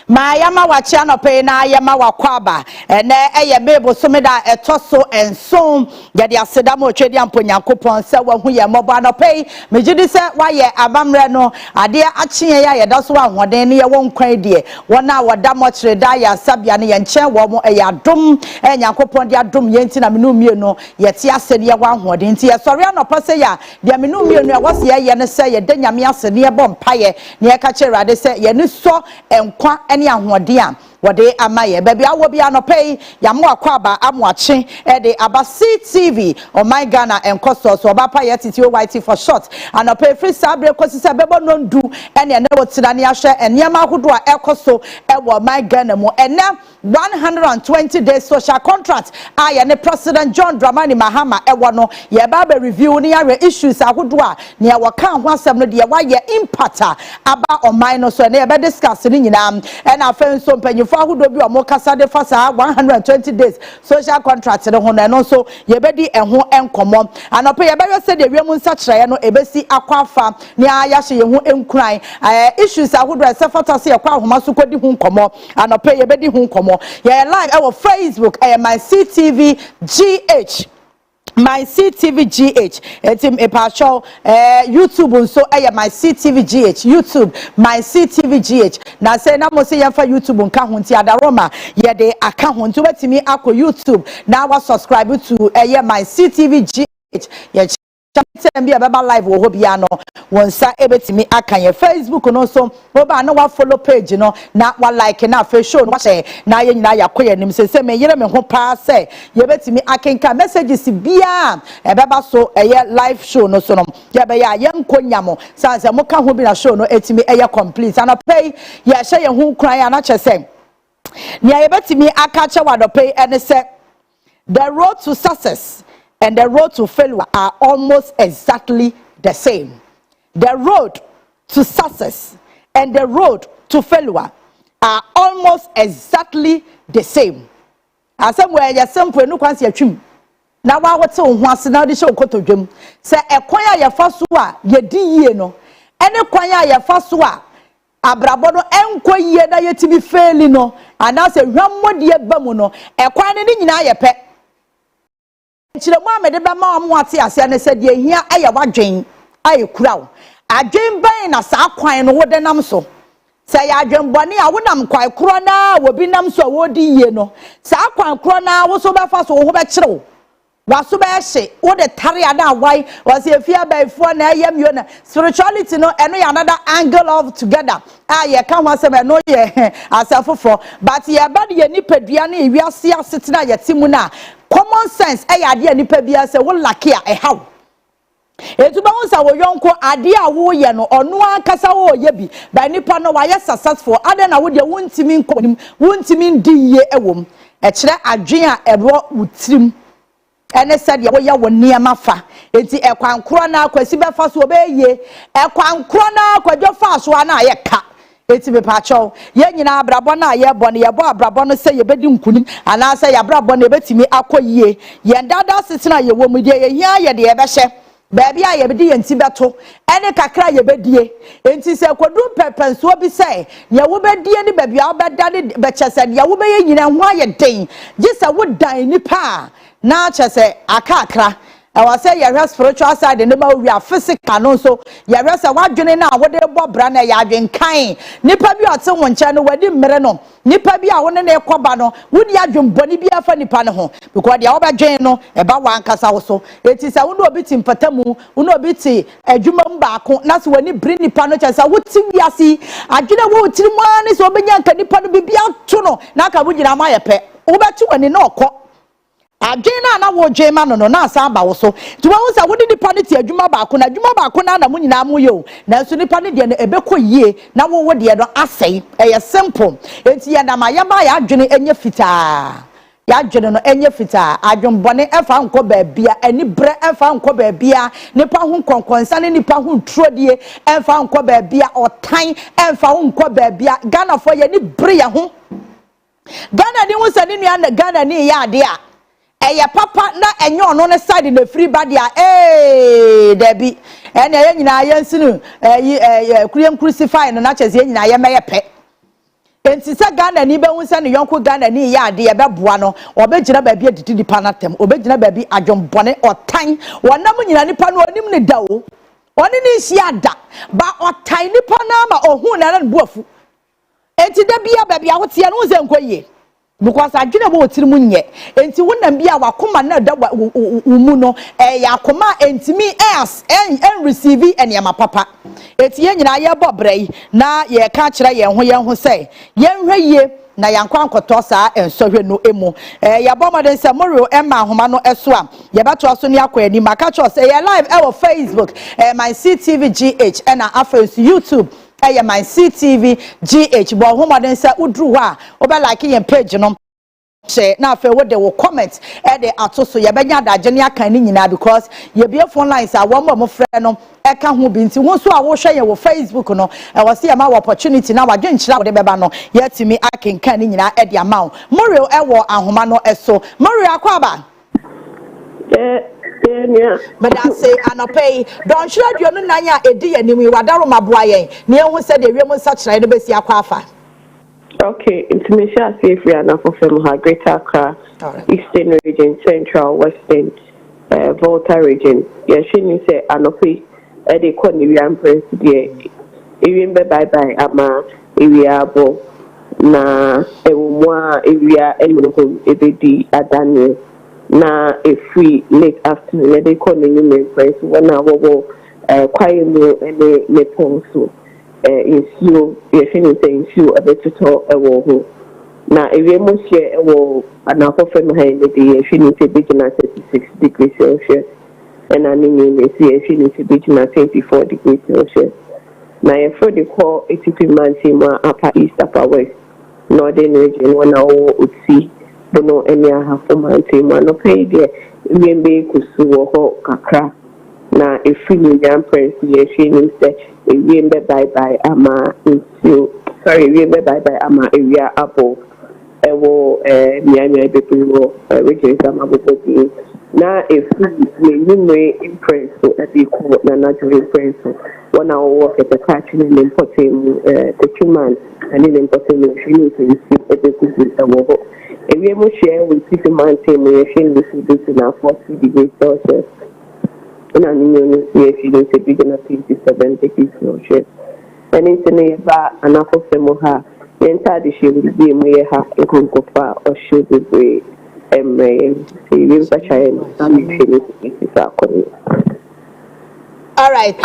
Mayama wachano pe na yama wakwaba ene eye mebo someda etoso ensom yade aseda mo twedi amponyankopon se wahu ye mobo anope mejidi se waye abamre no ade akye ya yeda so ahoden ne ye wonkwan die wona woda mo kire da ya sabia ne ye nche wo mo eye adom enyankopon de adom ye nti na menu mienu ye te ase ne ye wahoden nti ye sori anopa se ya de menu mienu e wose ye ne se ye de nyame ase ne ye bom paye ne ye ka kire ade se ye ne so enkwa ene ahode a wode amaye baby awo bia no pay yamo akwaba amwache e de aba CTV OMAN Ghana NKOSUO so Obaapa Yaa Titi YT for short and pay free sabre kosi se bebo nondu ene ne wotina ne ahwe enema ahodo a ekoso e wo OMAN Ghana mu ene 120 days social contract aye ne President John Dramani Mahama e wo no ye ba be review ne yare issues ahodo a ne wo kan ho asem no de wa ye impacta aba OMAN no so ne ye be discuss ni nyina e na afen so mpanyifo ahodo bi o mo kasa de fasa 120 days social contract ne ho no so ye be di eho enkomo anope ye be se de wiemu nsa kire no ebesi akwafa ne aya hye ye ho enkuran issues ahodo se fata se ye kwa ahoma so kodi ho nkomo anope ye be di ho nkomo ye live our Facebook my CTV GH my CTV GH etim epacho YouTube so my CTV GH YouTube my CTV GH na say na mo say ya fa YouTube nka ho nti adaroma ye de aka ho nti wetimi akọ YouTube na wa subscribe to my CTV GH ye be a live wo bia no wonsa ebetimi aka ye Facebook no so oba na wa follow page no na wa like na fa show no share na ye nyina yakoye nim se me yire me ho pa se ye betimi akenka messages bia ebeba so live show no so no ye be ya ye nkonyamo sanse mo ka ho bi na show no etimi complete and pay ye hye ye ho kran na che se nia ye betimi aka che wa do pay and se the road to success and the road to failure are almost exactly the same. The road to success and the road to failure are almost exactly the same. As somewhere you simple no kwansi atwim. Na wa wote ho ase na de she okotodwem. Se ekwan a ye fa so a ye di yie no. Ene kwan a ye fa so a abrabo no enko yie na yetimi faili no. Ana se hwammode ba mu no. Ekwan ne nyina ye pe. Chile mo amede be ma mo ate ase ne se de hia aye wadwen aye kurawo adwen ban na sa kwan no wode nam so se ya adwen bone a wonam kwan kro na wobi nam so wodi yie no sa kwan kro na wo so be fa so wo be kirewo waso be hye wode tare ada wai was efia ba ifo na ayam yo na spirituality no eno ya another angle of together ye ka ho asem no ye asafofo but ye ba de nipadua na ewiase asetena yetimu na common sense ya ade nipa bia se wo lake a haw etuba wonsa wo yonko ade a wo ye no ono ankasa wo ye bi ba nipa no wa ye successful ade na wo de wontimi nkonim wontimi ndiye ewom kire adwen a ebo wutirim ene said ye wo ye wo niema fa enti ekwankro na akwasi be fa so be ye ekwankro na akwadwo fa so na ye ka eti be pacho ye nyina abrabo na ye bo ne ye bo abrabo no se ye bedi nkunim ana se ye abrabo na betimi akoyie ye ndada sesena ye wo mu de ye hia ye de ye be hye baabi a ye bedi ye nti beto ene kakra ye bedie enti se kodum pepenso bi se ye wo bedie ni baabi a obeda ne be chese ye wo be ye nyina ho aye den je se wo dan ni pa na chese akakra I was say your spiritual side and we are physical no so your rest a wadwene na wode bo bra na ya adwen kan nipa bi ote won nche no wadi mmere no nipa bi a won na ekoba no wodi adwen boni bi afa nipa ne ho because dia obadwen no e ba wan kasa wo so eti se won obi ti mpatamu won obi ti adwuma mbaako na so wani bri nipa no chesa woti wiasi adwene wo tirimu ani so obenya nka nipa no bibia to no na ka bugina ma ye pe wo beti wani na okọ adwena na wo dwema no na asa ba wo so tuwa wo sa wodi nipa ne ti adwuma baako na mu nyina mu yo na so nipa ne de na ebekọ yie na wo de no asai eye simple enti ya na ma ya ba ya adwene enye fitaa ya adwene no enye fitaa adwonbone efa nko baabia ani bre efa nko baabia nipa hu konkonsa ne nipa hu trodie efa nko baabia otan efa nko baabia Ghana fo ye ni bre ya hu Ghana ni hu sa ni nua na Ghana ni ya ade a eye papa na enyo no ne side na free badia debi ene ye nyina ye nsinu kuriem crucify no na chese ye nyina ye meye pe enti se Ghana ni be hu se ne yonko Ghana ni ya ade e be boa no obegina ba bi adidi nipa na tem obegina ba bi adwombone otan wonam nyina nipa no onim ne da o oni ni hia ada ba otan nipa na ma ohun na na buafu enti da bia ba bia wote no ze nkoye because adwene bo otiri mu nye enti wonam bia wakoma na da mu no ya akoma entimi en receive eniama papa eti ye nyina ye bobrai na ye ka kire ye ho say ye hweye na yankwa ankoto saa ensohwe no emu ya bomoden se morio emma ahoma no eso a ye beto so ne akwa ani maka cho say ye live e wo Facebook my CTV GH and after YouTube my CTV GH bo homoden se udru ho a obe like yen page no share na afa wo de wo comment e de atoso ye benya adaje ne akan ni nyina because ye be phone lines a wo mo frɛ no e ka ho bi nti wo so a wo hwɛ ye wo Facebook no e wo se ye ma opportunity na wa dwenkyira wo de beba no ye timi akenkan ni nyina e de ama wo morio e wo ahoma no eso morio akwaba but I say anope don hwɛ aduonu nan a edi yanimi wadaro maboa yen ne ehun se de wiem nsa kyerɛ no besi akwafa. Okay, Intimation safe we are now from Greater Accra, Eastern region, Central, Western, Volta region. Yeah, she needs say anope. They call me Prince there. Even bye ama area bo na ewa area enuko ebedi adani na a free late afternoon. They call me Prince when I wo quiet no ene neponso. Insuo yɛhwɛ sɛ nsuo ɛbɛtotɔ ɛwɔ ho na ewie mu hyɛ ɛwɔ anafo fam ha ne de yɛhwɛ sɛ bɛgyina 36 degrees Celsius ɛna ne nyinaa si yɛhwɛ sɛ bɛgyina 24 degrees Celsius na yɛfrɛ de kɔ etipi mantin mu upper east upper west northern region wɔn a wɔwɔ oti bono ɛne ahafo mantin mu anɔpɛ yi deɛ ewiem bɛyɛ kusu wɔ hɔ kakra na efiri nyinaa mpɛrɛnsi yɛhwɛ sɛ ewiem bɛ bye ama nsuo ewiem bɛ bye ama ewia apple ɛwɔ mmeammea bebree wɔ regions ama bɔbɔ bi na efiri n'enumere mpɛrɛnso ɛde kɔ na n'adwene mpɛrɛnso wɔn a wɔwɔ kɛtɛkaakye ne mpɔtɛ mu techuman ɛne ne mpɔtɛ mu ehwɛ ne nsuo ɛbɛkugu ɛwɔ hɔ ewiem hyɛ wɔ tifi mantin mu yɛhwɛ ne nsuo bi na 40 degrees Celsius. Na ninyo ye feeling se bigena 27 degrees Celsius. And in the ba anafo femo ha yenta de she will be mu ye ha nkonkofa o she be se we ba chaen am feeling se sa ko. All right.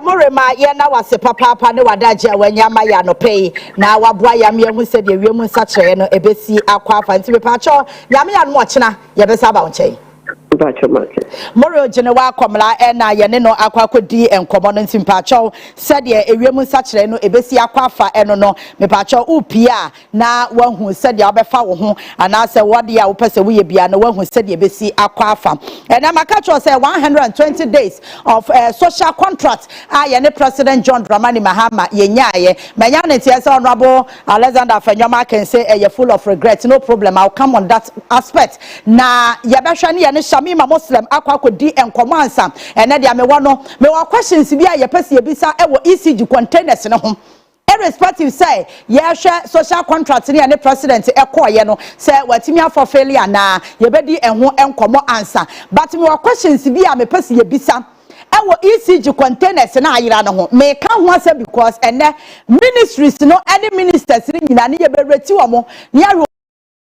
Morema ye na wase papa ne wadaje awanyama ya no pay na waboa yam ye hu se de wiem nsa kyerɛ no ebesi akwa afa nti be pa cho yam ya no ɔkyena ye be sa ba nkyɛn. Morio Genewa Komla ena yene no akwakodi enkomo no ntimpacho said ye ewiem nsakire no ebesi akwafa eno no mepacho upia na wahu said ye obefa wo ho anase wode ya wopese wo ye bia no wahu said ye ebesi akwafa ena makacho say 120 days of social contract yene President John Dramani Mahama yenyaye menya ne tie say honorable Alexander Fanyoma can say ye full of regret. No problem, I'll come on that aspect na ye behwe ne yene Shamima Muslim akwakodi enkomo ansa ene dia me wono me wa questions bia ye pese ye bisa e wo ECG containers ne ho irrespective say ye hwe social contract ne ene president ekoye no say watimi afọ failure na ye bedi enho enkomo ansa but me wa questions bia me pese ye bisa ewo ECG containers na ayira no ho me ka ho asa because ene ministries no any ministers ni nyina ne ye be reti wo mo ne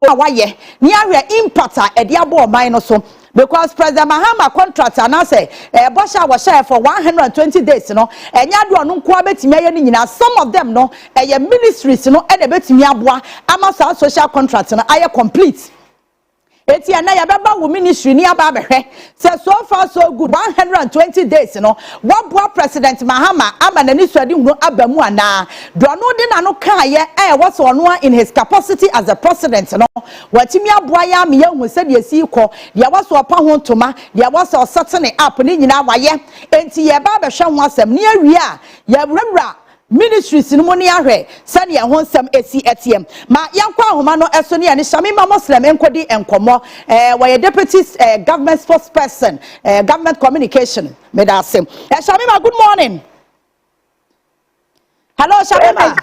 awaye ni area importer edi abo oman no so because President Mahama contract and say Bosha was share for 120 days no enya do no nko abetimi aye ni nyina some of them no ministries no e de betimi aboa ama social contract no aye complete eti na ya beba wo ministry ni aba behwe say so far so good 120 days no what President Mahama ama na ni suade hunu abamu ana do no de na no kan ye was ono in his capacity as a president no watimi aboa ya me ya hu se de si ko de was opa ho ntoma de was o setting up ni nyina waye enti ye ba behwe ho asem ni awie a ya wura ministries no money ahwe sane ye ho nsem esi etiem ma yankwa ahoma no eso ne ye Shamima Muslim enkodi enkomo were deputy government spokesperson government communication medasem Shamima, good morning. Hello Shamima.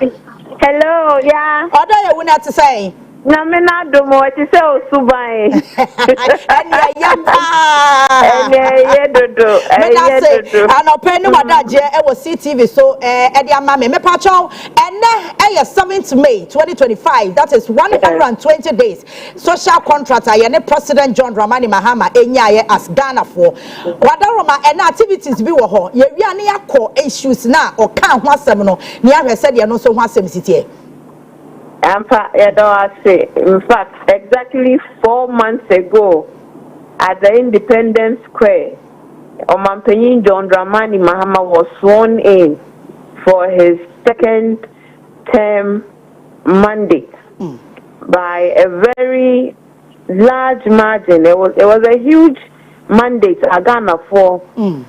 Hello, yeah. Odo ye wuna to say. Na me na do mo ti se osuban. Enya yapa. Eye dodo. Me na say Dodo. anope ni wadaje e wo CTV so e di ama me pa cho ene 7th May 2025, that is 120 days social contract aye ne President John Dramani Mahama enya ye as Ghana for wadaroma ene activities bi wo ho ye wi ane yakọ issues na o kan ho asem no ne ahwese de no so ho asem sitie. In fact, exactly 4 months ago, at the Independence Square, OMAN John Dramani Mahama was sworn in for his second term mandate by a very large margin. It was a huge mandate Ghana for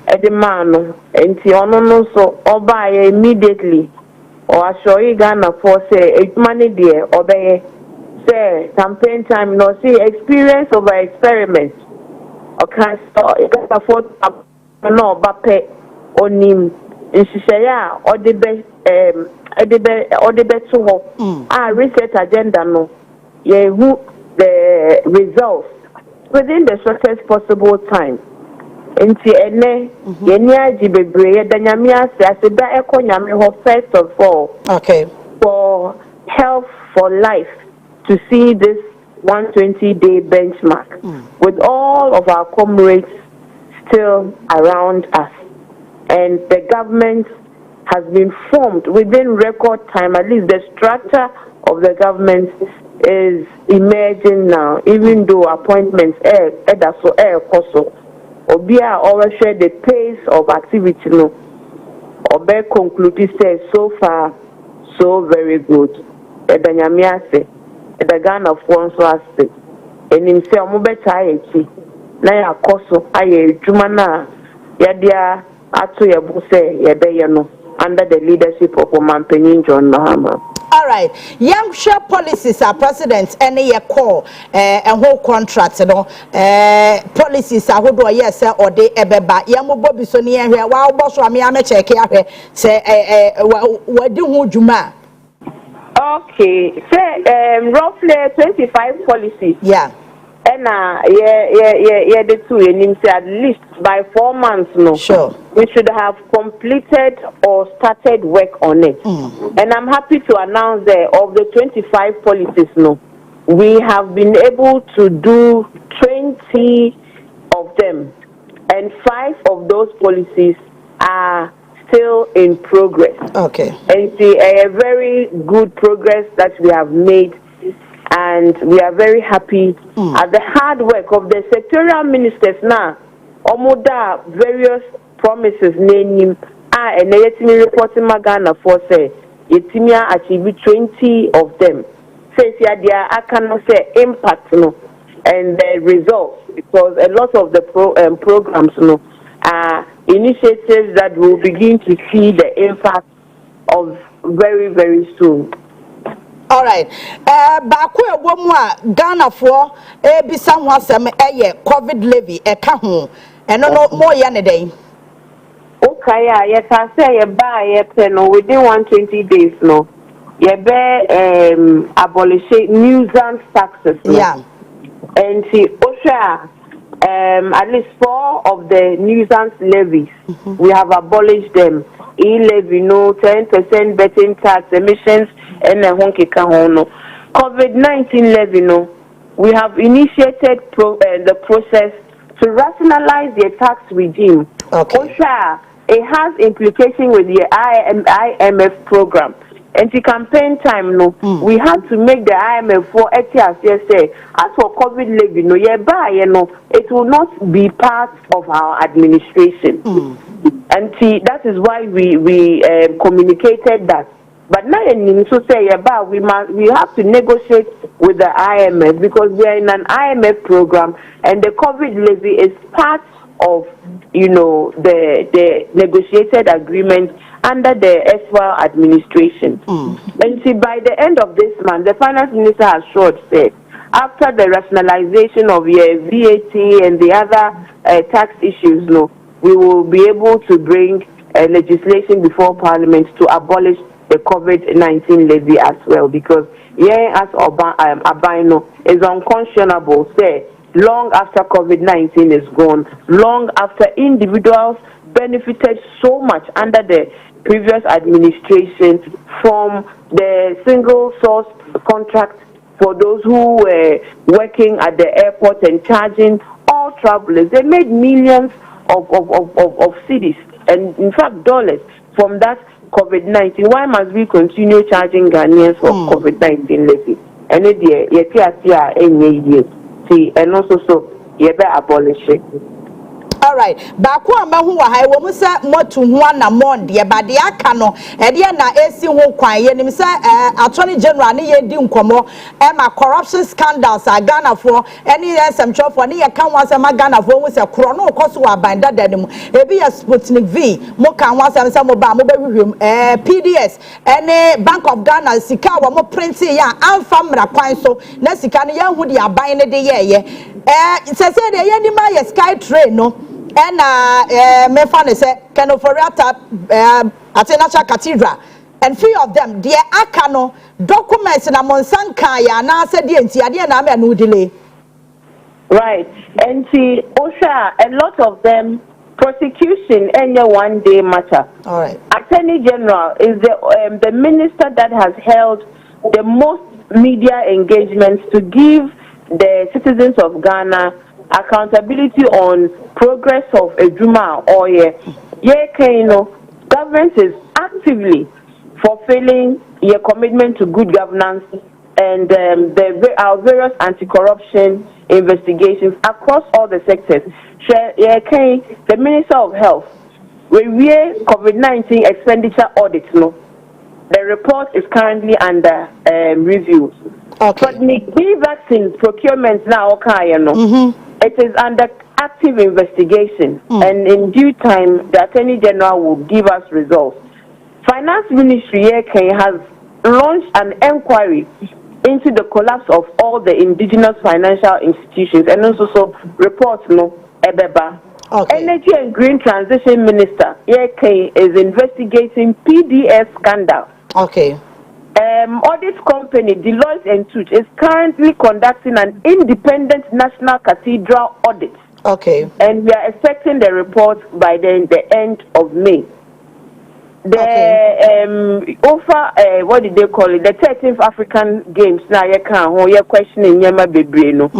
Edimano and Tionono so Obaapa immediately. Or show you Ghana for say money there or say campaign time no see experience over experiment. Okay, so you can afford no bape on him in Shishaya or the best to research agenda no who the results within the shortest possible time. Nti ene yeni aji bebre danyame ase da ekonyame ho first of all for health for life to see this 120-day benchmark with all of our comrades still around us, and the government has been formed within record time. At least the structure of the government is emerging now, even though appointments also Obia always share the pace of activity no. Obe conclude says so far so very good. Edanyamiase, Edagan of one so ase. And himself mobeta eti. Na ya koso aye jumana yadia atu yebuse yebeye no under the leadership of Oman John Mahama. All right, young share policies are president any year call a whole contract no policies are who yes or they ebeba yamu bobi so near here wow boss wa me ame check here say we do hu juma. Okay, say roughly 25 policies. Yeah. And the two and say at least by 4 months no. Sure. We should have completed or started work on it. And I'm happy to announce that of the 25 policies no, we have been able to do 20 of them, and 5 of those policies are still in progress. Okay. And see a very good progress that we have made. And we are very happy at the hard work of the sectorial ministers now. Omoda various promises name and yetimi reporting Ghana for say yetimia achieve 20 of them. Says there I cannot say impact no and the results, because a lot of the programs no are initiatives that will begin to see the impact of very, very soon. All right. Baako ewo mu a Ghana for ebisa ho asem COVID levy ka ho. Eno no mo ye ne den. Okay, you can say you buy no within 120 days no. You be abolish nuisance taxes. No? Yeah. And see OSHA at least 4 of the nuisance levies we have abolished them. E-levy no 10% betting tax emissions and no. COVID-19 levy no. We have initiated the process to rationalize the tax regime. Okay. OSHA, it has implication with the IMF program. And the campaign time, no, we had to make the IMF for ETIAS, say, as for COVID levy, no, it will not be part of our administration. And see, that is why we communicated that. But now, so say, we have to negotiate with the IMF because we are in an IMF program, and the COVID levy is part of, the negotiated agreement under the SWAL administration. And see, by the end of this month, the finance minister has said, after the rationalization of VAT and the other tax issues, no, we will be able to bring legislation before Parliament to abolish the COVID-19 levy as well, because as Abino is unconscionable, say, long after COVID-19 is gone, long after individuals benefited so much under the previous administration from the single source contract for those who were working at the airport and charging all travelers. They made millions of cedis and, in fact, dollars from that COVID-19. Why must we continue charging Ghanaians for COVID-19 levy? And and also so you better abolish it. All right. Bakwa mahu wa hai wo musa motu ho na monde ba de aka no e de na esi ho kwan ye nim se attorney general ne ye di nkomo e ma corruption scandals Ghana for any SMCHO for ne ye kan wa se ma Ghana for wo se kro no koso wa banda da dem e bi ya Sputnik V mo kan wa se mo ba mo ba hwehwem PDS any Bank of Ghana sika wa mo print ya amfa mra kwan so na sika ne ya hu de aban ne de ye se de ye ni ma ye sky train no and me fan say Kenoforiata at National Cathedral, and few of them dear akano documents na monsanka ya na said the ntia na me no delay. Right, and see Osha, a lot of them prosecution any one day matter. All right. Attorney General is the minister that has held the most media engagements to give the citizens of Ghana accountability on progress of Ejuma or government is actively fulfilling your commitment to good governance and our various anti-corruption investigations across all the sectors. The Minister of Health, we COVID-19 expenditure audit. The report is currently under review. Okay. But the vaccine procurement now, it is under active investigation, and in due time, the Attorney General will give us results. Finance Ministry has launched an inquiry into the collapse of all the indigenous financial institutions, and also reports Ebeba. Okay. Energy and Green Transition Minister is investigating PDS scandal. Okay. Audit company Deloitte and Touche is currently conducting an independent national cathedral audit. Okay. And we are expecting the report by the end of May. The what did they call it? The 13th African Games. Now you're questioning Yema Bebreno.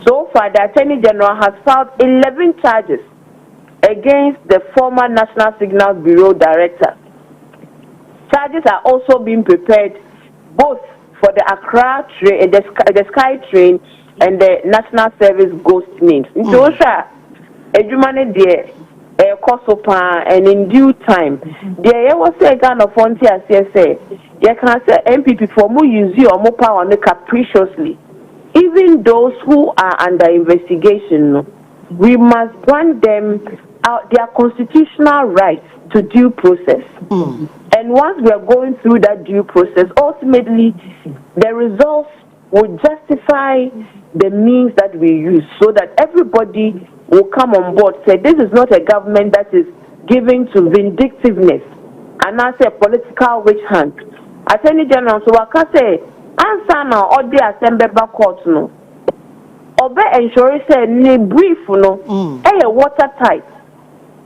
So far, the Attorney General has filed 11 charges against the former National Signals Bureau Director. Charges are also being prepared both for the Accra train, the Sky Train, and the National Service Ghost names. So, Ejumane de Kosopa, and in due time, there was a Ghana Frontier say, you can say MPP for more use or more power capriciously. Even those who are under investigation, we must grant them their constitutional rights to due process. And once we are going through that due process, ultimately, the results will justify the means that we use so that everybody will come on board, say this is not a government that is giving to vindictiveness and not a political witch hunt. Attorney General, so I can say, answer now, or the assembly back court, no. Obe ensure say, ne brief, no, watertight.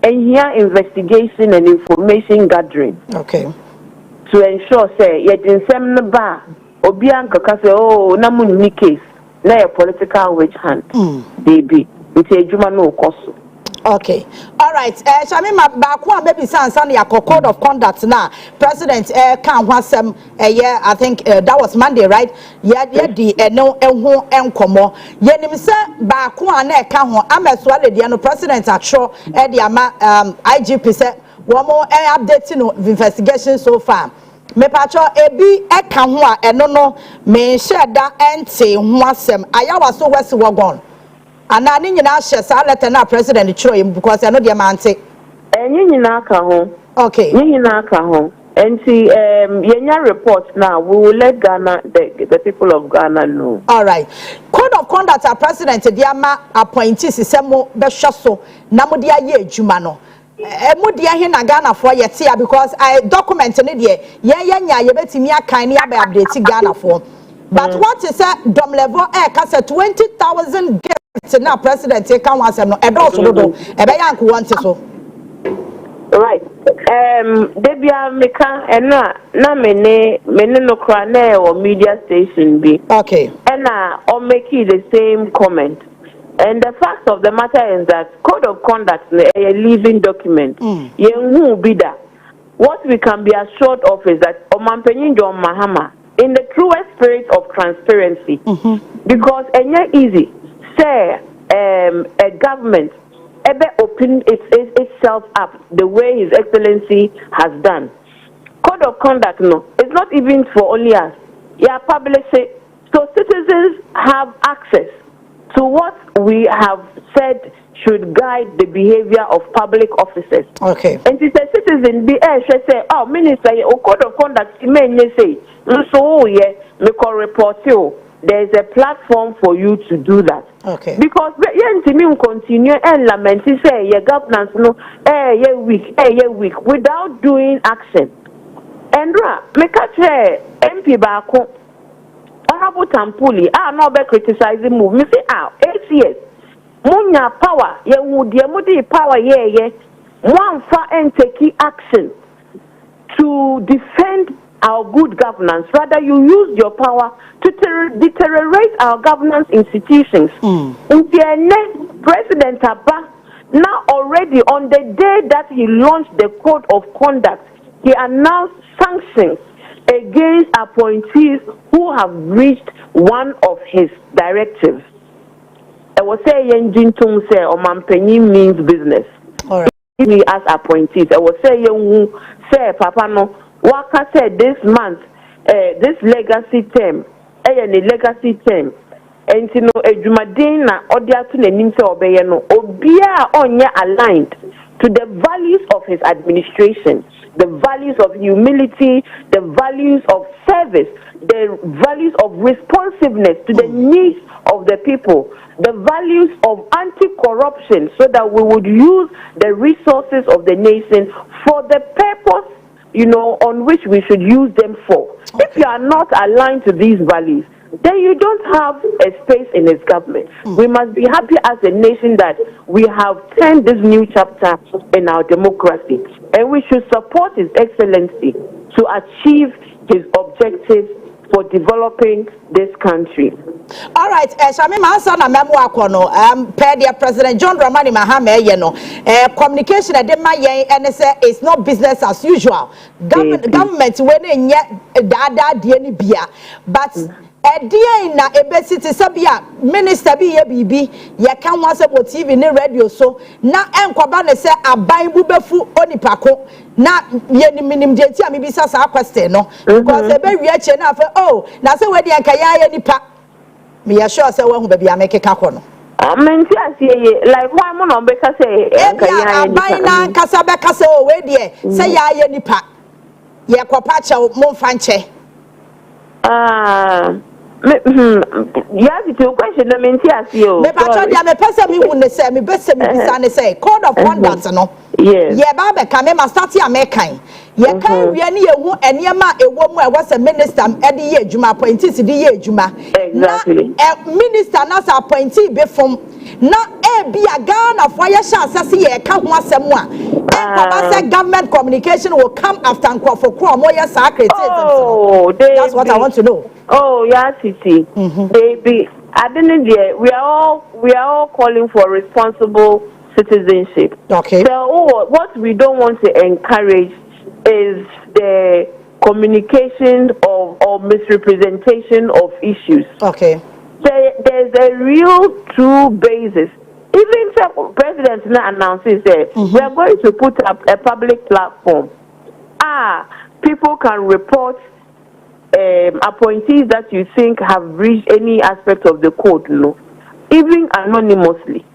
And here investigation and information gathering. Okay. To ensure say yet in some bar Obianka can say, oh, namun ni case, na a political witch hunt. Baby. It's a Juma no koso. Okay. All right. Shamima Bakwa maybe Sansani code of conduct now. President can wasem yeah, I think that was Monday, right? Yeah, the no enkomo. Yenim se Bakwa na ka ho ameswale dia no president atro the ama IGP se womo update no investigation so far. Me pacho ebi eka ho a eno no me sheda ente ho asem ayawa so wesi wagon. And I need to share letter now, President Troy, because I know the man say. And you know, okay. You know, and see, Yenya report now. We will let Ghana, the people of Ghana know. All right. Code of conduct, our President Diama appointees is Semo Beshaso, Namudia Ye Jumano. Mudia hina Ghana for yetia because I document in it nya ye betimi akan ni aba update Ghana for. But what is a dom level kasa 20,000 gifts na president e kan wasem no e do so do e be yank want so. Right. Debia Meka and na mene no kra na or media station be. Okay. And or make the same comment. And the fact of the matter is that code of conduct is a living document. What we can be assured of is that OMAN John Mahama, in the truest spirit of transparency, because it's easy, say a government ever open itself up the way His Excellency has done. Code of conduct, no, it's not even for only us. Yeah, publish it so citizens have access to what we have said should guide the behavior of public officers. Okay. And if a citizen be should say, oh, minister, or code of conduct, may say, so yeah, me call report you. There is a platform for you to do that. Okay. Because you continue and lament, say, your governance, no, ye weak, without doing action. And me catch MP Bako, Honorable Tampuli, no be criticizing move. Me say, 8 years. Munya power, ye mudi power, one for and take action to defend our good governance. Rather, you use your power to deteriorate our governance institutions. President Abba, now already on the day that he launched the code of conduct, he announced sanctions against appointees who have breached one of his directives. I was saying, Jintung say, Omampeni means business. All right. Me as appointees. I was saying, say, Papa no. Waka said this month, this legacy term, the legacy term, and you know, Jumadin na odia to nemse obeyeno, obia onya aligned to the values of his administration, the values of humility, the values of service, the values of responsiveness to the needs of the people, the values of anti-corruption, so that we would use the resources of the nation for the purpose, you know, on which we should use them for. Okay. If you are not aligned to these values, then you don't have a space in this government. We must be happy as a nation that we have turned this new chapter in our democracy, and we should support His Excellency to achieve his objectives for developing this country. All right, Shami Mansa na memo akono per dear President John Dramani Mahama communication at my and say it's not business as usual. Government when dada dieni bia, but dear na ebesiti sabia minister bi ye bibi ye kan wase po TV ni radio so na enkoba ne se aban bu befu onipako na ye ni minim je ti ami bisa sa question no because ebe wi ache na afa oh na se we de anka ya nipa me ya sure say we hu baby amekeka ko no amenti asiye like why mo no be ka say anka ya nipa aban na kasa be kasa o we de say ya nipa ye kopa che mo fa nche yes, it's a question. I mean, yes, you. Me patrol dia me pese mi hu ne say me bese mi bisa ne say code of conduct no. Yes. Ye ba be ka me ma start ya me kan. Ye kan wi ne ye hu enema ewo mu e was a minister e de ye adwuma appointees de ye adwuma. Exactly. Na minister na sa appointee be from na e bia Ghana for ye sha asase ye ka ho asem a government communication will come after Nkrofo Kro mo ye sa criticism. Oh, that's what I want to know. Oh, yeah, Titi. Baby, I didn't hear. We are all calling for responsible citizenship. Okay. So what we don't want to encourage is the communication or misrepresentation of issues. Okay. There's a real true basis. Even the president now announces that we are going to put up a public platform. People can report appointees that you think have breached any aspect of the code, no, even anonymously,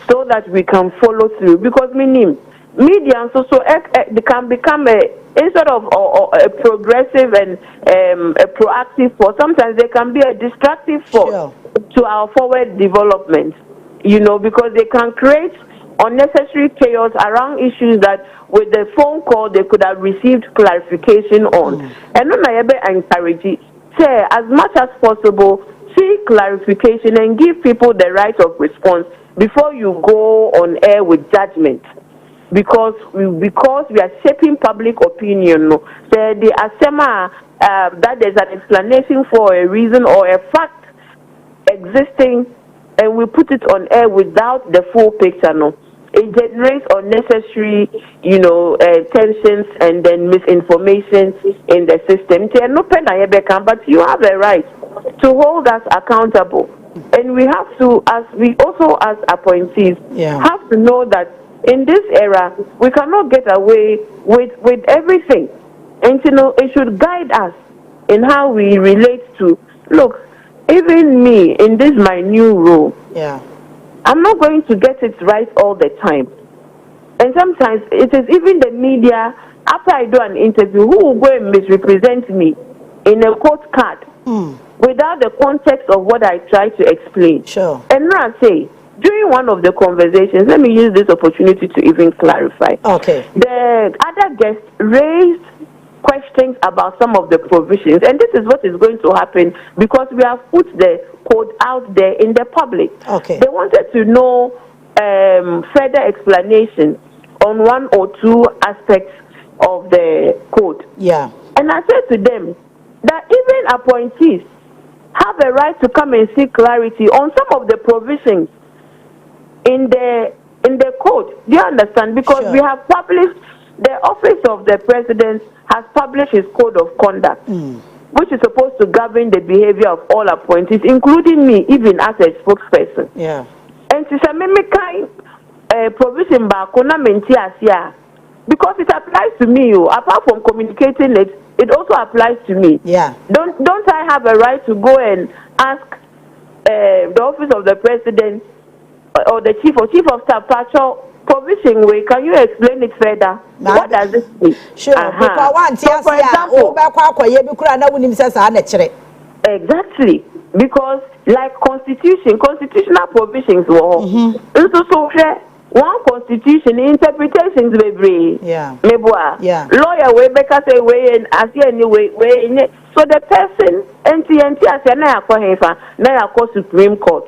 so that we can follow through. Because media and they can become instead of a progressive and a proactive force, sometimes they can be a destructive force to our forward development. You know, because they can create unnecessary chaos around issues that with the phone call they could have received clarification on. And no matter encourage it, say as much as possible, seek clarification and give people the right of response before you go on air with judgment. Because we are shaping public opinion. No, the asema that there's an explanation for a reason or a fact existing, and we put it on air without the full picture. No, it generates unnecessary, tensions and then misinformation in the system. But you have a right to hold us accountable, and we have to, as appointees, have to know that in this era we cannot get away with everything, and it should guide us in how we relate to. Look, even me in this my new role, I'm not going to get it right all the time, and sometimes it is even the media. After I do an interview, who will go and misrepresent me in a quote card without the context of what I try to explain. Sure. And now I say, during one of the conversations, let me use this opportunity to even clarify. Okay. The other guests raised questions about some of the provisions, and this is what is going to happen because we have put the code out there in the public. Okay. They wanted to know further explanation on one or two aspects of the code. Yeah. And I said to them that even appointees have a right to come and seek clarity on some of the provisions in the code. Do you understand? Because we have published, the office of the president has published his code of conduct, which is supposed to govern the behavior of all appointees, including me, even as a spokesperson. Yeah. And to say, provision because it applies to me. Apart from communicating it, it also applies to me. Yeah. Don't I have a right to go and ask the office of the president or the chief of staff, provision way? Can you explain it further? What does this mean? Sure. So for example, exactly, because like constitutional provisions were one constitution interpretations very lawyer way because say way and as anyway way so the person NTNT as na Supreme Court,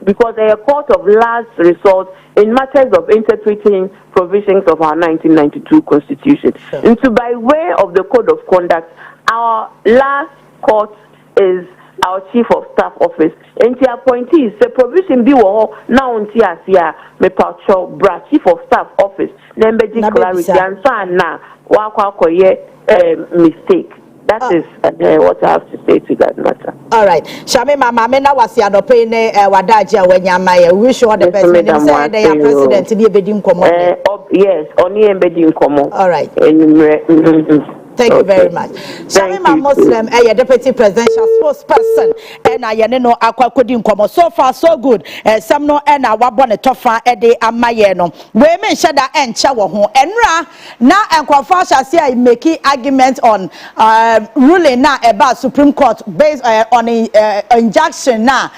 because they are a court of last resort in matters of interpreting provisions of our 1992 constitution. And so by way of the code of conduct, our last court is our chief of staff office. And the appointees, the provision be now on TSA, me pacho bra chief of staff office, number clarity and na mistake. That is what I have to say to that matter. All right. Shami mama me na wasi adope ne wadaji awanyama wish you all the best. Me say they are president ni ebedi nkomo. Yes, oni ebedi nkomo. All right. Thank you very much. Shamima Muslim, deputy presidential spokesperson, and I know Aquakudi Nkomo. So far, so good. Some no and I wabon a tofa ede amayeno. We mention that and chawo and now and Kwafasha say making arguments on ruling now about Supreme Court based on injunction now.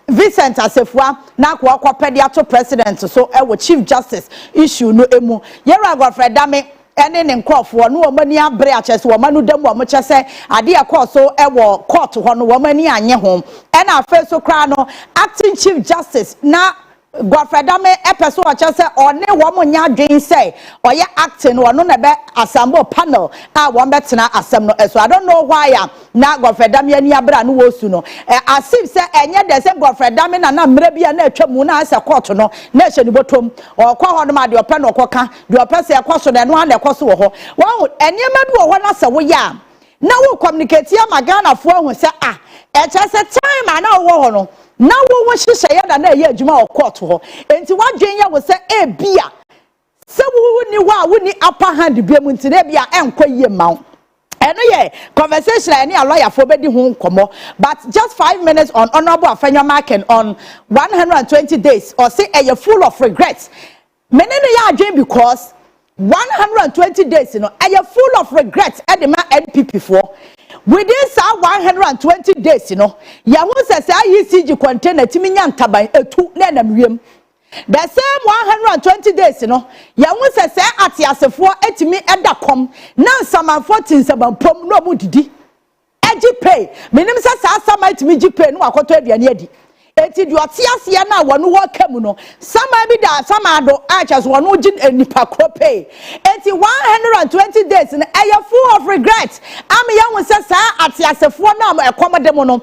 Vincent Asefua na kwa pediato president so chief justice issue no emu. Yera Godfrey Dame ene ne nkofo no omani abre achese wo manu dem wo mo chese ade akoso ewo court ho no wo mani anye ho ena afa so kra no acting chief justice na Gwafredame epeso achese one wo mo nya dwen say oye acting no na be assemble panel a wo betena asem no so I don't know why na Gwafredame ani abra no wo su no as if say enye de say Gwafredame na mra bia na atwamu na ase court no na ehye ni botom okwa ho no ma de ope no okoka de ope se ekoso de no na ekoso wo ho wo enye ma bi wo ho na se wo ya na wo communicate ya magana fo hu say echese time na wo ho no na wo hihye ya da na ye adwuma o court ho enti wadwen ya wo se bia se wo ni wa wo ni upper hand bia mu enti na bia enkwa yie mawo eno ye conversation any a lawyer for bedi hu nkomo but just 5 minutes on honorable Afenyo Marken on 120 days or say you're full of regrets menene ya adwen because 120 days you know you're full of regrets at the NPP for within 120 days, you know, Yahu says, I CG container Timian Taban, a two nenam. The same 120 days, you know, ya won say atiasefo etimi edacom na nsama 14 7 pom no mu didi eji pay menim say sa sama etimi ji pay no akoto aduane adi eti di otiase na wono wo kam no sama bi da sama do achas wono ji nipa kro pay eti 120 days na eye full of regret am ya won say sa atiasefo na ekomode mo no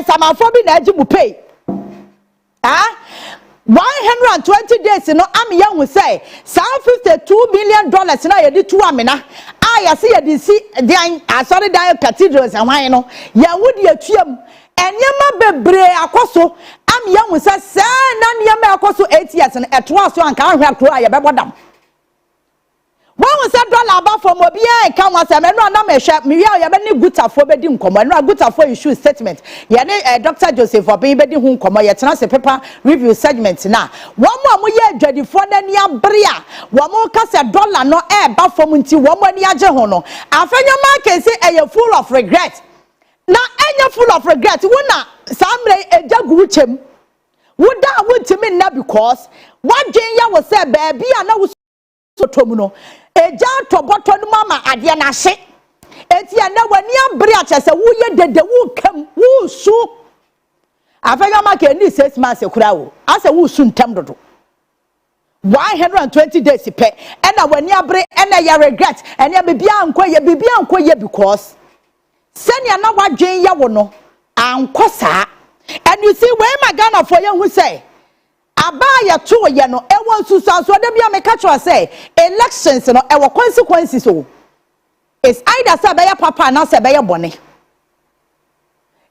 sama fo bi na eji mu pay 120 days no am young will say $52 million na yedi to amena I see yedi si dan asori dan cathedrals and why no ya wudi atuam enyema bebre akoso am young will say na nyema akoso 8 years na etwa so anka ahwe akro ya bebodam one was $1 about for mobile can was a man no shop me ya be ni gutafo be di nkomo no gutafo issue statement ya ne Dr. Joseph Obi be di hu nkomo ya tena se paper review segment na wo mo ye adwadifo na ni abre a wo mo ka se $1 no e ba fom nti wo mo ni age ho no afanya ma ke se e full of regret na enya full of regret wo na samre ejagu chem wo da wo ntimi na because wadwen ya wo se baabi a na wo tomu no eja to boto no mama ade na hye enti na wani abre a chese wo ye dede wo kam wo su afega ma ke ni 6 months ekura wo ase wo su ntam dodo 120 days pe na wani abre na ya regret ene bibia anko ye because senia na wadwen ya wo no anko saa and you see where my Ghana for you who say abaya to ye no e won susu so de bia me catch say elections no e wo consequences so it's either say be papa na say be bone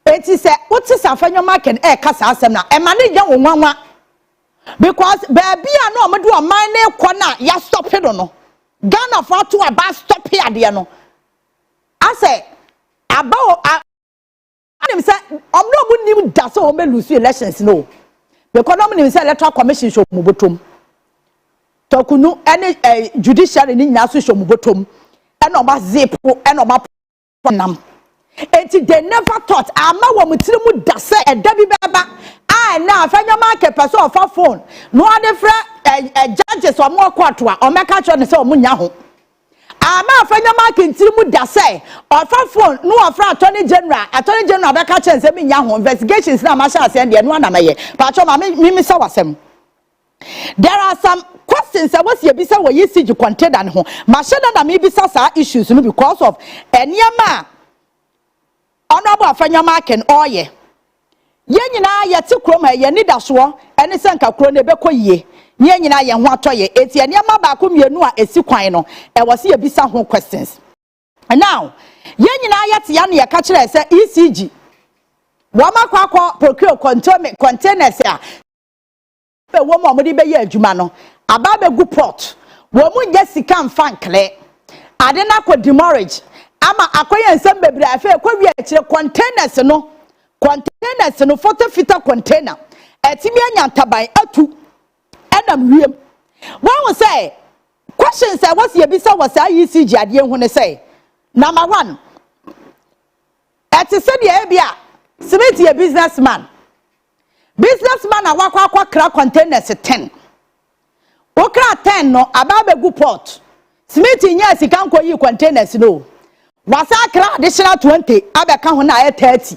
eti say what is afanyo market e kasa asem na e ma ne gya wo nwanwa because baby a no omedo oman na ekọ na ya stop it no Ghana for to aba stop here de no I say about anim say omno mu nim da so o me lose elections no because no say electoral commission show mu botom tokunu any judiciary ni nyina so show mu botom e no ba zepo e no ba nam enti they never thought ama wo mutiri mu da say e da bi beba na afanya market person of phone no ade fra judges o mo court a o meka cho ne say o munya ho ama afanya market ntiri mu da say of phone no ofra attorney general beka cho say menya ho investigations na ma sha say de no na meye pa cho ma me say wasem. There are some questions I was yebisa wo yisi container ho ma sheda na me bisa sa issues no because of eniema honorable afanya market oye ye nyina ye te krom ha ye nidaso ene se nka kro na ebekọ yie ye nyina ye ho atoye eti eniema ba ko mienu a esi kwan no e wose ye bisa ho questions. And now ye nyina ye te ya no ye ka kire se ECG wo makwa procure containers a be wo mo de be ye adwuma no aba be gu port wo mu nye sika mfa nkle ade na ko demurrage ama akoye nsem bebre afa ko wi a kire containers no 40 feet container etimi anya ntaban atu enam wiem one will say questions I was ye bisa was ECG ade hu ne say number 1 eti se de e bia smith ye businessman awakwa kra containers 10 okra 10 no ababe gu port smith nya sika nko yi containers no wasa kra additional 20 abeka ho na 30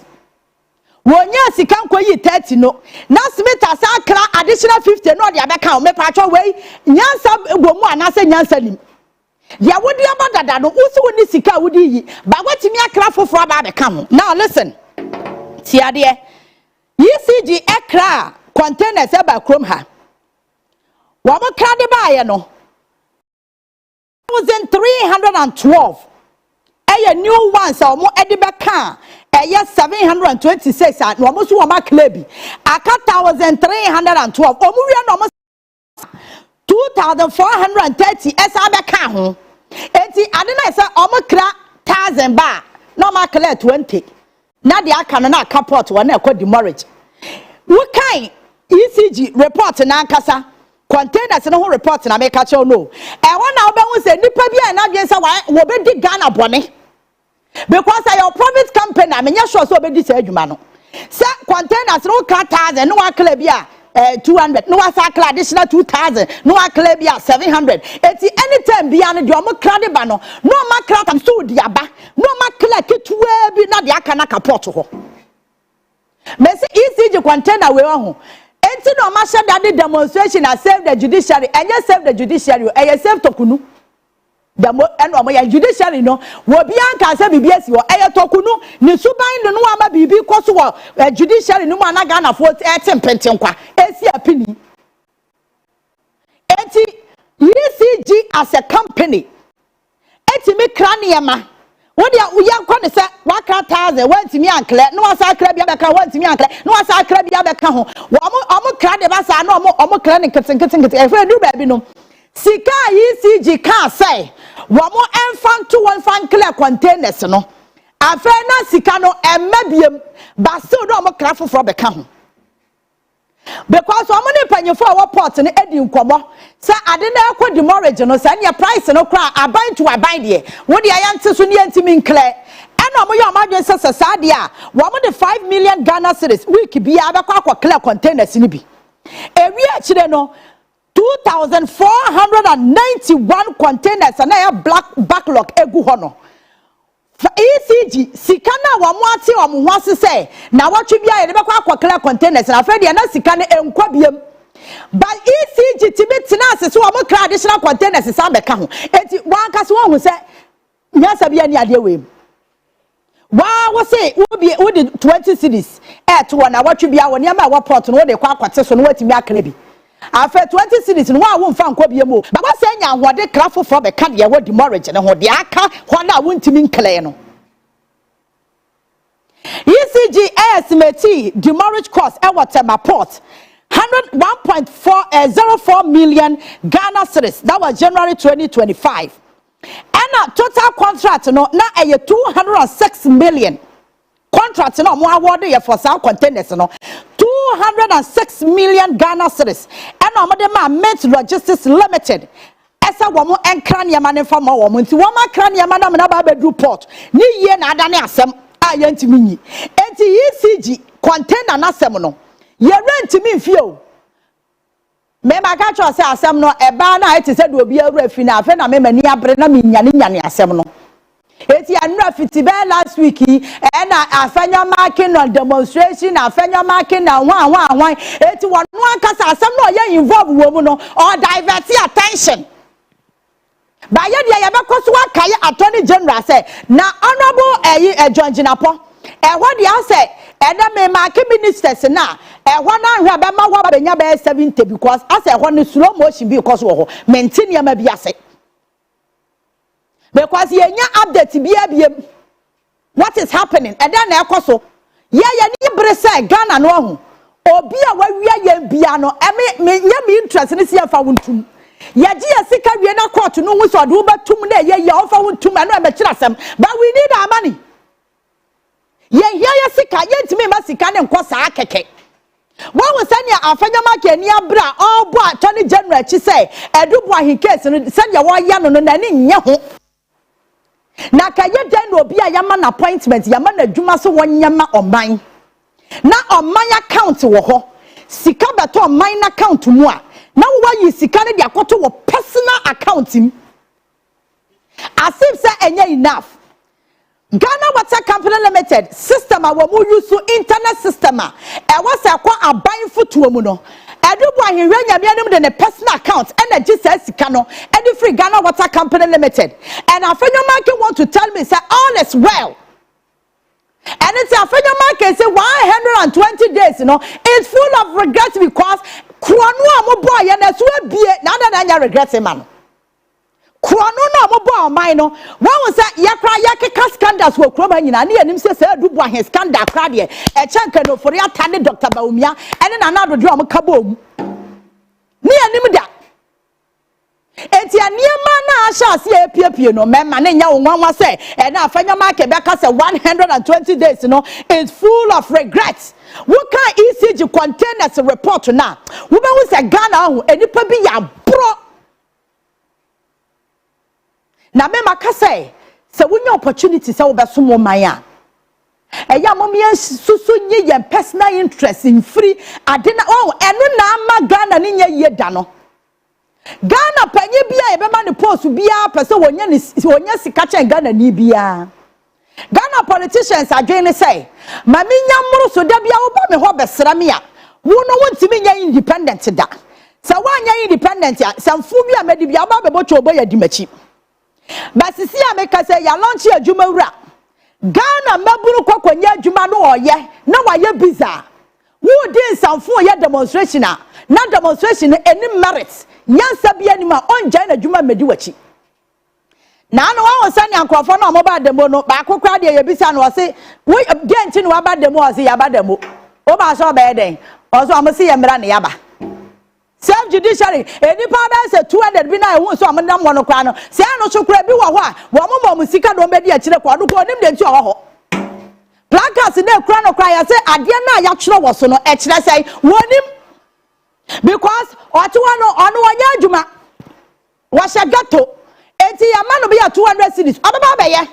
wonya sika nko yi 30 no na smith asa kra additional 50 no de abeka ho me pacho we nyansa gomu anase nyansa nim ya wodi abadada no usi woni sika wodi yi ba watimi akra foforo abeka ho. Now listen tiade ECG ekra containers eba krom ha wo mo kra de baaye no 1312 eye new ones a mo ede beka eye 726 and wo mo so wo ma club aka 1312 o mo wi no mo 2430 esa beka ho enti ade na esa o mo kra 1000 ba no ma clear 20 na de aka no na caport wo na ekọ demurrage we kan ECG report na nkasa containers no ho report na make catch no e wona obahu se nipa bia na dwen se wo be di Ghana bone because your private company amenya sure so be di se adwuma no se containers no ka 1000 no wa kla bia 200 no asakla additional 2000 no akla bia 700 eti anytime bia no de omo kra de ba no ma kra tam so di aba no ma kla ketuwa bi na de aka na kaport ho mesi ECG container we ho enti no ma sha that demonstration and save the judiciary enye save the judiciary eye save tokunu demo eno mo ya judiciary no wo bia nka se bibia si ho eye tokunu ni suban de no ama bibi koso wo judiciary no ma na Ghana fo tempenten esi apini enti ECG as a company eti me kraniema wo dia uya kwa ne se waka 1000 wantimi ankle no wasa kra bia beka wantimi ankle no wasa kra bia beka ho omo kra de basa na omo kra ne keten efe du ba bi no sika ECG ka say womo enfanto won fan clear containers no afa na sika no emabiem ba so do omo kra foforo beka ho because omo ne panyefo a port ne edi nkomo say ade na ekọ demorage no say ne price no kra aban to aban de wo de ayante so ne antimi nkle ena omo ye omadwen sese saade a womo de 5 million Ghana cedis week bia abekọ clear containers ni bi ewi akire no 2491 containers na ya black backlog egu ho no ECG sikana wamo ate wamo ho asese na watwe bia ye bekọ clear containers na afede na sikana enkwa biem but ECG tibeti na asese wamo clear additional containers sa beka ho enti wankase wo hu se nyasa bia ni ade we wo say wo de 20 cities to na watwe bia wo ne ma wa port no wo de kwa akwate so no watimi akra bi after 20 cities no wa mfa nkwa biemo ba kwa senya ahode krafo for be ka de wo demorage ne ho de aka ho na wontimi nkle no ECG estimate demorage cost e whatever port 101.404 million Ghana cedis. That was January 2025 and total contract no na 206 million contract no mo award ye for some containers no 206 million Ghana cedis and omode ma Mint Logistics Limited esa wo mo enkra ne ma ne fama wo mo nti wo ma kra ne ma na na ba bedu port ni ye na ada ne asem a ye ntimi nyi enti ECG container na asem no ye rent mi mfie o me ma ka cho se asem no eba na eti se do obi awura fi na afa na me mani abre na me nyane asem no eti anura fiti be last week na afanya marking on demonstration afanya marking na wan eti wonu akasa asem no ye involve wo mu no or divert attention ba ye dia ye be koso akaye attorney general say na honorable John Jinapo ho dia say eda me marking ministers na ho na hwa be ma wa benya be 70 because as ho no slow motion because wo ho maintain ya ma bi ase because yenya update bia what is happening and then na ekoso ye ni brese Ghana no ho obi a wawia ye bia no me interest ni se afa wontum ye gi sika wie na court no hu so do batum na ye ofa wontum na e be kirasem but we need our money ye sika ye ntimi ma sika ne nko saa keke one was send ya afanya make ni abra all bo attorney general chi say edubo ahin case no send ya wo ya no na ni nye ho na kaye den obi a yama na appointment yama na dwuma so wonyama oman na oman account wo ho sika beto oman na account mu a na wo yi sika ne de akoto wo personal account im asif say enye enough Ghana Water Company Limited system a wo mu use internet system a e was akwa aban fotuo mu no edubo ahenwe nyame de ne personal account and a Jesus sika no e free Ghana Water Company Limited and afenyo market want to tell me say all is well and it's afenyo market say 120 days you know is full of regret because krono amobo ye na so abie na nya regret man krono no amobo oman no one say yakra yakeka scandals wo kroma nyina na yanim say edubo ahen scandal kra de e chenka no for atane Dr. Baumia ene na na do am kabo mu ni yanim da enti aniema na asha se epiepie no mema na nya wonwanwa say e na afanya market beka say 120 days no is full of regrets. What can ECG containers report na wo be hu say Ghana ho enipa bi ya bro na mema ka say se wonya opportunity say wo be so mo man a eya momien susu nye ye personal interest in free adena oh enu na ama Ghana ni nye ye da no Ghana panye bia e be ma ne post bia pese wonya sika chen Ghana ni bia Ghana politicians again say mami nyamuru so da bia wo ba me ho besra me a wo no wontimi nya independent da sa wanya independent a samfu bia medi bia ba be bocho obo ya dimachi basisi a meka say ya launch adwuma wura Ghana maburu kwakonya adwuma no oye na waye bizarre wo din samfu ye demonstration na demonstration any merit nyansa bia ni ma onja na adwuma medi wachi na no wa won ne ankrofo na mo ba demo no ba kokra de ye bisa no se wo de nti no wa ba demo o se ya ba demo o ba so ba den o so am se ye mra ne ya ba self judiciary eni pa ba se 200 bi na ehun so am nam wono kwa no se ano so kra bi wo ho a wo mo sika do be di a kire kwa do ko nim de nti o ho placards na kra no kra ya se ade na ya kire wo so no e kire sai wonim because otuwa no ono wanya adwuma wa shagato enti ya ma no be ya 200 cedis ababa be ye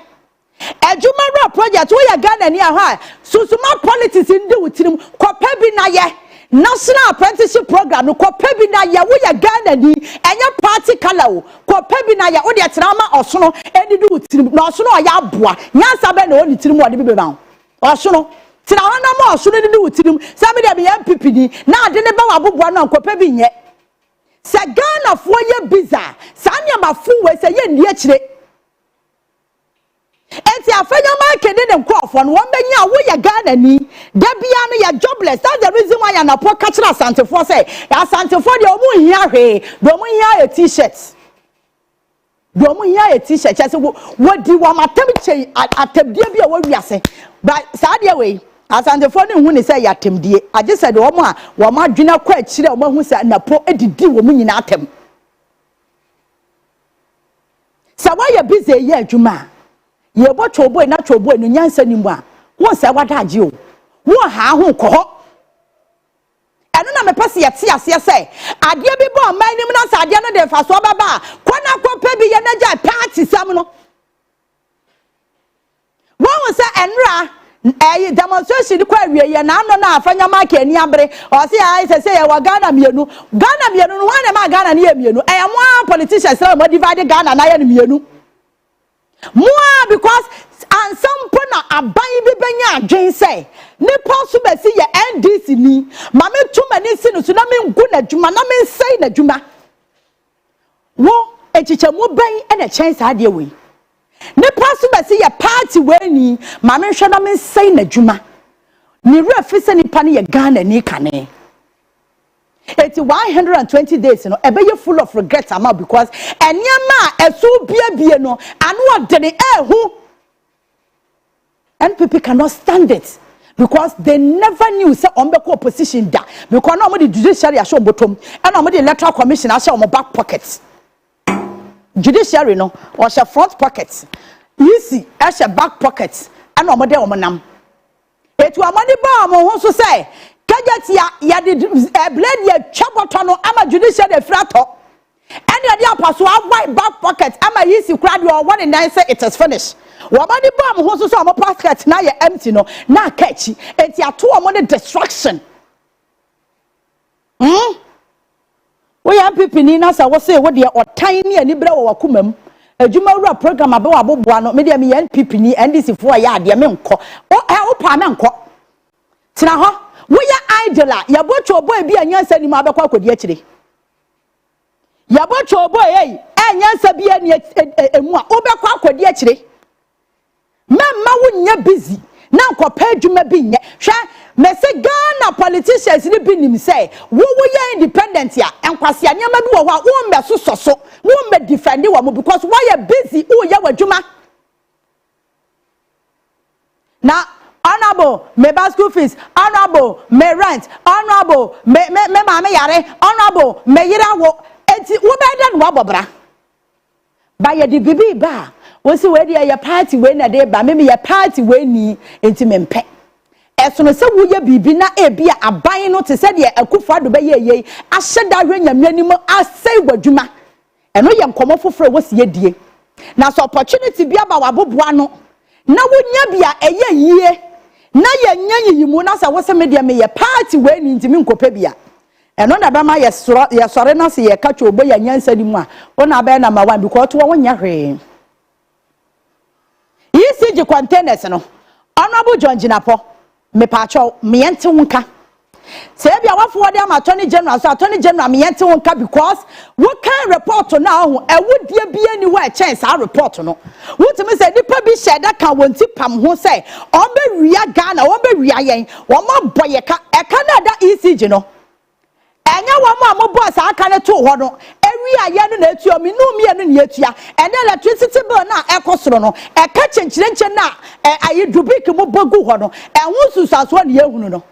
adwuma ra project wo ya Ghana ni aha susuma politics ndi wutirim kopa bi na ye national apprenticeship program no kopa bi na ye wo ya Ghana ni enye party color wo kopa bi na ye wo de trama osono edi du wutirim na osono ya aboa nyansa be na oni tirim wo de bi be ba osono tina wana ma osono di wutirim sabe de be MPP ni na ade ne ba wa aboboa na kopa bi nye se Ghana fo ye bizarre sanya ma fu we se ye ndi akire enti afanya ma kede ne nkrofo no won benya wo ye Ghana ni da bia no ye jobless. That's the reason why na po catcher asantefo say asantefo de omu hia hwe do omu hia a t-shirt do omu hia a t-shirt say wo di wa matem chei atabdie bia wo wiase but sa de we asantefo ne hu ne say ya atemdie age say de omu a wo ma dwena kwa akire omu hu say na po edidi wo mu nyina atem sa wa ye busy ye adwuma ye bo chobo na chobo no nyansa ni mu a wo se wada age o wo ha ho ko ho eno na me pese ye te ase se ade bi bo man nim na sa ade no de fa so baba kona ko pe bi ye na ja party sam no wo se enra demonstration kwa wie ye na no na afanya market ni abre o se ai se ye wa Ghana mienu no wane ma Ghana ni ye mienu e mo politicians say mo divide Ghana na ye mienu more because and some pona aban bi benya adwen say ne posu be si ye NDC ni ma me tuma ni si no so na me ngu na dwuma na me nsai na dwuma wo echichemu ban e na chen sa de we ne posu be si ye party we ni ma me hwe na me nsai na dwuma ni refise ni pa ni ye Ghana ni kane 120 days no ebe ye full of regrets ama because enyama esu bie no anu odene ehu NPP cannot stand it because they never knew say ombeko opposition da because no the judiciary asho bottom and no the electoral commission asho on back pockets judiciary no or she front pockets easy asho back pockets and no de omonam etu amani ba mo ho so say kajet ya de blade ya chaboto no ama judiciary de frato and ya apaso white back pocket ama easy crowd you one and nine say it is finished wabani bomb ho so am pocket na ye empty no na catch enti ato am the destruction we am people ni na sa wo say wo de otan ni ani bra wo wakumam adwuma wura program abe wa boboa no me de me NPP ni NDC fo ya ade me nko o pa me nko tina ho we ya idler ya bocho boy bi anyansa ni ma abekwa akodi akire ya bocho boy anyansa bi ani emu a obekwa akodi akire memma wunya busy na nkopa adwuma bi nye hwe me se Ghana politicians ni bi nim say wo ye independent ya enkwase anyama bi wo ho a wo mbe soso wo mbe defend wo mo because why you busy wo ye wadwuma na honorable me ba school fees honorable me rent honorable me mama yare honorable me yira wo enti wo be da no abobra ba ye di bibi ba wo si we dey ya party we na dey ba me ya party we ni enti me mpe esono se wo ye bibi na ebia aban no te se de akufo ado be ye ahye da hwe nyamyanim asai wadwuma eno ye nkomo foforo wo si ye die na so opportunity bia ba waboboa no na wonya bia eye yie na yenye yimu na sa wo se media me ye party we ni ntimi nkopa bia eno na ba ma ye sore na se ye ka twobo ya nyansa ni mu a ona ba na number 1 because to wo nya hwe ECG containers no honorable John Jinapo me pa cho me yente wonka se bia wa forward am attorney general so attorney general me yente wonka because we can report na ho ewudie bia ni wa chance a report no wotimi se dipa bi sheda kan wonti pam ho se on be wia Ghana on be wia yen wo ma boye ka e ka na da ECG no enya wo ma mo boss aka ne to ho no ewi aye no na etuo mi no mi enu ne etua and electricity bill na ekosoro no e ka chenchirenche na aye dubik mo bogu ho no ehun susaso ne ehunu no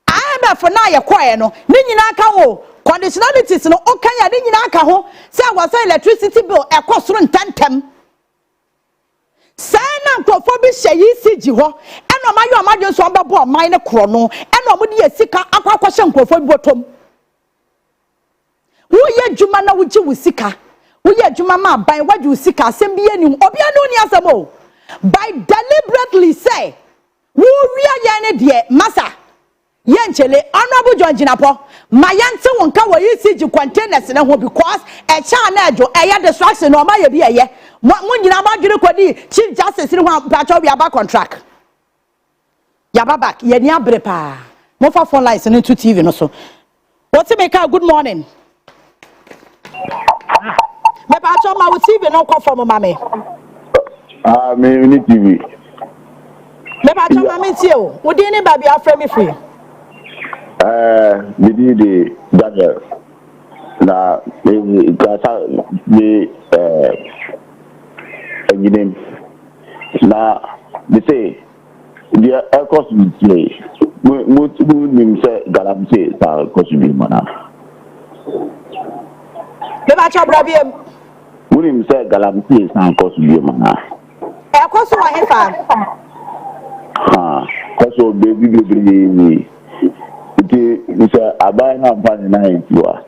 IMF na ye kwae no ni nyina aka ho conditionalities no okanya ni nyina aka ho se wasa electricity bill ekosoro ntantem sana nkofo bi hye ECG ho eno mayo amadwe so mbebo man ne kro no eno mo de sika akwakwa hye nkofo bi botom wo ye djuma na wo ji wo sika wo ye djuma ma ban wadu sika asem bi ani obi anu ni asemo by deliberately say wo ria ye ne de masa ye nchele honorable John Jinapo ma yante wonka wo ECG containers ne ho because e cha na ejo eye distraction no ma ye bi eye mo nyina ma dwere kodi chief justice ni ho pacho bi aba contract yaba back ye ni abre pa mo fa phone lines no to TV no so what make good morning me pacho ma wo TV no ko from mama me ni TV me pacho ma me tie o wo din ni ba bi afre me free me di de Daniel na me kasa me engine na me say the cost we play mo nim say galam say sa cost bi mana me ba cho bra biem mo nim say galam say sa cost bi mana cost wa hefa cost o baby ni it say abai na pan na itua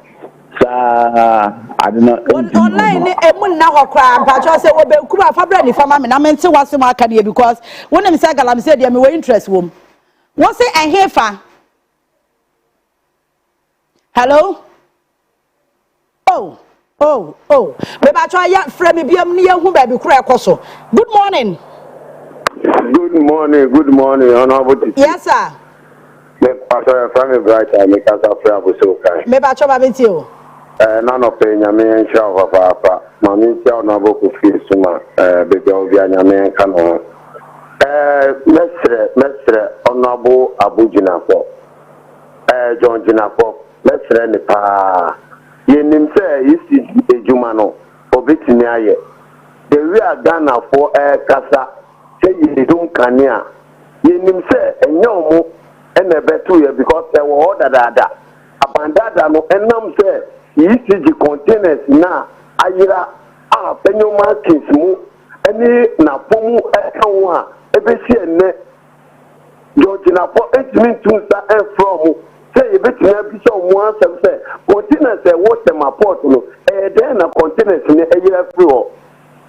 I don't know. Online, na hokra mpacho say wo be kuma fabra ni fama me na mente wase mo aka ne because when them say galam say dey me we interest wom. Won say ehefa. Hello? Oh. Me ba cho ya frame me biam ne yehu ba bi kura ekoso. Good morning. Good morning, honorable. Yes sir. Me pastor from me bright me kasa fra bo so kai. Me ba cho ba beti o. None of nyame ncha papa mami ncha na boku fi suma bebe obi nyame nka no mesre onabo abujinafo John Jinapo mesre ni pa yenim se isi ejuma no obetimi aye the we are Ghana for kasa say yidum kania yenim se enyomo ene betu ye because e wo dada abandada no enam se ECG containers na ayira penyo markings mu eni na pomu ekan a ebesi enne George na po etimi tunsa from say ebetimi abisa omu ansem say containers e water ma port no dey na containers ni ayira free o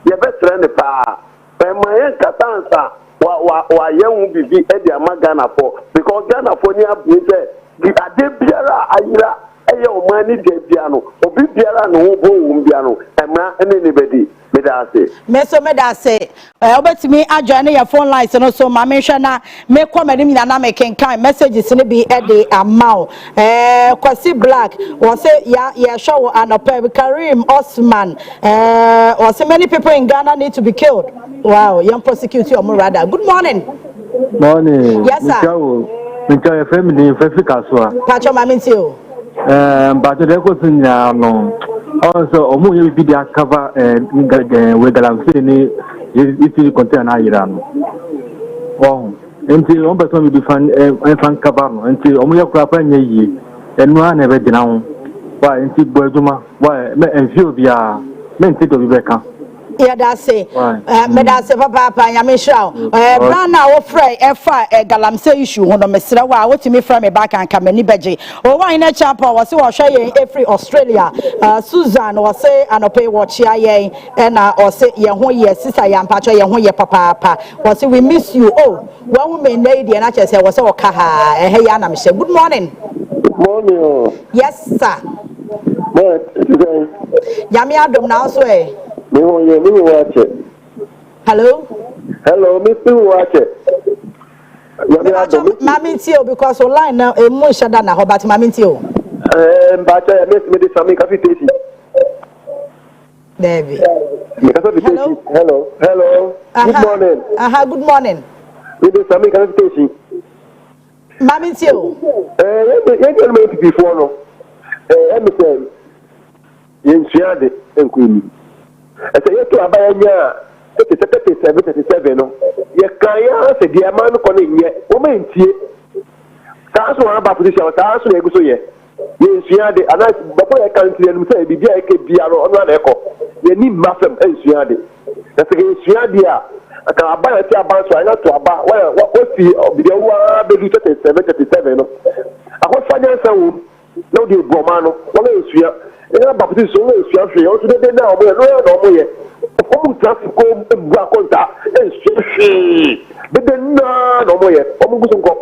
ye betre ne pa mayen katansa wa yehu bibi e dey amagana for because Ghana for ni abu say the ade biara ayira eye omani de biano obi biara no ho bo wum biano emra ene ne bedi me da say obetimi adjoin your phone lines no so ma me hwe na me comment mi na me kenkan messages ne bi e de amao Kwasi Black won say ya show anope Karim Osman or say many people in Ghana need to be killed. Wow, young prosecute your rather. Good morning. Yes sir. Mincha family Africa so Pacho ma minti o but the question no also omo ye bi dia cover we galam say ni it contain na iran oh enti on person we fan cover no enti omo ye kura pa nya yi enu a na be dina ho wa enti boaduma wa me enfio bia me enti do bi beka Yeah, that's it. Me that's papa nyame hira. Brand na wo frɛ ɛfa galamsey issue ho no mesrɛ wa wotimi frɛ me back and come ni beje. O wan na chapa wo se wo hwɛ yɛn every Australia. Susan wo se anope wo chia yɛn ɛna o se yɛn ho yɛ sister yɛn pacho yɛn ho yɛ papa. Wo se we miss you. Oh, one woman lady na kyerɛ sɛ wo se wo ka ha ɛhɛ ya na me hye. Good morning. Morning. Yes sir. But today. Nyame adom na so Me watch it. Hello? Hello, me still watch it. Mami tio because online now emu shada na ho but mami tio. But I miss me this family coffee station. Baby. Hello. Hello. Good morning. Good morning. Me this family coffee station. Mami tio. You tell me before no. Me say yen suade enkuni. I say you to abaya 37 no. Ye kaya se dia man ko ne nye. O mentie. Saa so aba position, saa so egu so ye. Yen suade ana babo ye country enu say bibia e ke biaro ono na ekọ. Ye ni mafem ensuade. Na se ye suade a aka abaya ti aba so anya to aba wa fi bibia wa be 37 no. Akofanya nsawo no de broma no wo ensuya. Ina ba position wo ensuya hwe. O to de na omo ye no ya na omo ye. Omu traffic ko bua konta ensushi bebe na no moye omu gusu nko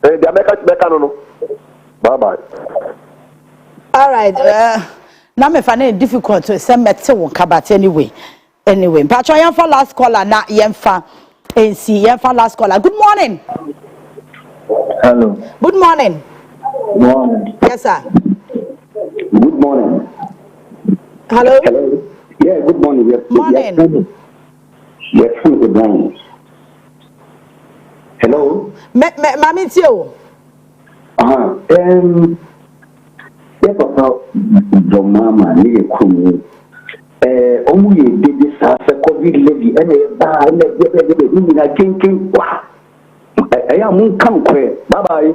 the America no bye bye. All right, na me fa na difficult to say mete won ka but anyway patcho yan for last caller na yan fa NC yan for last caller. Good morning. Hello. Good morning. Morning. Yes sir. Good morning. Hello. Yeah, good morning. Yes. Morning. Yes, good morning. Hello. Mami tio. Yeah, papa, the mama, ni kumi. Omu ye dedi sa se COVID lady, ene ba ene ni na king wa. Aya mun kam kwe. Bye bye.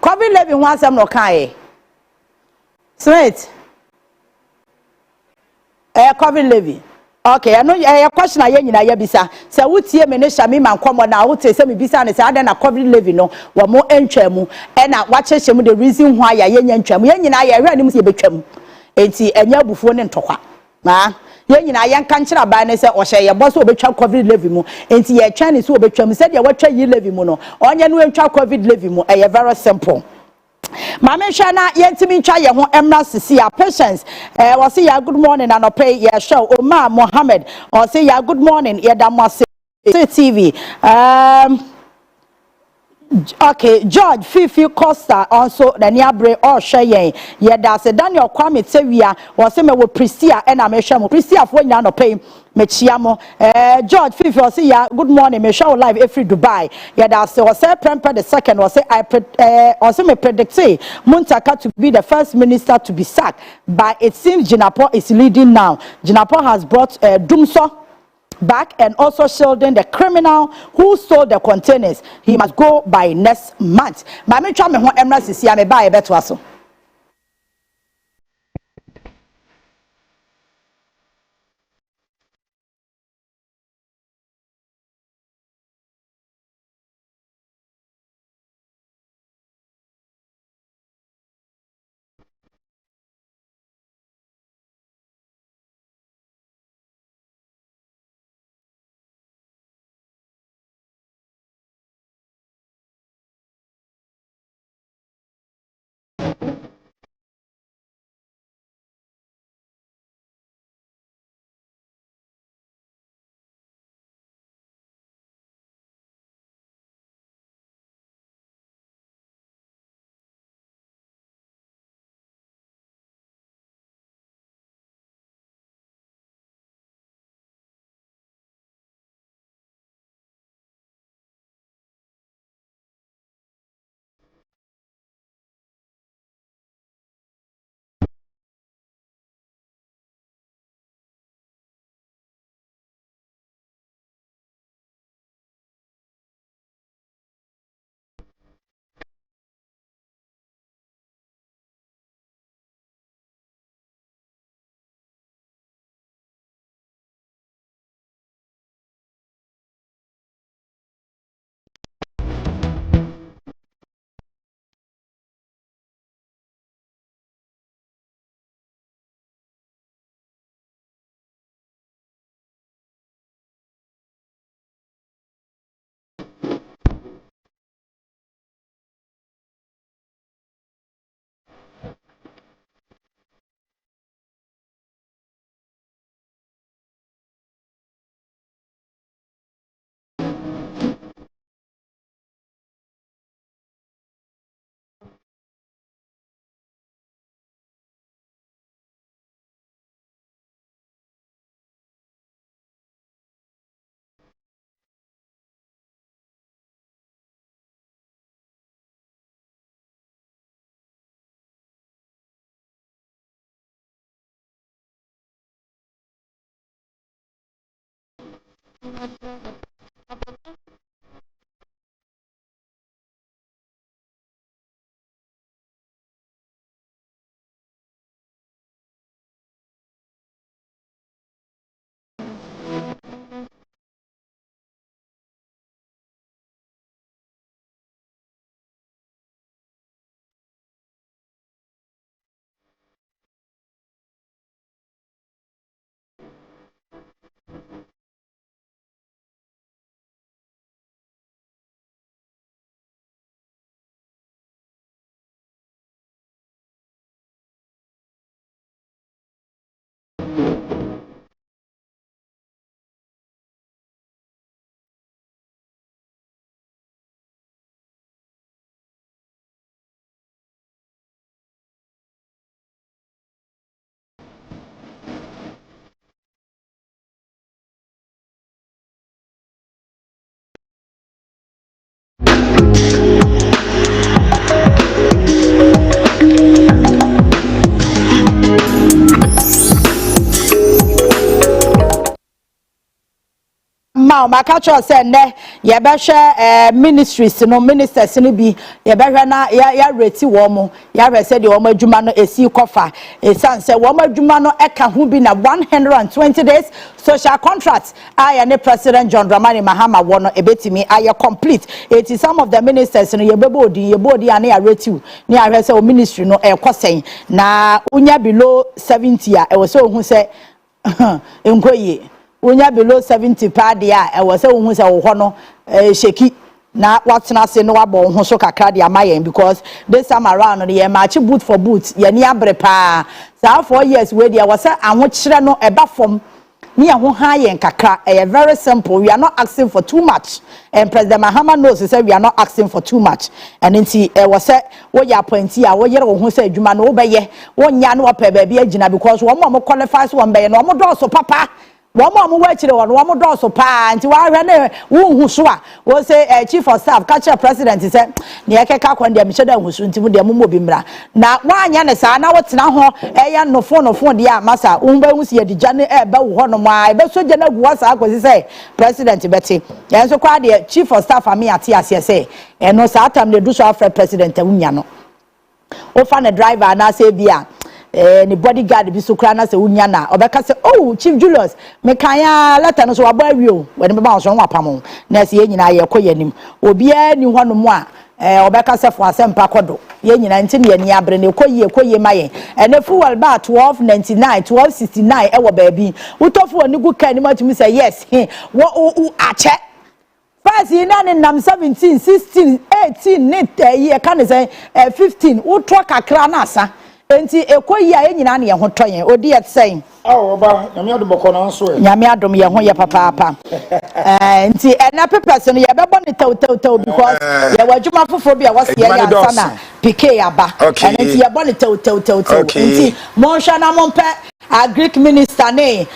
COVID lady ho asem no kan Straight. COVID levy. Okay, I know your question I nyina ya bisa. Se wutie me ne hya me man komo na wote se me bisa ne se ada na COVID levy no wo mo entwamu e na wakyehye mu the reason why ya yenya ntwamu. Ye nyina ya hwe anim se betwam. Enti enya bufuo ne ntokwa. Na ye nyina ye nka nkira ba ne se ohye ye bo so obetwa COVID levy mu. Enti ye twa ne so obetwam se de watwa yi levy mu no. Onye no entwa COVID levy mu e very simple. Mama Shana yentimi ntwa ye ho emra sisi ya patience we say ya good morning and pay ya show Omar Mohammed or say ya good morning ya da mo TV okay George Fifi Costa also the niabre or hwe ye da se Daniel Kwame Tewia or say me wo Priscilla and na me hwe mo Priscilla fo nya no pay me chia mo George Fifi or say ya good morning me show live every Dubai ye da se or say Premper the second or say or say me predict Muntaka to be the first minister to be sacked but it seems Jinapo is leading now. Jinapo has brought Dumso back and also shielding the criminal who stole the containers. He must go by next month. Mami twa me ho emra sisi me ba e beto aso. Maka cho say ne ye be hwe ministries no ministers no bi ye be hwe na ya reti wo mo ya re say de wo adwuma no esi kofa esan say wo adwuma no eka ho bi na 120 days social contracts aya ne president John Dramani Mahama wo no ebetimi aya complete it is some of the ministers no ye bodi ane ya reti ni ya hwe say o ministry no e kosen na unya below 70 a e wo say ohun say enkoye unya below 70 pa dia e was say ohun say wo ho no sheki na watena se no wabo ho so kakra dia mayen because this time around the match boot for boot ye ni abre pa sa 4 years we dia was say anwo kire no eba fom ni ho ha yen kakra very simple. We are not asking for too much and President Mahama knows he said we are not asking for too much and nti was say wo ya appointee a wo yere wo ho say adwuma no wo beye wo nya no opa ba bia gina because wo mo qualify so wo beye no mo do so papa One more watch one door so pa and who swa was say chief of staff catch president he said near Kaka and the Michelle was soon to the Mubimbra. Now one yanasa now what's now no phone dear massa umbe was here the journey about one of my best so general was I was say President Betty and so quite the chief of staff me at TSA and no Satam they do so after President Unyano. Often a driver and I say bia ni bodyguard bi so kra na se unya na obeka se oh Chief Julius me kan ya letter no so waba wi we ne ba so wapam na se yenyina ye koyanim obi a ni hɔ no mu a obeka se fo asempa kodo yenyina nti ne ani abre ne koye maye ene fuel ba 1299 1269 e wo ba bi utofo oni gu kan ni matumi say yes wo ache first in nam 17 16 18 net ye kan say 15 utro kakra na asa enti ekoyi a enyina na ye ho toyen odi et say oba nyame adom kono nso e nyame adom ye ho ye papa enti na papers no ye bebo ne tew because ye wadwuma foforo bia wase ye ya sana PK aba enti ye bo ne tew enti mo hwa na mo mpe Greek minister ne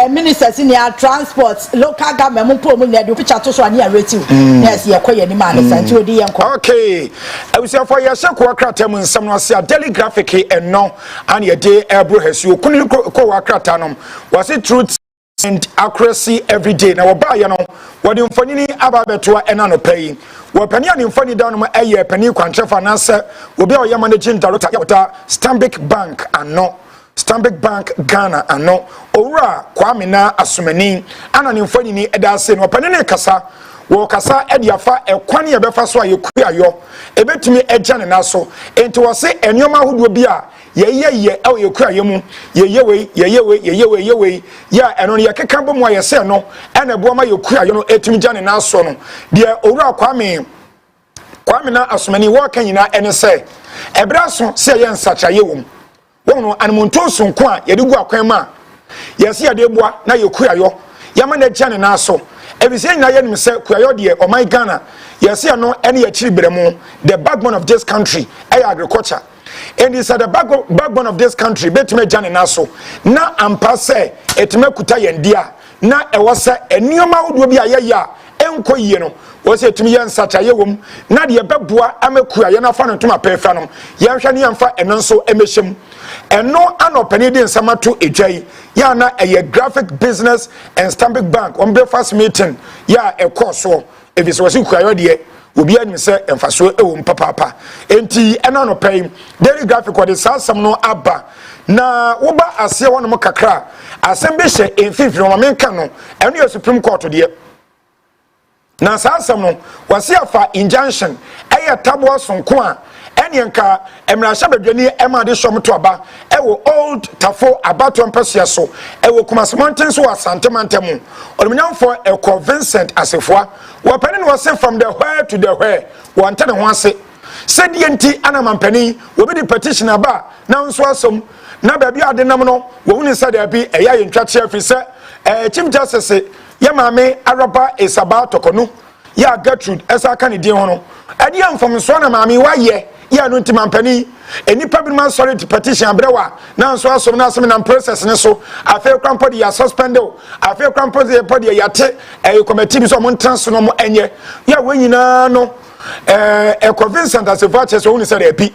minister senior transport local government mo po mo ne de picture to so ani ya reti yes ye koye ni ma ne santi odi ye nko okay awusia for ye sheko akrata mu nsam no ase a daily graphic and no and ye dey ebro hasuo kunu ko akrata no was it truth and accuracy every day na woba ye no wodi mfanini aba beto ena no pay wo pani ani mfani down no eye pani kwantrefa na se obi a ye managing director ya Stanbic Bank and no Stanbic Bank Ghana ano owura Kwame na Asumani ana ne mfani ni edase no panene kasa wo kasa ediafa ekwane ye befa so ayekuayo ebetumi eja ne naso enti wo se enioma hodo bi a ye yekuayo mu ye ya eno ye keka bo mu ayese no ena bo ma yekuayo no etumi ja ne naso no de owura Kwame na Asumani wo kan nyina ene se ebraso se ye nsachaye wo wono anmonto sonko a yede gu akwan ma yesi yade boa na yekuayo yama na gya ne na so ebise nyina ye nim se kuayo de o my Ghana yesi no ene ya chiri bremu the backbone of this country agriculture and is at the backbone of this country betime gya ne na so na ampa se etime kuta yendia na e wose enioma wodo bi ayaya enko yie no wo se tumi ye nsacha ye wom na de beboa amekua ye na fa no tuma pefa no ye hwe ne yemfa eno nso emehiem eno anopani de nsamato edwai ya na eye graphic business and Stanbic Bank on breakfast meeting ya ekoso efise wo se kuayo de obi anim se emfaso ewo mpapapa enti eno no pay daily graphic what is asam no aba na woba ase wono mo kakra asem be hye emfifi no menka no eno ye Supreme Court de na asam no wase afa injunction eye tabo sonko a enyenka emrasha bedwani ema de shom to aba ewo old tafo abato mpese so ewo kumasemonten so asantemantemu odomnyamfo eko Vincent Asefua wapani no wase from the where to the where wante ne ho ase sedi enti anamampani wobi di petition aba na nso asom na baabi adenam no wo huni sade abi eya yentwache afise Chief Justice Yamame Araba Isaba Tokonu ya Gertrude esa ka ne din ho no ade amfom so na maami waye ya no ntimampani enipa bi man sorry to petition abrewa na nso asom na asom na process ne so afa krampo de ya suspend o afa krampo de podi ya te committee bi so mo ntanso no mo enye ya wanyina no Vincent Asefua che so huni sade abi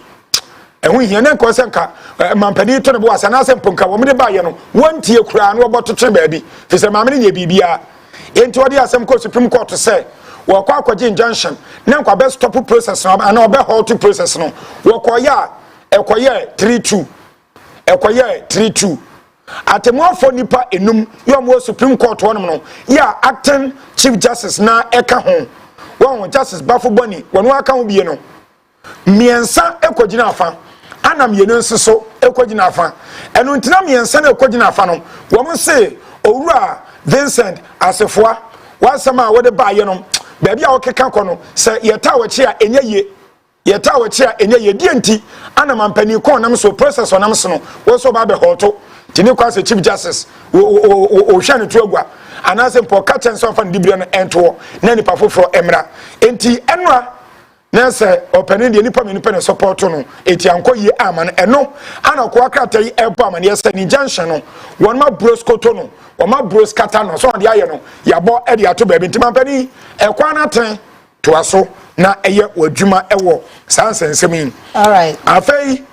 ehun hia na nko senka mampani to ne bo asana asemponka wo me de baye no wontie kura no oboto tre baabi fi se maame ne bibia enti odi asem ko Supreme Court say wo kwa akwaje injunction na nkwa be stop process no ana obe halt process no wo koya ekoye 32 atemofo nipa enum yo mo Supreme Court wonom no ya acting Chief Justice na eka ho wo Justice Bafuboni wono aka ho bie no miensa ekogina afa anam yenu nseso ekogina afa enu ntina miensa na ekogina afa no wo mo se owura Vincent Asefua wasama wo de ba ye no baabi a okeka kono se yeta wachi a enye ye dienti anamampani ko nam so process onam so no wo so ba be hoto tini kwa se Chief Justice o hwane to agua anase mpo ka chen so fa ndibire no ento na nipa foforo emra enti enwa na se opani de nipa me nipa ne support no eti anko yi aman eno ana ko akrata yi epo aman ye se ni junction no won ma broskoto no won ma broskata no so de aye no yabo e de ato ba bi ntimampani ekwa na ten to aso na eye wadwuma ewo sansensemi all right afei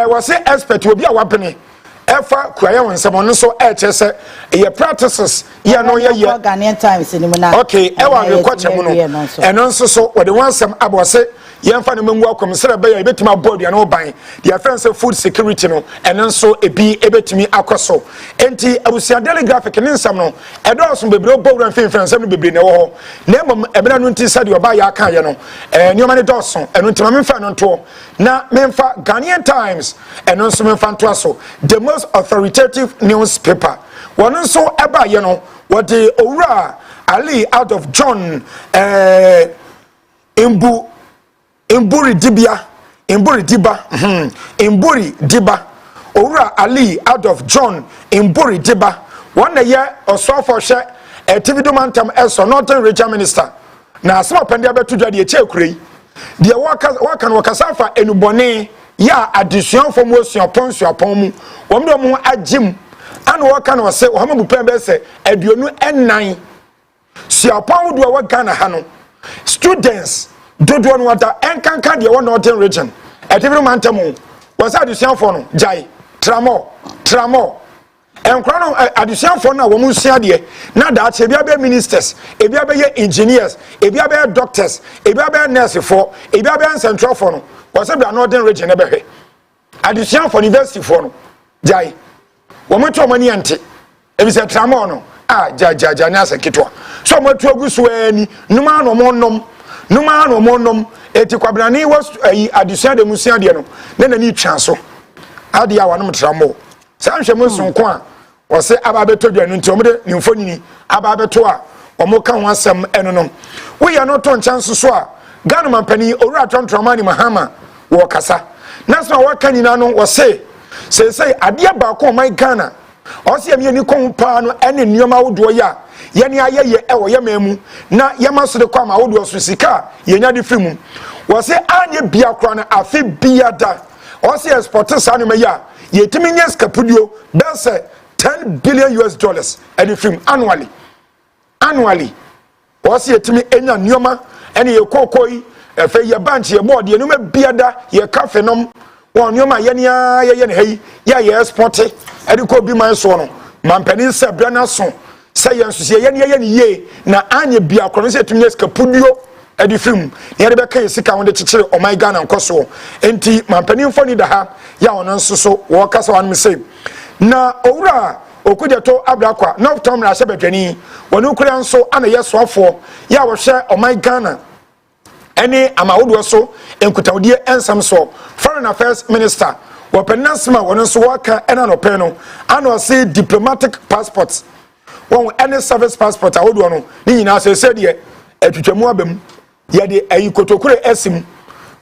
was expert obi a wapene efa kuaye wonsem no so chese ye practices ye no ye Ghanaian Times ni mu na okay ewa rekoche mu no eno nso so wode wonsem abose yemfa no mangu akomsere be ya betima board ya no ban the friends food security no eno nso ebi ebetimi akoso enti abusia daily graphic ni nsam no edoso bebre obowran friends no bebre na wo ho na emom ebena no nti sade oba ya kan ye no nioma ne doso eno ntima memfa no nto na memfa Ghanaian Times eno nso memfa nto aso the most authoritative newspaper one nso eba ye no what the owura Ali out of John Imburi Diba owura Ali out of John Imburi Diba one year or so for share TV domantam as Northern Regional Minister na asema pende abeto dwa de eche kurei de waka no kasafa enubone ya addition for motion pon mu womdo mu agim ana waka no se wo hamabu pembe se aduonu ennan siapon do wa Ghana ha no students dodo no wata enkanka de wo Northern Region TV domantam was addition for no jai tramo enkra no addition for na wo mu sia de na da che bia be ministers e bia be engineers e bia be doctors e bia be nurses for e bia be central for no was the Northern Region e be hwe addition for university for no jai wo mo to mani ante e bi se tramo no ja na sekitwa so mo to agusu ani numa no monnom eti kwabrani was addition de musia de no na ni twa so ade a wanom tramo sanhwe mo sonko a wose ababeto dwa no nti omde nimfonini ababeto a omoka ho asem eno no we ya no to nchanso so a Ghana mampani owura tontromani mahama wo kasa naso waka nyina no wose sei ade ba ko mai Ghana ose yemi ni kon pa no ene nneoma wodo ya yene ayeye ewo yemamu na yemaso de kwa ma wodo so sika yenya de fimu wose anye bia kra na afi bia da ose export sa no meya yetimi nyes kapudio that's $10 billion and film annually was ye timi enya nneoma ene ye kokoi efe ye bank ye board ye nneoma biada ye cafe nom won nneoma ye nia ye ne hayi ye export e de ko bi man so no mampani se bra na so se ye nso ye ne ye na anye bia kro se tumi ska pudio e di film ye de be kan sika won de chichire oman Ghana NKOSUO enti mampani mfo ni da ha ya won nso so wo kasa wan me say na owura okujeto abrakwa no tom na sebedwani wonu kura nso ana yesoafo ya wo hwe oman Ghana ene amawodo so enkutawdie ensam so foreign affairs minister wo penasma wonu nso waka ena no pe no ana o say diplomatic passports won any service passport awodo no ni nyina se de atwetwamu abam ye de ayikotokure esim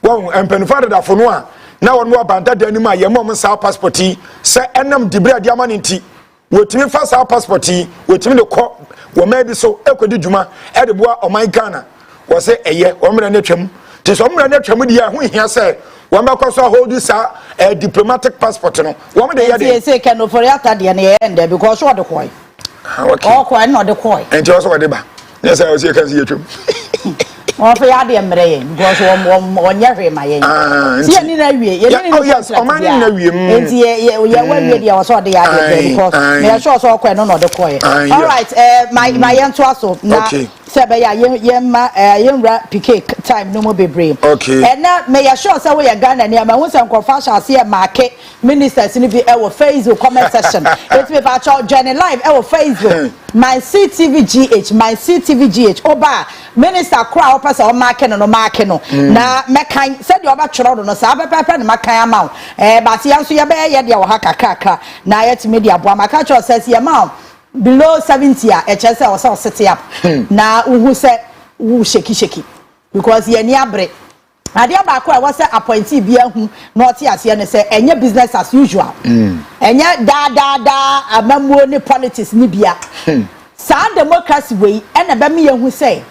won empenfade da fo no a na wonu abanda da anim a ye mom sa passport yi se enam dibra dia maninti wotimi fa sa passport yi wotimi de ko wo ma bi so ekodi djuma e de boa oman Ghana wo se eye wo mra na twam ti so mra na twam dia ho hia se wo ma ko so hold sa diplomatic passport no wo me de ye de say can for yata de na ye ende because what the coin okay coin no the coin and you also what de ba yes I was here can see you twam on for yade mre because won nyehwe ma yen see ni na wie ye ni oh yes oman ni na wie enti ye wie de was de yade because me sure so coin no the coin all right my yen to aso na se be ya yen ma yen ra pk time no mo bebre okay and na me sure say we Ghana ni ma hu se nkofa shase e market ministers ni bi e wo Facebook comment section it me fa cho journey live e wo Facebook my CTVGH oba minister crowd person o market no market no na mekan said you oba choro no sa pepe na makan ama but yan so ye be ye de wo ha kakaka na yet media boa maka cho says ye ma below 70 a chese o so set up na uhu se wu sheki because ye ni abre ade ba ko e wo se appointee bia hu na oti ase ne se enye business as usual enye da amamuo ni politics ni bia sa democracy we ena be me ye hu se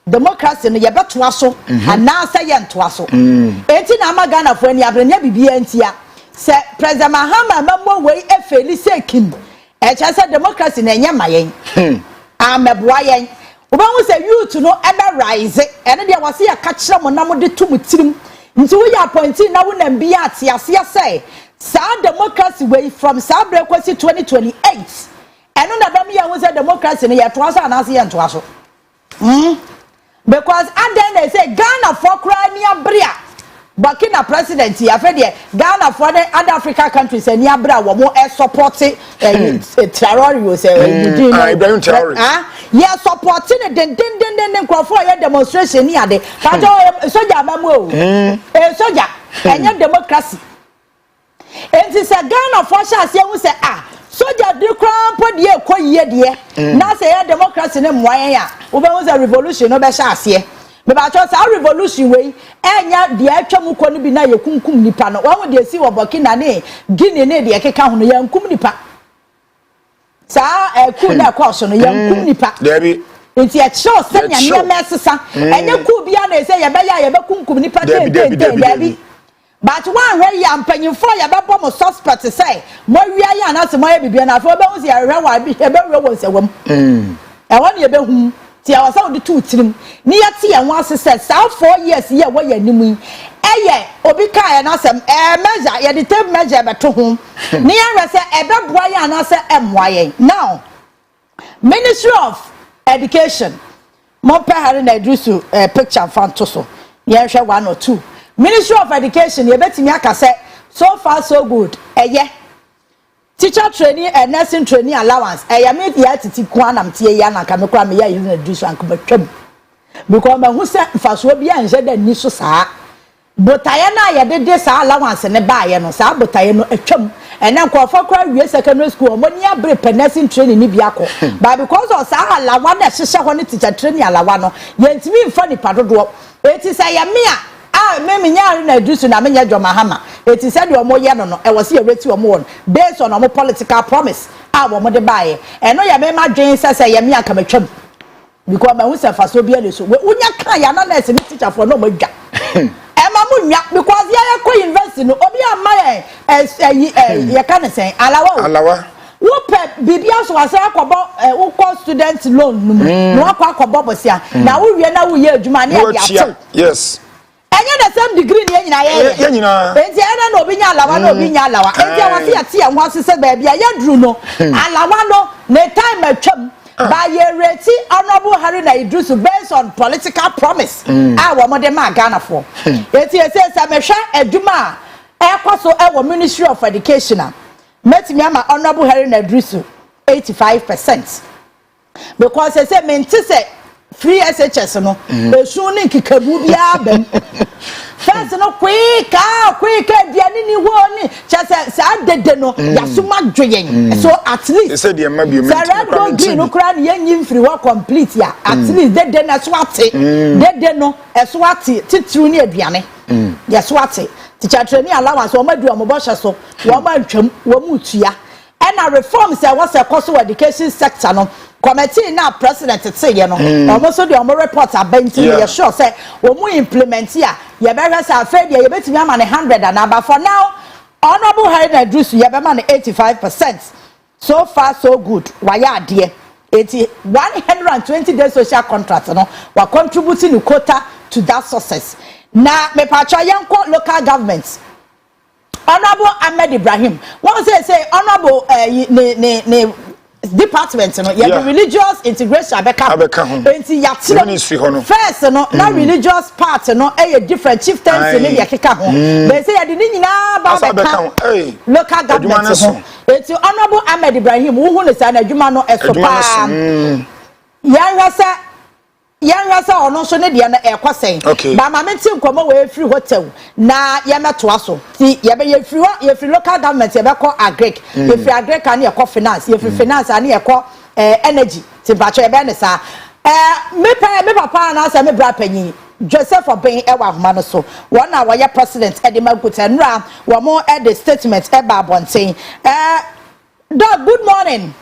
democracy no ye beto aso ana se ye nto aso enti na magana fo ani abre nya bibia entia se president Mahama amamuo we efeli se kin e cha se democracy na enye mayen ameboa yen obanwu se youth no ebe rise ene de wase ya ka kire mo na mo de tum tirim nti wo ya appointee na wo na mbia ate ase say sa democracy way from Sabre kwesi 2028 eno na ba mi ya wo se democracy no ye to aso na ase ye nto aso because and then they say Ghana for kra ni abria Burkina president ya fe de Ghana for the other Africa countries ni abra wo mo support terrorists yeah supporting den crofo ya demonstration ni ade ka jo soja mamu soja enya democracy enti se Ghana for sha se hu se soja di crown pod ye koyie de na se ya democracy ne moyen ya wo be hu se revolution no be sha ase me ba cho sa revolution we enya de atwam ko no bi na ye kunkum nipa no wo de si wo Burkina ne Guinea ne de keka ho no ya nkum nipa sa ku na kwa so no ya nkum nipa debi enti e cho se nya ne mesesa enya ku bia na se ye be ya ye be kunkum nipa debi but one way ya mpanyimfo ya be bom suspect say mo wia ya na se mo ya bibia na fo be hu se ya hwe wa bi e be hwe wo se wam e won ye be hu ti a wasa odi tu tirim ni yati ya nwa sese sa 4 years ye wo ya nimu eye obi ka ya na sem measure ye de tape measure beto ho ni ya rese e be boa ya na se emwaye now Ministry of Education mo pe hare na idrusu picture fanto so ye hwe 1 or 2 Ministry of Education ye betimi aka se so far so good eye teacher training and nursing training allowance ya me ya titi kwa na mtie ya na kamekwa me ya use do so ankobatwam because ma hu se faso bia nje da ni so saa botaye na ya de saa allowance ne ba ye no saa botaye no atwam ena nkofo kwa wie secondary school mo ni abre nursing training ni bia ko but because of saa allowance na hyehyɛ ho ne teacher training allowance no ye ntimi mfa ni padodo eti say ya me me nyaare na adusu na me nya John Mahama eti said o mo ye no no e wo se ye reti o mo won based on o political promise wo mo de baaye eno ya me ma dwen se ye me aka matwam because ma hu se faso bia le so unya kan ya na na se ni teacher for no mo dwa e ma mu nya because ya ko university no obi ama ye kan sen alawa Whoop Bibia so was a student loan. No akwa bosia. Na wo wie na wo ye adwuma na ya. Yes. Enya the same degree ni nyina ye. Nyina. Enti ena na obi nya alawa na obi nya alawa. Enti awase ya tie ho asese ba bia ya duru no. Alawa no ne time atwam. By your reti Honorable Harry na Idrisu based on political promise. Wo mo de ma Ghana for. Enti say mehwe adwuma ekwaso e Ministry of Education. Metimi ama Honorable Harry na Idrisu 85%. Because they say menti say free SHS no esu ni kikabu bia bem. First no quick diani ni wo ni chese sa dede no yasuma dwoyen. So at least they said the maybe red green no kra ni yanyim free wo complete ya. At least dede na so ate. Dede no eso ate titru ni aduane. Yes ate. Teacher training allowance wo madu amobosha so wo ma ntwam wo mutua. And a reform say what's a cost of education sector no committee now president say you know almost the report abenti you sure say we mu implement here you better say afraid you betimi am 100 and but for now Honorable Harry na Idrisu you be man 85%. So far so good why adie 120 days social contract no we contributing the quota to that success na me pacha yanko local governments. Honorable Ahmed Ibrahim. What say honorable department no yeah. Religious integration abeka enti yatiro first no na religious part no e different chieftains in the keka ho they say yadi ni nyina ba beka local government ho enti Honorable Ahmed Ibrahim wo hu ne sa na adwuma no esopa yan rasa ono so ne de na ekwasen ba ma menti nkomo we free hotel na ye metoa so ti ye be ye free local government ye be call agric ye free agric and ye call finance ye free finance and ye call energy ti ba cho ye be ne sa me papa na say me bra panyi Joseph Obin ewa homa no so one na we president Edema Gutenra wo mo the statement e ba bonten Dog, good morning.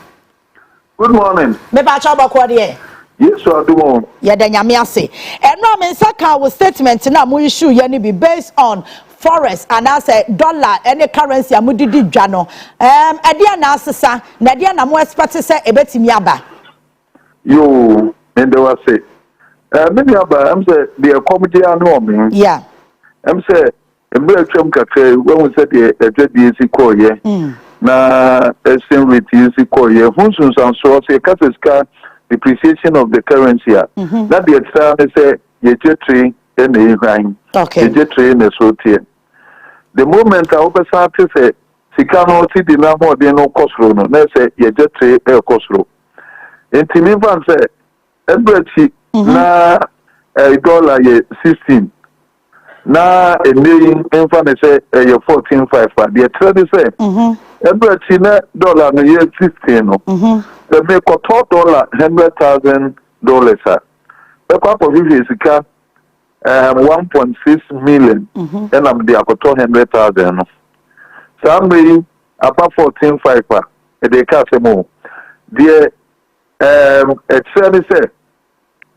Good morning. Me ba cho ba ko de Yes, I do. Yeah, then Yamiase. And no, mean, Saka statement now, we issue yani be based on forest and as a dollar any currency amudidi jano. Adia na sasa, Nadia na mo expect say ebetimi aba. You and they was say. Many aba, I'm say the comedy ano me. Yeah. I'm say embrechum kakre when we said the JDC call ye. Na exchange rate is call ye. Hunsun san so say kaseska depreciation of the currency. That the extra say ye trade in the line. Okay. Ye trade in the sotie. The moment I open something say sikano ti di na mo de no kosro no na say ye trade e kosro. Enti me fan say ebrechi na dollar ye 16. Na a million infant say ye 14.5. The trade say ebrechi na dollar no ye 16 no. They make a $100,000. The cost of it is 1.6 million, and I'm the $200,000. So I'm reading about 14.5. They can't say more. The actually say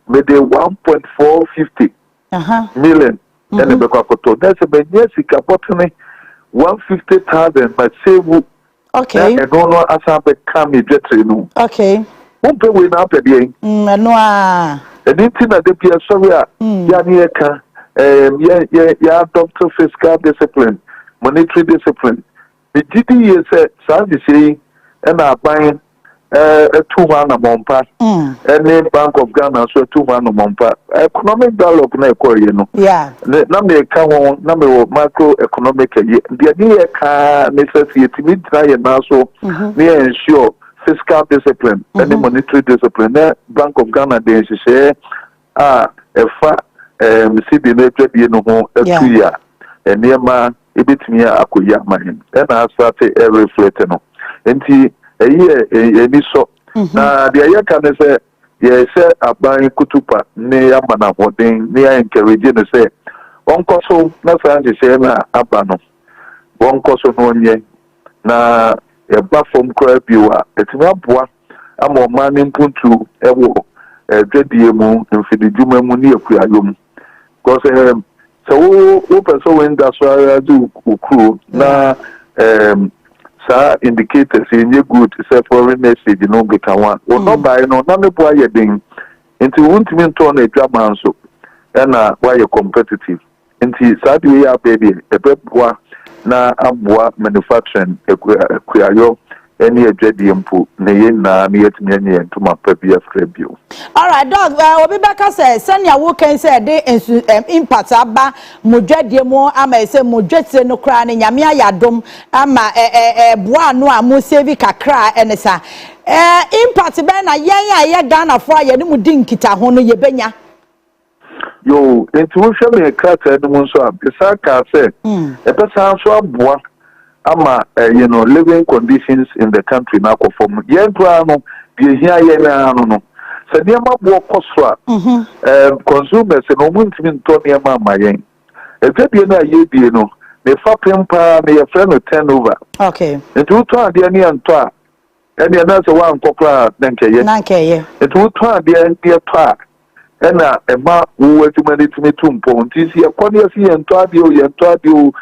with the 1.450 million, and the cost that's a basic opportunity 150,000, but say. Okay. I don't know as I become a jet no. Okay. Won't pay with up again. No. And anything that the Pierre Soria, Yaniaka, ya doctor fiscal discipline, monetary discipline. The GDE said, Sandy saying, and are buying a 2-1 a month, and the Bank of Ghana, so 2-1 a month. Economic dialogue, no, yeah. Number of macroeconomic, the idea necessity to try and also ensure fiscal discipline and monetary discipline. Bank of Ghana, they say, a far city nature, you know, 2 years, and near my a bit near Akuya mine. Then I started every flattening. And a year, a so. Now, the idea can say, yes, sir, a buying kutupa near Manafording, near encouraging to say, one coso, not fancy saying, Abano. One coso no ye, na a platform crab you are. It's not one. I'm more manning puntu, a war, a dreadium, and for the Juma Muni of Kuyayum. Because, so, open so when that's why I do crew. Na, indicators in your good say foreign message no become one. Well, not by no none boy you ding into won't mean turn a drama so and why you're competitive. Into sad way baby a bebwa na abwa manufacturing a any adjediumpo na yet many and to my previous review. All right, dog. Obibaka says, Sanya Woken said, they impact abba, Mujediamo, ama say Mujetse no crying, Yamia Yadom, ama Buano, Musevi Kakra, and sa. Impact Bena, ya Ghana for you, Mudinkita, Hono Yebenya. Yo, intuition a cat and Munsa, the Saka said, a person so bois. Ama living conditions in the country now conform yen grano be here no so near my work consumers and omuntimi ntonia ma yen e tebie na ye die no me fa pempa me your friend no turnover okay ntu to ade ani anto a ene na so wan kokra nankeye ntu to ade ani to a na ema wo adumani timi tumpo nti si ekone si ento ade o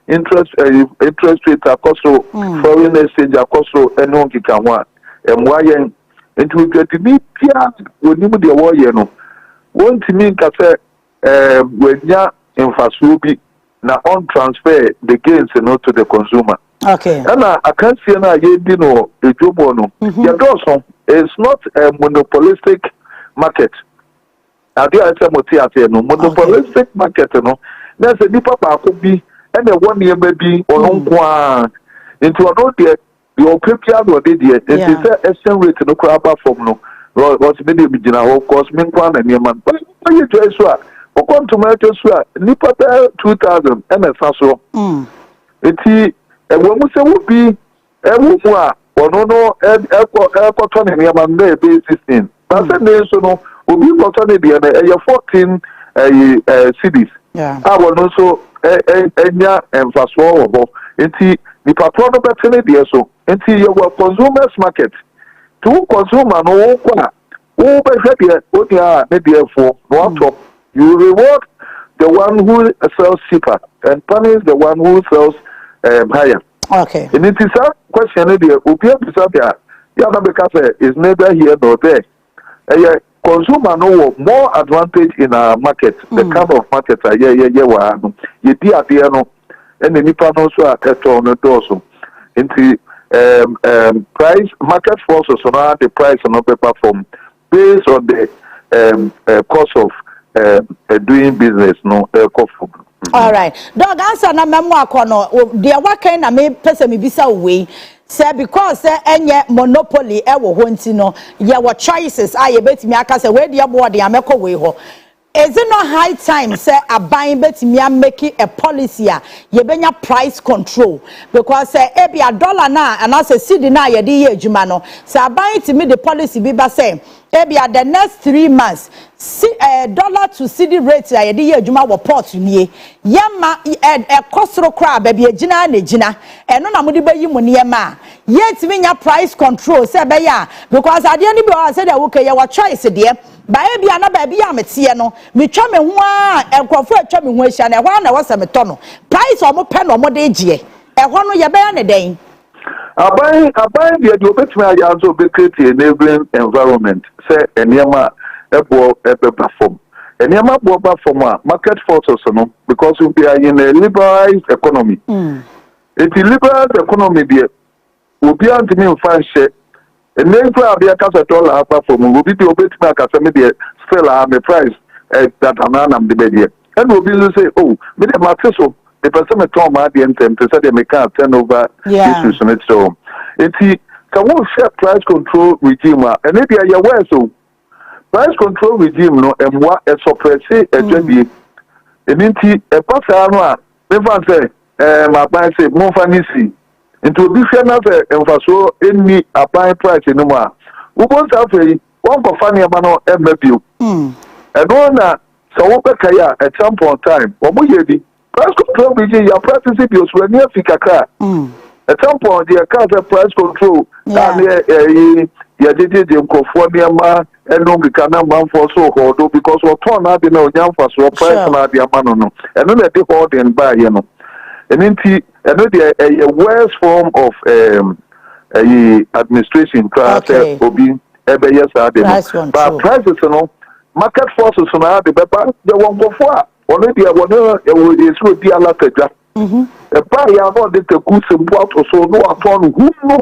interest rate akoso foreign exchange akoso eno nkika ho a emwa yen nti twetimi pia wonimu de wo ye no wontimi nka se wenya infasuo bi na on transfer the gains to the consumer. Okay. And I can't see na ye di no ejobo no. Ya doso it's not a monopolistic market. Ade a say moti ate no monopolistic market no. Na say nipa ba ko bi and the one year baby ono nko a into ono de your prepare no de de it is a exchange rate no craba from no. What me dey bigina of course me nkwa na niam. But you try so okon tomato so nipa 2000 and so. Eti ewo mu se wo bi ewo mu a ono no ekọ ne niam na be 16. But say so no obi ko ne de na 14 cities. Yeah. I will also enya emfaso wo enti nipa pro no betene de so enti your consumers market to consumer no wo kwa wo be hwe de odia na de fo no top you reward the one who sells cheaper and punish the one who sells higher. Okay. And it is a question de obi abisa ya na because is neither here nor there. Consumer no more advantage in our market, the kind of market ye dia no and the nipa no so aketo no doso into price market forces so now the price no be perform based on the cost of doing business no cost. All right, dog answer na memo akono de waka na me pese me bisa we say because enye monopoly e wo ho nti no ye wo choices a ye betimi aka say we de board ya meko we ho. Is it not high time say aban betimi make a policy a ye benya price control because say e be a dollar na and as a cedi na ye de ye adwuma no say aban timi the policy be ba say e at the next 3 months dollar to cedi rate ya de adwuma wo port nie yema kosoro kra ba bi agina na gina eno na mo de bayi mo ne ma yet me nya price control say be ya because ade ni be o say dey okay ya wa choice de ba e bia na ba bia mete no me twa me ho a enkrofo atwa me ho ahia na ho na wo se me to no price o mo pe no mo de gie e ho no ye be ya ne den Abai the obetime ayanzo be create a enabling environment say eniema ebo perform eniema bo perform market forces no because we are in a liberalized economy. If you liberalize economy there obi antimi mfa hye enenfa abia kasa dollar perform obi be obetime akasa me there still am price that anana am the be and obi say oh me dey matter so the person me turn ma the ntem to say they make turn over issues on it so enti can we share price control regime and maybe are aware so price control regime no emwa e suppress ejadi enti e pasa no a me fan say ma ban say mo fa ni si enti obi hwe na say emfaso eni aban price no ma wo bon sa fe won ko fa ne ma no e mabio e no na so wo be kaya at some point time wo mo ye bi price control regime your practice be so near fikaka at some point the account price control ya did nkofo niama eno bika na man for so hodo because what turn na be na onyan for so price na be amano no eno na dey hold and buy you know And then a worst form of administration class obi yes but prices market forces na the paper the one go for already is so be ala teja e pa ya no de teku sembu out so no aton who no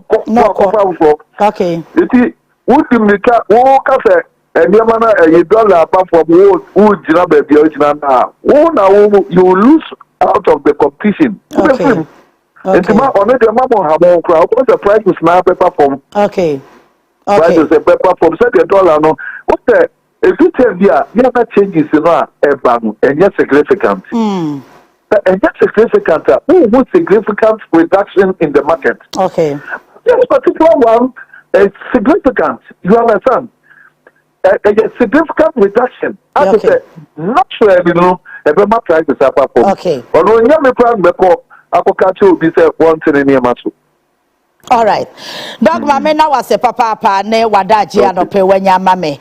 for okay it would mika wo ka se eniama na $1 apart from who jina baby original na you lose out of the competition. Okay. It's about on the mama crowd. What's the price is now paper form? Okay. Price is a paper form. $7 no. What's the if you tell me you have changes in a bank and yet significant. And yet significant. What significant reduction in the market? Okay. This particular one is significant. You understand? A significant reduction. As I said, naturally, you know, a better price is up. Okay. Although you may plan the agriculture will be said one thing in your muscle. All right. Dog mame na wase papa ne wadaji anope wanya mame.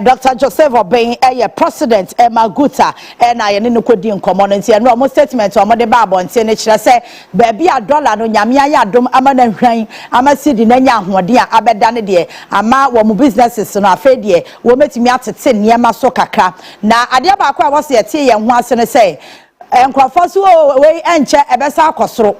Dr. Joseph Obeng president Maguta na ye ne kodi nkomo no ntia no almost statement o mo de ba abonte ne kire se baabi a dollar no nyame ya adom ama na hwan ama sidi na nya ahode a abeda ne de ama wo mu businesses no afa de wo metimi atete niema so kakra na ade ba kwa wose ye tie ye ho ase ne se enkrofo so we enche ebesa akosoro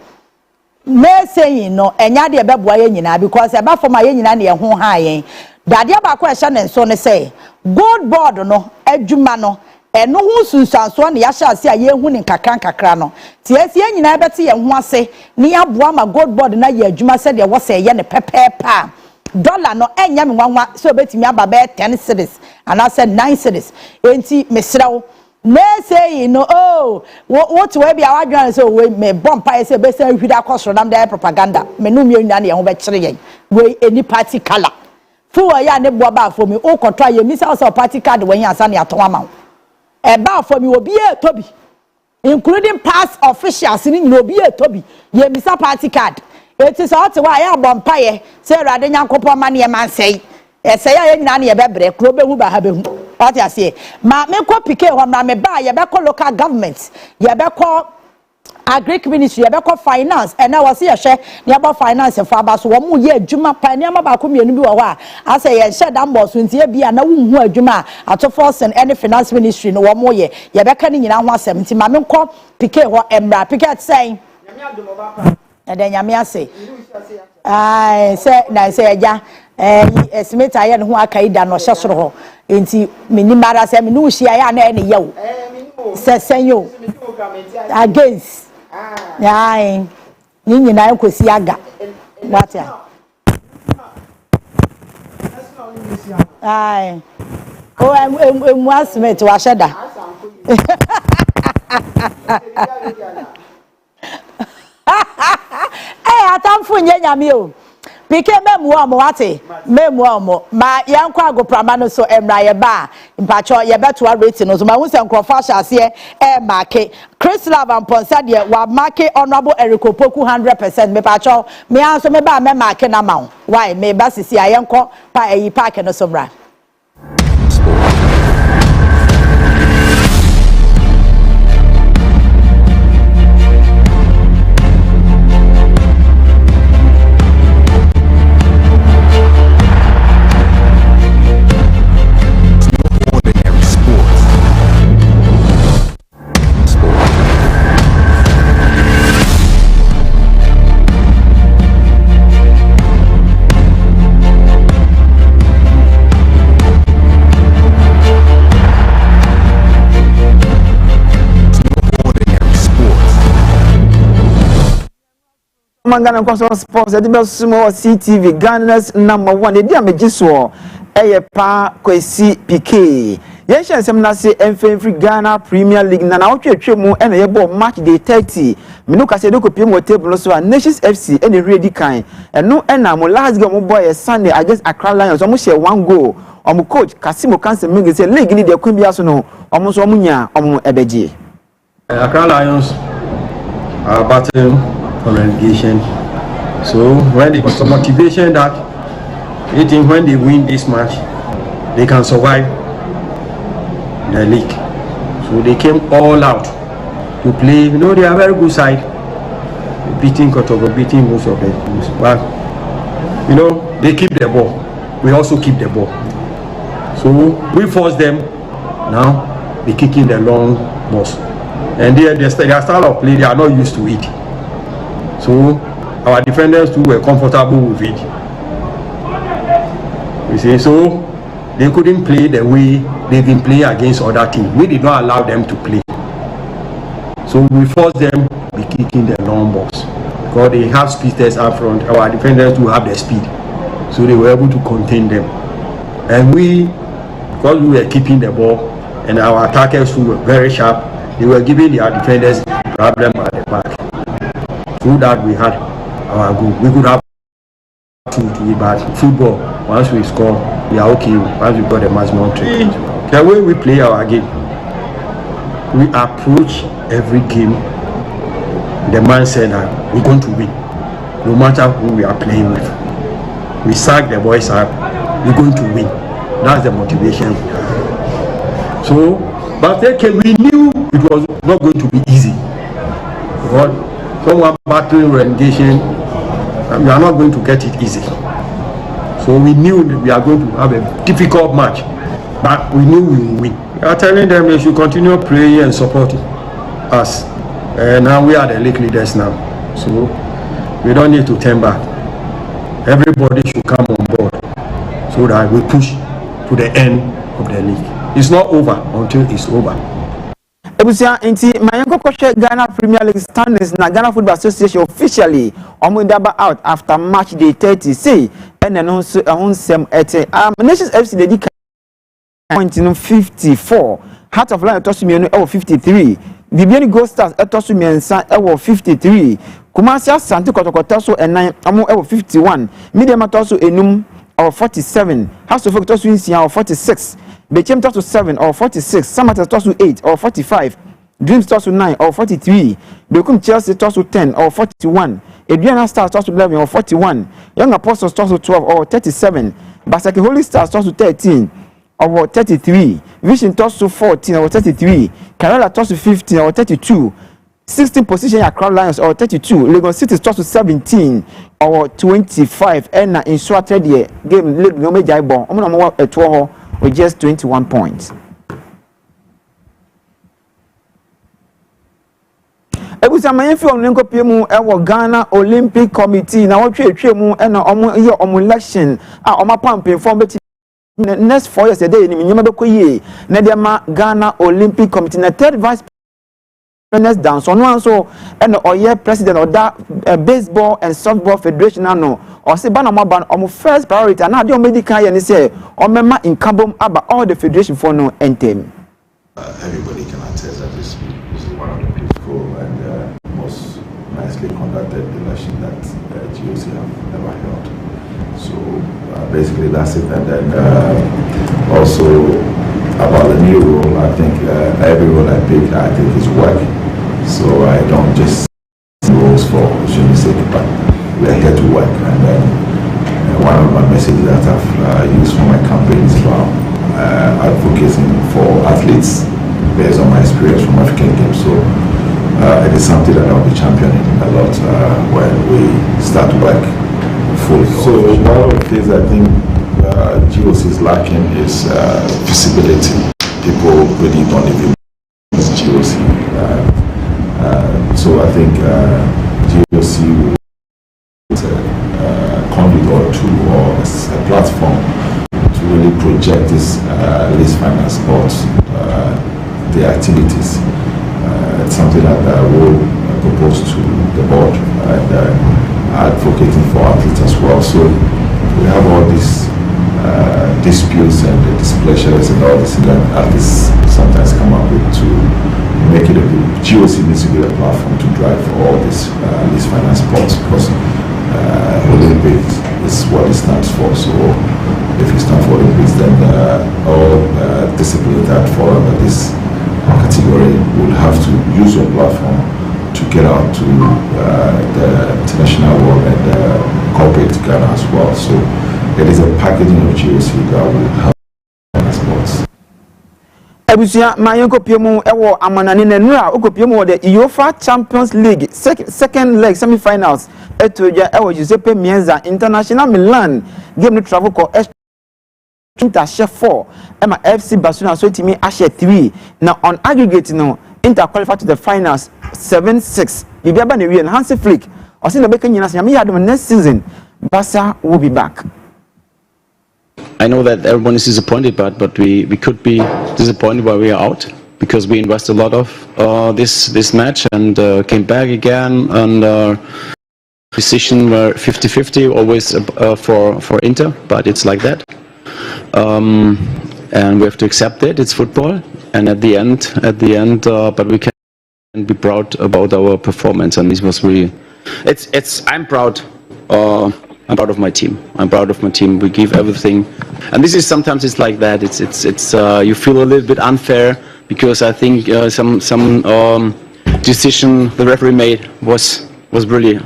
me saying no enya de beboa ye nyina because eba form aye nyina na ye ho ha yen dade ba ko ehye ne nso ne say gold board no adwuma no eno ho sunsanso na ya hye ase aye hu ne kakra no tie sie nyina bete ye ho ase ne ya boa ma gold board na ye adwuma se de wo se ye ne pepepa dollar no enya me nwanwa so betimi aba be 10 cedis and I said 9 cedis enti mesrawo me say no what we be our journal so we me bomb pie say be say hwida cost nam dey propaganda me no me nyina ne ho be kire yen we any party color fu ya ne bo ba for me o control ye mi say party card when ya asa ne aton ama e ba for me obi e tobi including past officials ni nyina obi e tobi ye mi say party card it is out why ya bomb pie say rade nyankopon ma ne man say say ya nyina ne ye bebre kro be hu ba ha be hu what you say ma me ko pike ho na me ba ye be ko local government ye be ko agric ministry ye be ko finance and now say ye hwe ne about finance for aba so wo mu ye adwuma pa ne ma ba ko mienu bi wo ho a say ye hwe dan boss ntie bia na wo hu adwuma ato force and any finance ministry no wo mo ye be ka ni nyina ho asem nti ma me ko pike ho emra pike say nyame adom Obaapa e de nyame ase ai say na say ja estimate aye ne ho akaida no hye soro ho enti mini mara se mini uhia ya na ene yew sesenyo against ai ni nyina enkosi aga what ya ai emu estimate wa sheda atamfu nye nyame o pike memu omo wate memu omo ma yanko agoprama no so emra ye ba mpacho ye beto rate no so ma hu se nkrofo ahase market Chris Love and Ponsa de wa market honorable Eriko Poku 100% me pacho me anso me ba me market na ma why me ba sisi ayenko pa eyi park no so bra Ghana NKOSUO sports edi be sumo CTV Ghana's #1 edi amejiso eye pa kwesi PK ye hyansem na se emfemfri Ghana Premier League na otwetwe mu ena ye ball match day 30 minu kase de kopie mo table so Nations FC ena ready kan eno ena mo last game mo boy Sunday against Accra Lions omo share 1 goal omo coach Kasimo Kanse Mingi say league ni de kwambia so no omo so omo nya omo ebeje Accra Lions are battling for relegation. So when it was the motivation that they think when they win this match, they can survive the league. So they came all out to play. You know, they are a very good side. beating Kotogo, beating most of the teams. But you know, they keep the ball. We also keep the ball. So we force them. Now they kicking the long balls, and their style of play, they are not used to it. So our defenders too were comfortable with it. You see, so they couldn't play the way they've been playing against other teams. We did not allow them to play. So we forced them to be kicking the long balls. Because they have speedsters up front, our defenders do have the speed. So they were able to contain them. And we, because we were keeping the ball, and our attackers who were very sharp, they were giving their defenders problem at the back. Through that we had our goal. We could have 2-2, but football, once we score, we are okay. Once we got the maximum trick. The way we play our game, we approach every game the mindset that we're going to win, no matter who we are playing with. We sack the boys up, we're going to win. That's the motivation we have. So, but we knew it was not going to be easy. Because someone battling relegation, we are not going to get it easy. So we knew that we are going to have a difficult match, but we knew we will win. We are telling them they should continue praying and supporting us. Now we are the league leaders now, so we don't need to turn back. Everybody should come on board so that we push to the end of the league. It's not over until it's over. Ebusia inti mayanko kwashe Ghana Premier League standings na Ghana Football Association officially omudaba out after match day 30 say and then onsem ete Nations FC dey point in 54, Heart of Lion Tosumienu 53, Bibiani Gold Stars Tosumiensa 53, Kumasi Asante Kotokota so and 9 51, Medium Tosu Enum 47, House of Folk Tosu Insia 46, Bechem Tosu 7 or 46, Samata Tosu 8 or 45, Dreams Tosu 9 or 43, Bekum Chelsea Tosu 10 or 41, Adriana Stars Tosu 11 or 41, Young Apostles Tosu 12 or 37, Basaki Holy Stars Tosu 13 or 33, Vision Tosu 14 or 33, Kerala Tosu 15 or 32, 16 position Accra Lions or 32, Lagos City Tosu 17 or 25, and in short game league no major bon omo at with just 21 points. Ebusa mayenfi onenko piemu ewo Ghana Olympic Committee na wotwe mu na omo election a omo pampe form beti next 4 years a day ni nyema bekoyie na dia ma Ghana Olympic Committee na third vice president dance on one so and oye president of that baseball and softball federation no or say bana mo ban omo first priority na dey medical ye ni say o mema incabom aba all the federation for no entem. Everybody can attest that this is one of the peaceful and most nicely conducted election that GOC have ever held. So basically that's it. And then also about the new rule, I think every rule I pick, I think is work. So I don't just rules for shouldn't say, but we are here to work. And then one of my messages that I've used for my campaign is about advocating for athletes based on my experience from African Games. So it is something that I'll be championing a lot when we start work fully. So one of the things I think GOC is lacking is visibility. People really don't even know GOC. So I think GOC will conduit or tool or a platform to really project this least finance sports, the activities. It's something that I will propose to the board and advocating for athletes as well. So we have all these disputes and the displeasures and all this that athletes sometimes come up with to make it a GOC needs to be a platform to drive all this least finance sports because Olympics is what it stands for. So if you stand for Olympics, then all disciplines that fall under this category would have to use your platform to get out to the international world and corporate Ghana as well. So it is a packaging of GOC that will help sports. Ebusia Mayenko Piemu Ewo Amanani Nenra Okopiemu the UEFA Champions League second leg semi-finals Etoja Ewo Giuseppe Meazza International Milan game no travel ko Inter share 4 Emma FC Barcelona so timi share 3 now on aggregate no Inter qualify to the finals 7-6 Bibiaba ne win Hansi Flick Osin the beka nyina nyame yadom next season Barca will be back. I know that everyone is disappointed, but we could be disappointed while we are out because we invested a lot of this match and came back again, and decision were 50-50 always for Inter, but it's like that, and we have to accept it. It's football, and at the end, but we can be proud about our performance, and this was really. I'm proud. I'm proud of my team. I'm proud of my team. We give everything, and this is sometimes it's like that. It's you feel a little bit unfair because I think some decision the referee made was really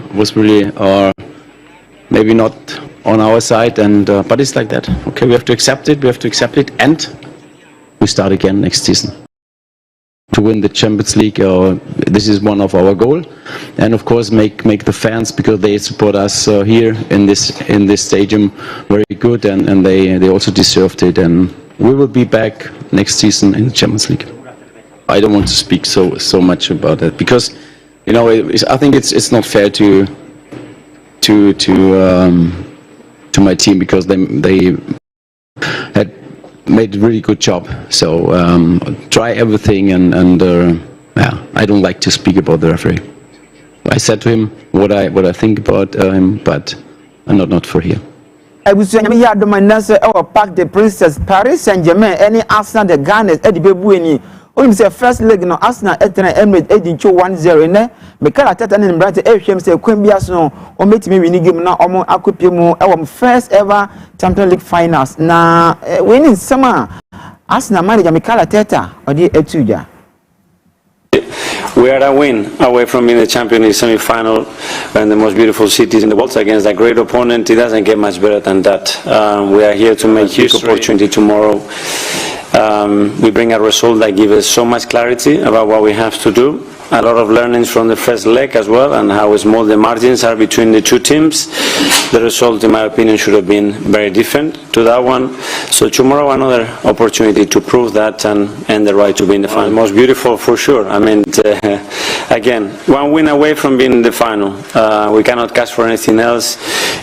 maybe not on our side, and but it's like that. Okay, we have to accept it. We have to accept it, and we start again next season to win the Champions League. This is one of our goals, and of course make the fans, because they support us here in this stadium very good, and they also deserved it, and we will be back next season in the Champions League. I don't want to speak so much about that because I think it's not fair to my team because they had made a really good job. So try everything, and I don't like to speak about the referee. I said to him what I think about him, but I'm not for here. I was saying, "Me had my nurse or Parc des Princes, Paris Saint-Germain, any Arsenal, the Gunners, Eddie Bebuini. Only say first leg no Arsenal etna Emirates Edin 1-0 ne me kala tata ne mbrate ehwem say kwambias no o metimi wini game na omo akopemu e first ever Champions League finals na winning sama Arsenal manager me kala tata odi etuja. We are a win away from being the champion in the semi-final and the most beautiful cities in the world against a great opponent. It doesn't get much better than that. We are here to make huge opportunity tomorrow. We bring a result that gives us so much clarity about what we have to do. A lot of learnings from the first leg as well, and how small the margins are between the two teams. The result, in my opinion, should have been very different to that one. So tomorrow, another opportunity to prove that and the right to be in the final. Most beautiful for sure. I mean, again, one win away from being in the final. We cannot cash for anything else.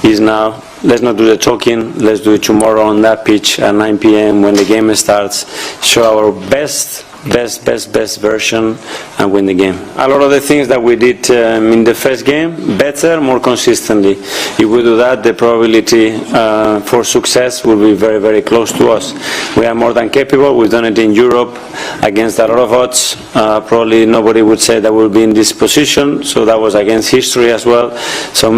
Is now. Let's not do the talking. Let's do it tomorrow on that pitch at 9 p.m. when the game starts. Show our best version and win the game. A lot of the things that we did in the first game, better, more consistently. If we do that, the probability for success will be very, very close to us. We are more than capable. We've done it in Europe against a lot of odds. Probably nobody would say that we'll be in this position, so that was against history as well. So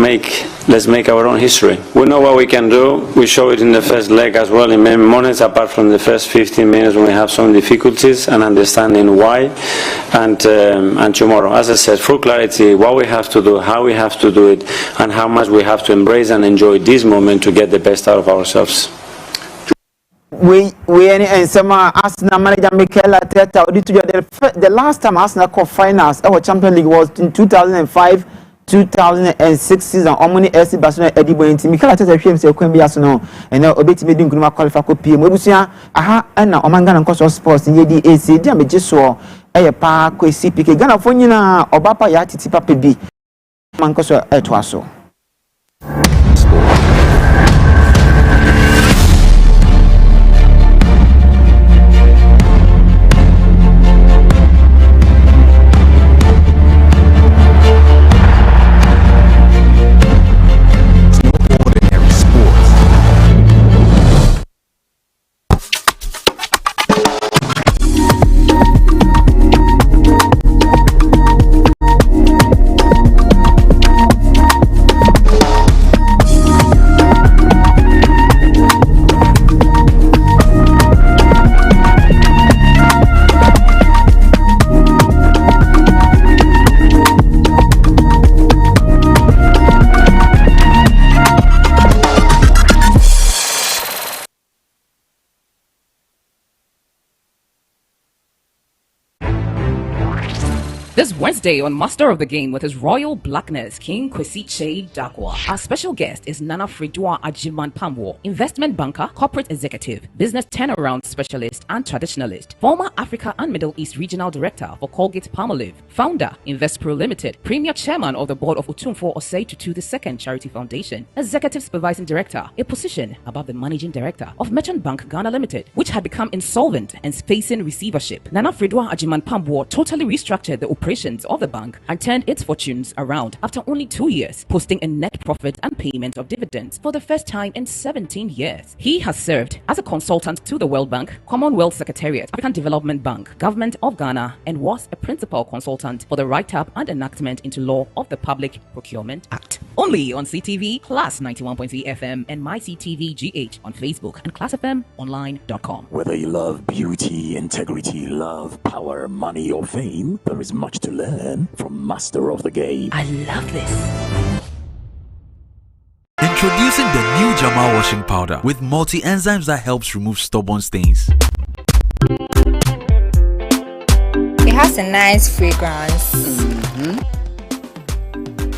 let's make our own history. We know what we can do. We show it in the first leg as well in many moments, apart from the first 15 minutes when we have some difficulties and understanding why. And tomorrow, as I said, full clarity, what we have to do, how we have to do it, and how much we have to embrace and enjoy this moment to get the best out of ourselves. We and some Arsenal manager Mikel Arteta. The last time Arsenal called finals, our Champions League was in 2005-2006 season. Omoni FC Barcelona Eddie Boyenti. Mikel Arteta him say kwembi Arsenal and now obeti medi nkunuma qualify ko PM. Ebusia aha na OMAN Ghana NKOSUO sports yedi AC dia mejeso eye pa kwesi pike Ghana fo nyina Obaapa Yaa Titi papa bi OMAN NKOSUO etwaso. This Wednesday on Master of the Game with His Royal Blackness, King Kwesi Dakwa. Our special guest is Nana Fridua Ajiman Pamwo, investment banker, corporate executive, business turnaround specialist, and traditionalist, former Africa and Middle East regional director for Colgate-Palmolive, founder, Investpro Limited, premier chairman of the board of Otumfuo Osei Tutu II Charity Foundation, executive supervising director, a position above the managing director of Merchant Bank Ghana Limited, which had become insolvent and facing receivership. Nana Fridua Ajiman Pamwo totally restructured the operations of the bank and turned its fortunes around after only 2 years, posting a net profit and payment of dividends for the first time in 17 years. He has served as a consultant to the World Bank, Commonwealth Secretariat, African Development Bank, Government of Ghana, and was a principal consultant for the write-up and enactment into law of the Public Procurement Act. Only on CTV, Class 91.3 FM and MyCTV GH on Facebook and ClassFMOnline.com. Whether you love beauty, integrity, love, power, money, or fame, there is much to learn from Master of the Game. I love this. Introducing the new Jamal washing powder with multi-enzymes that helps remove stubborn stains. It has a nice fragrance.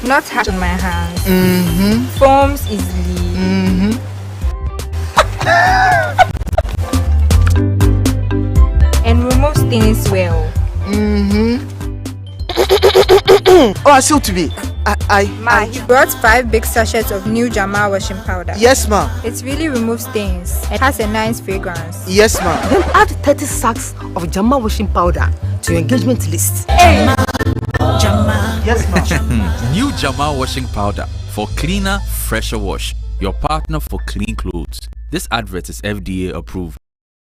Not hard on my hands. Foams easily. And removes stains well. Oh, I still to be. Ma, you brought 5 big sachets of new Jamal washing powder. Yes, ma. It really removes stains and has a nice fragrance. Yes, ma. Then add 30 sacks of Jamal washing powder to your engagement list. Hey, ma. Jamal. Yes, ma. New Jamal washing powder for cleaner, fresher wash. Your partner for clean clothes. This advert is FDA approved.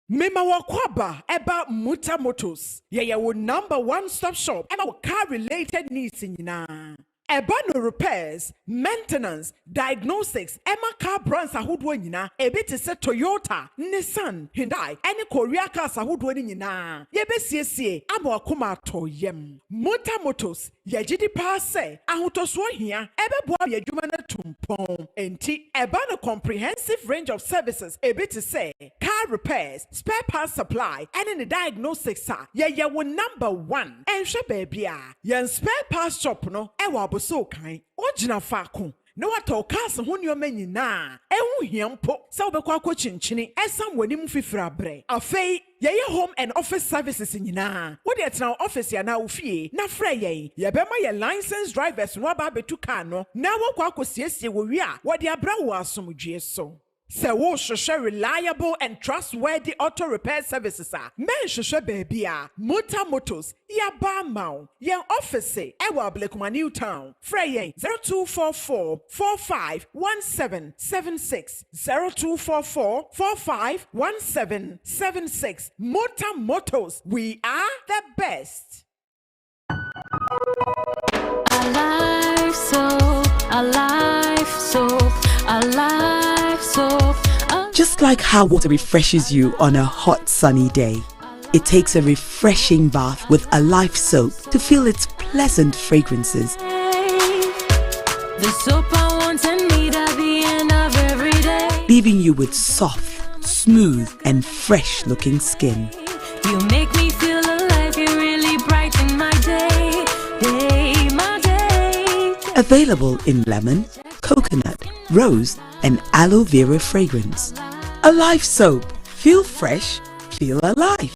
Mema wakwaba eba Muta Motors. Yeye wo number 1 stop shop and our car related needs nyina. Eba no repairs, maintenance, diagnostics, Emma car brands ahodoɔ nyina. Ebi te sɛ Toyota, Nissan, Hyundai, any Korea cars ahodoɔ nyina. Yebesiesie ama akoma toyem. Muta Motors, yɛgidi pa sɛ ahotosoɔ hia ɛbɛboa yɛdwuma na tumpɔn. Enti eba no comprehensive range of services. Ebi te sɛ car repairs, spare parts supply, and in diagnostics a yɛyɛ wo number 1. Ɛnhwɛ baabi a yɛn spare parts shop no ɛwɔ so kind, Ojina Faku. No what all cast who you many na, ewu hiampo, Salbequa chinchini, and some wedding fifrabre. A fay, ye home and office services in na. What yet now office ya now fee, na frey, ye bema your licensed drivers no babe to cano, now walk was yes, we are, what ya brow some so. Sewo shoshe reliable and trustworthy auto repair services are. Men shoshe baby are. Muta Motors, ya ba mau. Yen office, ewa Blekuma New Town. Frey 0244 451776. 0244 451776. Muta Motors, we are the best. Alive soap. Just like how water refreshes you on a hot sunny day, it takes a refreshing bath with Alive soap to feel its pleasant fragrances. The soap I want and need at the end of every day, leaving you with soft, smooth and fresh looking skin. You make me feel alive, you really brighten my day, my day. Available in lemon, coconut, rose and aloe vera fragrance. Alive soap. Feel fresh, feel alive.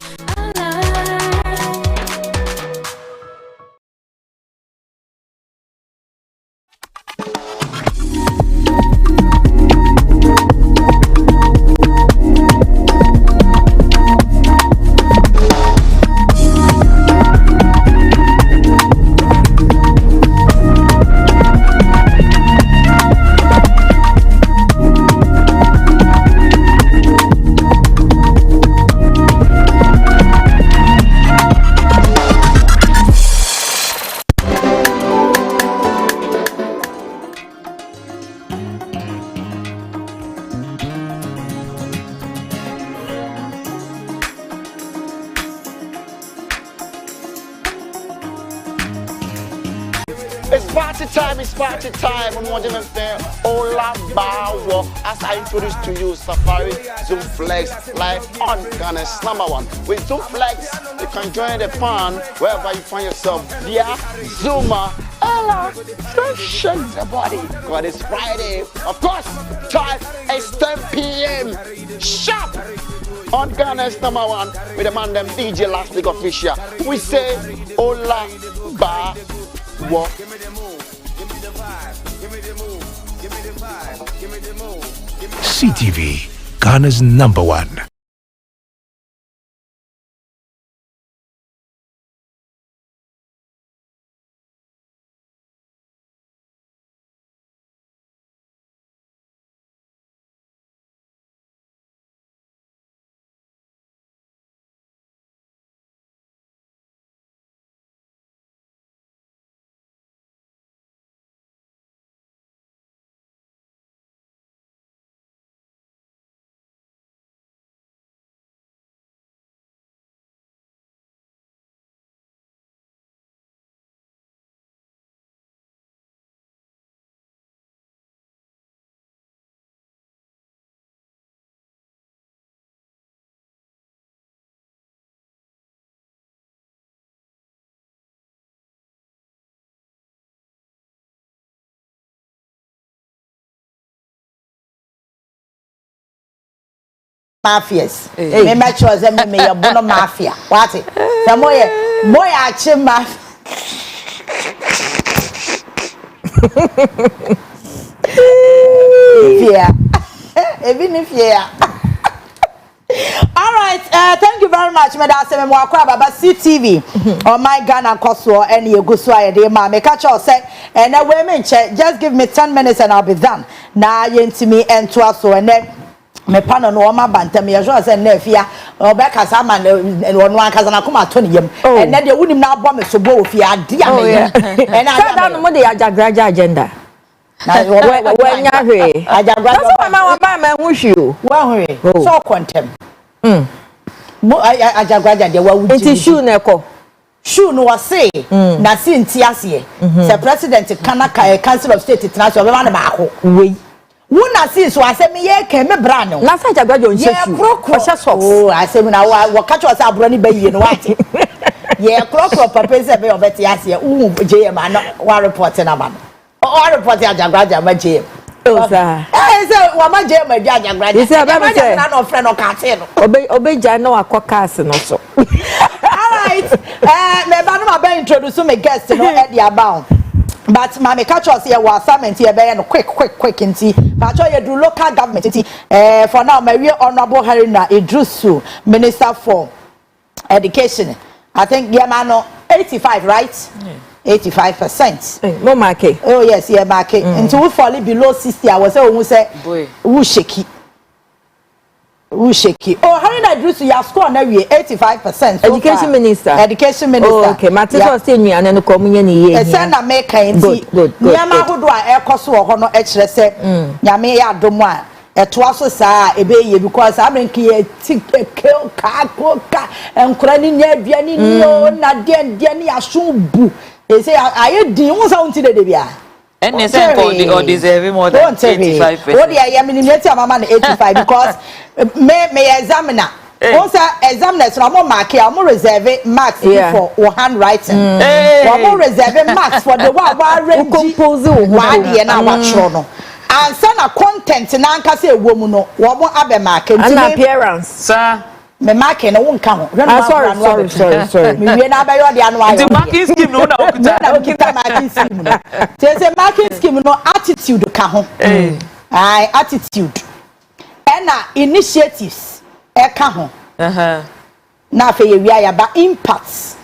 It's party time. I'm watching the fair. Obaapa. As I introduce to you, Safari Zoom Flex live on Ghana's #1. With Zoom Flex, you can join the fun wherever you find yourself via Zoomer. Ella, don't shake the body. God, it's Friday. Of course, time is 10 p.m. Sharp on Ghana's #1 with the man them DJ Last Week Official. We say Obaapa. CTV, Ghana's #1. Mafias. Me match was a me a bono mafia. What it? Some boy achi mafia. Fear. Even if yeah. All right, thank you very much, Madam Sememwakwa Baba CTV on my Ghana NKOSUO and Yegusu Ayedema. Me catch us and a women check. Just give me 10 minutes and I'll be done. Now yentimi and to us so and then me pano no ma banta me so say na afia obeka sama no ankaza na kuma to ne yam and then they wonim na abo me so bo ofia ade am and I no mo dey ajagraja agenda na wanya hwe ajagraja so mama ba ma hu hwi o wa hwe so contem mo ajagraja de wa wuji nti shoe na ekọ shoe no say na si nti ase say president council of state international be ma na ba ko we Wuna see so asem ye ke me bra no. Na sa jagwa jo nche shoe. O sha socks. Oh, asem na wa catch us abro ni ba yie no wati. Ye krokro papa se be obeti ase u je ma no wa report na ma no. O report ajagwa jama je. O sa. Say wa ma je ma ajagwa. You say ba say na no friend no ka te no. Obeja na akoka no so. All right. Me ba no ma be introduce me guest no e dia bound. But mama catch us here was assignment here be no quick nti but you do local government nti for now my honorable Harina Idrusu Minister for Education. I think yeah no 85 right? 85%. No market. Oh yes, yeah market. Until we fall below 60 I was say who shaky. Who shaky? Oh, Harina Idrusu you have scored na we 85%. Education Minister. Education Minister. Oh, okay. Matisa say me and no come nye ni ye. Say na make nti. Nyama hodo a ekoso ho no e kire se. Nyame ya domo a eto aso saa ebe ye because abrenke ye ka enkora ni nya aduani ni o na de ni asumbu. E say aye din won sa unti de bia. And they say or deserve more than 85%. What I am in the mama 85 because may examiner. Also examiners no more mark here, more reserve marks for handwriting. More reserve marks for the one compose one day na watch no. And sana content na anka say woman no, wo mo abe mark and appearance. Sir me mark no won ka ho. Sorry. Me we na abayo de anu ayo. The marking scheme no na okuta marking scheme no. Say marking scheme no attitude ka ho. Attitude. And initiatives e ka ho. Na fe ye wi ayaba impacts.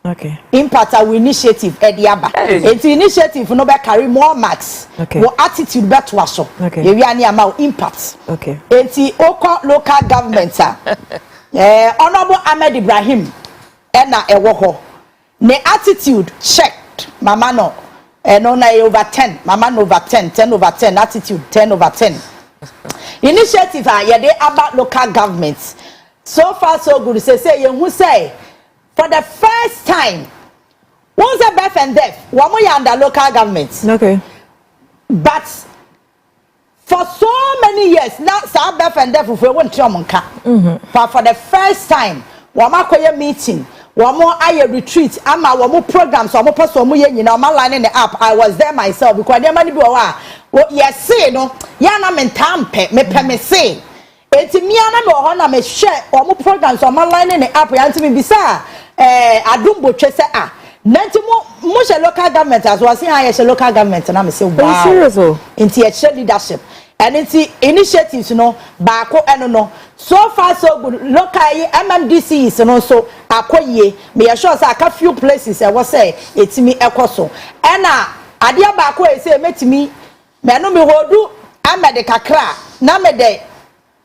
Okay. Impact our initiative e de aba. Enti initiative no be carry more marks. Wo attitude be to aso. Ye wi ani ama impact. Okay. Enti oko local government Honorable Ahmed Ibrahim na ewo ho. Ne attitude checked. Mama no. No na over 10. Mama no over 10. 10 over 10. Attitude 10 over 10. Initiative ye dey about local governments. So far so good. Say you who say for the first time once a and deaf. One more under local government. Okay. But for so many years, now some deaf and deaf if we want to but for the first time, one more meeting, one more I retreat, and my one more programs, one more person, you know, my line in the app. I was there myself because there money be what yes, say no, yana men tampe, me say. It's me and me me share one more programs on my line in the app. And me bisa, adumbo chese ah. Nanti mo local government as was saying I local government and I say wow. Serious? Into a leadership. And it's initiatives, you know, bako and no. So far so good. Local MMDC is and also akoye. Me assure say a few places I was say it's me NKOSUO. And adia bako say met me. Me no me wodu amede kakra na me de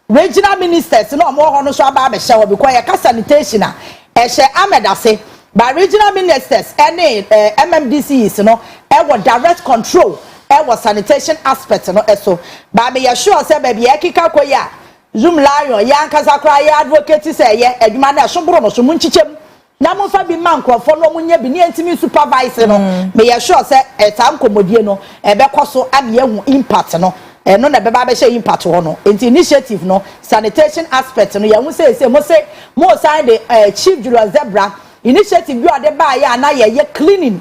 regional ministers no more hono so aba be show because ya sanitation a e she ameda say by regional ministers any MMDC is no e direct control. Was sanitation aspect no eso ba me ya sure say baby ekika koya zoom lion ya nkasa kra ya advocate say ye adwuma na sobro no so munchichem na mo fa bi man krofo no munya bi ne antimi supervise no me ya sure say etam komodie no e be koso am ye hu impact no no na be ba be share impact ho no initiative no sanitation aspect no ya hu say mo sign the chief Julius Zebra initiative bi ade ba ya na ye cleaning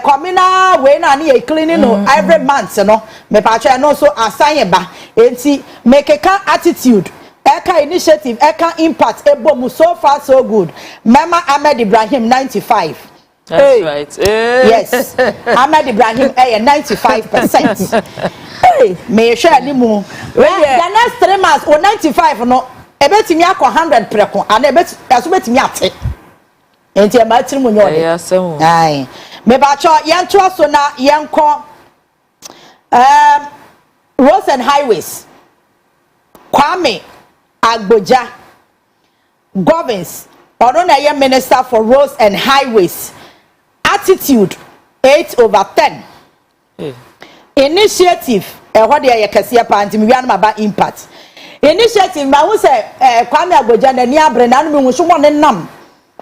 communal way na ni cleaning no every month no me pa no so assign ba enti make a attitude eka initiative eka impact ebomu so far so good Mama Ahmed Ibrahim 95. That's right. Yes. Ahmed Ibrahim 95%. Hey, me share ni mu. The next 3 months or 95 no ebetimi akọ 100 preko and ebetimi ate. Enti e ma tiri mu nyode. Ai. Me ba cho yanto so na yanko roads and highways. Kwame Agboja governs or na ye minister for roads and highways. Attitude 8/10. Initiative what dey yakase pa anti me wian ba impact. Initiative ma hu say Kwame Agboja na ni abre na no me hu so mo ne nam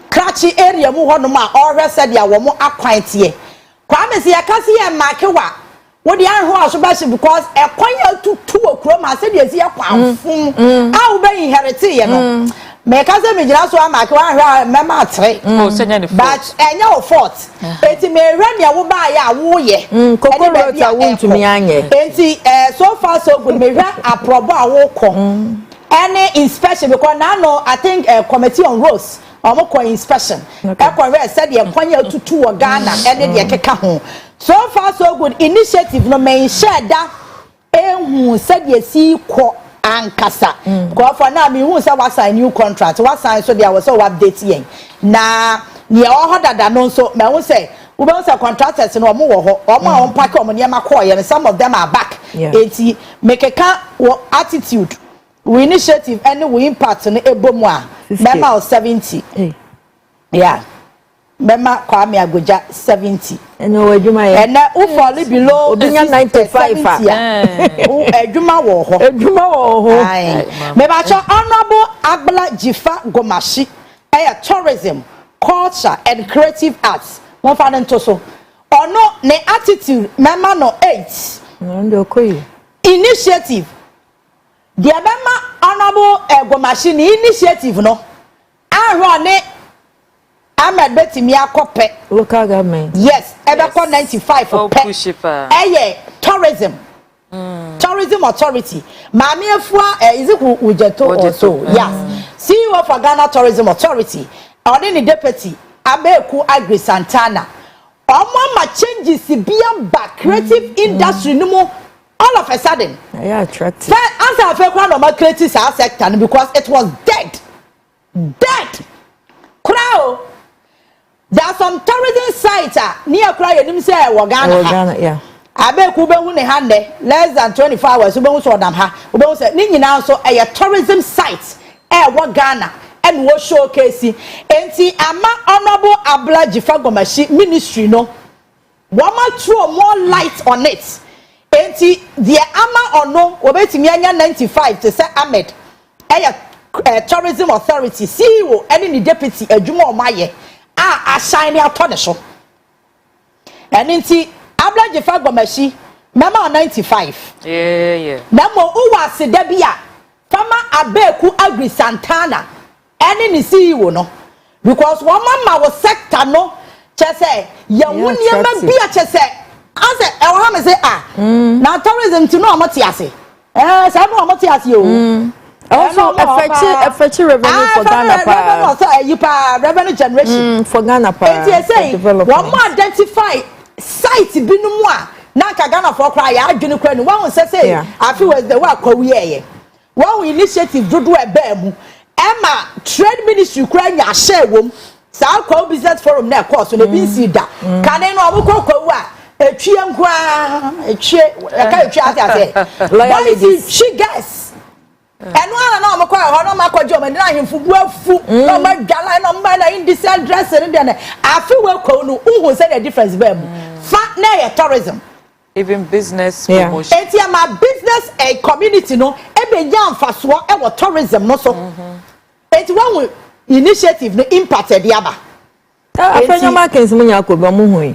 Krachi area mu hono ma already said ya wo mo akwan tie. Kwame se yakase ye makewa. Wo dey anho aso ba because ekwan ya tutu okro ma se dey si yakwanfun. A wo be inherit ye no. Me kase me jira so amakewa ahwa mema atre. But enya wo fault. Enti me hwe ne wo ba ya wo ye. Kokoro ta wo ntumi anye. Enti so far so good me hwe aprobo a wo ko. Any inspection because now no I think committee on roads Omoko inspection. Ekwa said the kwanya tutu wa Ghana ene de keka ho. So far so good initiative no men share da ehu said ye si ko ankasa. Ko for now me hu say we sign new contract. We sign so there was so update yen. Na ne o hodada no so me hu say we be say contractors no omo wo ho. Omo on pack omo ne makọ ye some of them are back. Enti make a attitude. We initiative any we impact no ebomu a member 70. Yeah. Member Kwame Agboja 70. And adwuma ye. And na who fall below obinya 95 adwuma wo ho. Adwuma wo ho. Me ba cho honorable Agbala Jifa Gomashi tourism, culture and creative arts. One fa nto so. Ono ne attitude member no 8. Ndo koyi. Initiative the member honorable Gomashi initiative no run Ahmed Betimi akope local government. Yes, ebeko 95 for tourism. Tourism authority. Mami efua is it Ujeto also? Yes. CEO for Ghana Tourism Authority. Only deputy Abeku Agri Santana. Oma changes the back creative industry no more. All of a sudden, yeah, attractive. Answer a fake one of my creative sector because it was dead. Crowd. There are some tourism sites near Cry and say Ghana. Yeah. I bet Kuba ne hande less than 24 hours. Ubo so dam ha. Ubo say Nini now so a tourism site. Ghana and what showcase. Enti ama honorable Abla Jifagomashi ministry no. Wama throw more light on it. Enti the ama or no obetimi anya 95 to say Ahmed tourism authority CEO any deputy adwuma omaye a shine atone so and inti ablaje fa gomashi mema 95 yeah na mo uwase da bia fama abeku agri Santana ene ni CEO no because one mama was sector no chese ya wuni ma bia chese ase e wo ha me say na tourism ti no amatiase say no amatiase o also affect revenue for Ghana pa revenue generation for Ghana pa it say one more identify site binum a na ka Ghana for cry ya adwene kra ni one say afi was the wa kwawiye one initiative dodo e ba mu Emma trade ministry kra nya share wom sa kwa business forum na course no bi si da kan no obukọ kwawu a etwie nkwa etwie ka etwie ase loyalty she guys enu ana na omukọ ho no makọje o me na ahemfu buafu no madwala no mba na indecent dressing de na afi we kwa no uhu say the difference ba mu fa na ye tourism even business promotion enti ama business a community no ebe nya mfaso e wo tourism no so enti one initiative no impacted yaba afenya markets munya ko ba mu hu we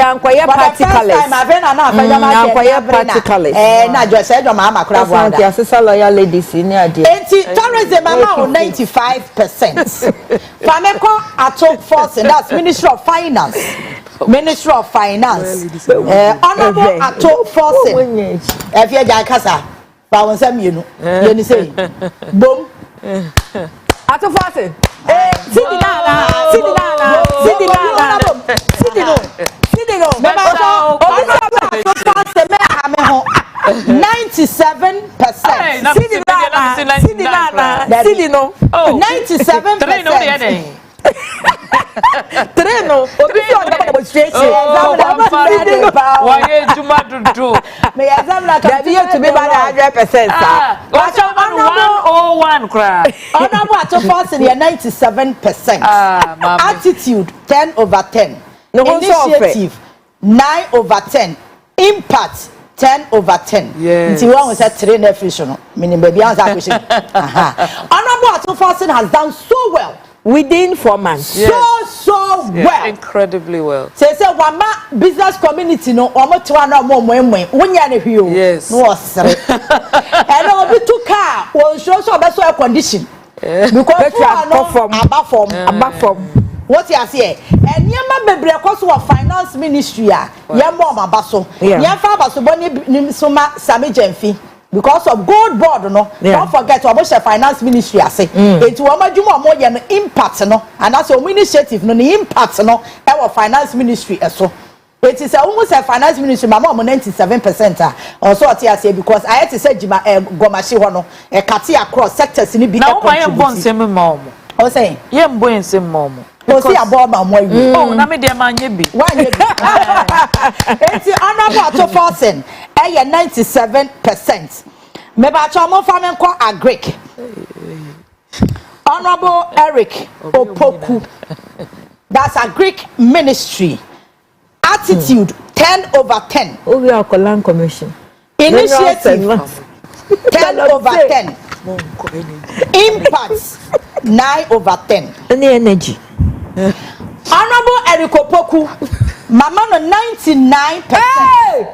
ankoye practicalist ankoye practicalist na jo say jo ma makura bo ada asesa loyal ladies ni ade enti tourism ama 95% fameko ato force that's Ministry of Finance honorable ato force if you ja kasa ba won sam yenu yenu say bom ato force Sidi no. Mema so obi me ame ho 97%. Sidi no. 97%. Treno, obi fi on demonstration. Why juma do? Me exam na ka to be by 100%. What's 101 cry? Honorable at force in 97%. Attitude 10/10. Initiative 9/10. Impact 10/10. Yes. Nti one say train efficient no. Meaning baby answer question. Honorable at force has done so well. Within 4 months. Yes. So well. Incredibly well. Say wama business community no omo twa na omo moemwe wonya ne hwio. Yes. No osre. And obi to car won show so be so condition. Because you are not above form. What you say? And yema bebre koso of finance ministry a yema omabaso. Yemfa abaso boni soma sami jemfi. Because of gold board no don't forget about the finance ministry ase it wo madwuma mo ye no impact no and that's your initiative no the impact no our finance ministry eso it is almost a finance ministry mama 97% also ati because I had to say jima gomashi ho no e kate across sectors ni bi na o ma bon nsem ma omo o say ye mbo nsem ma omo o si abo ma mo ayi oh na me de ma nye bi it's honorable to forcing 97%. Meba chomo famen ko agric. Honorable Eric Opoku. That's a Greek ministry. Attitude 10/10. Oh, we are land commission. Initiative 10/10. Impact 9/10. Any energy. Honorable Eric Opoku. Mama no 99%. Hey!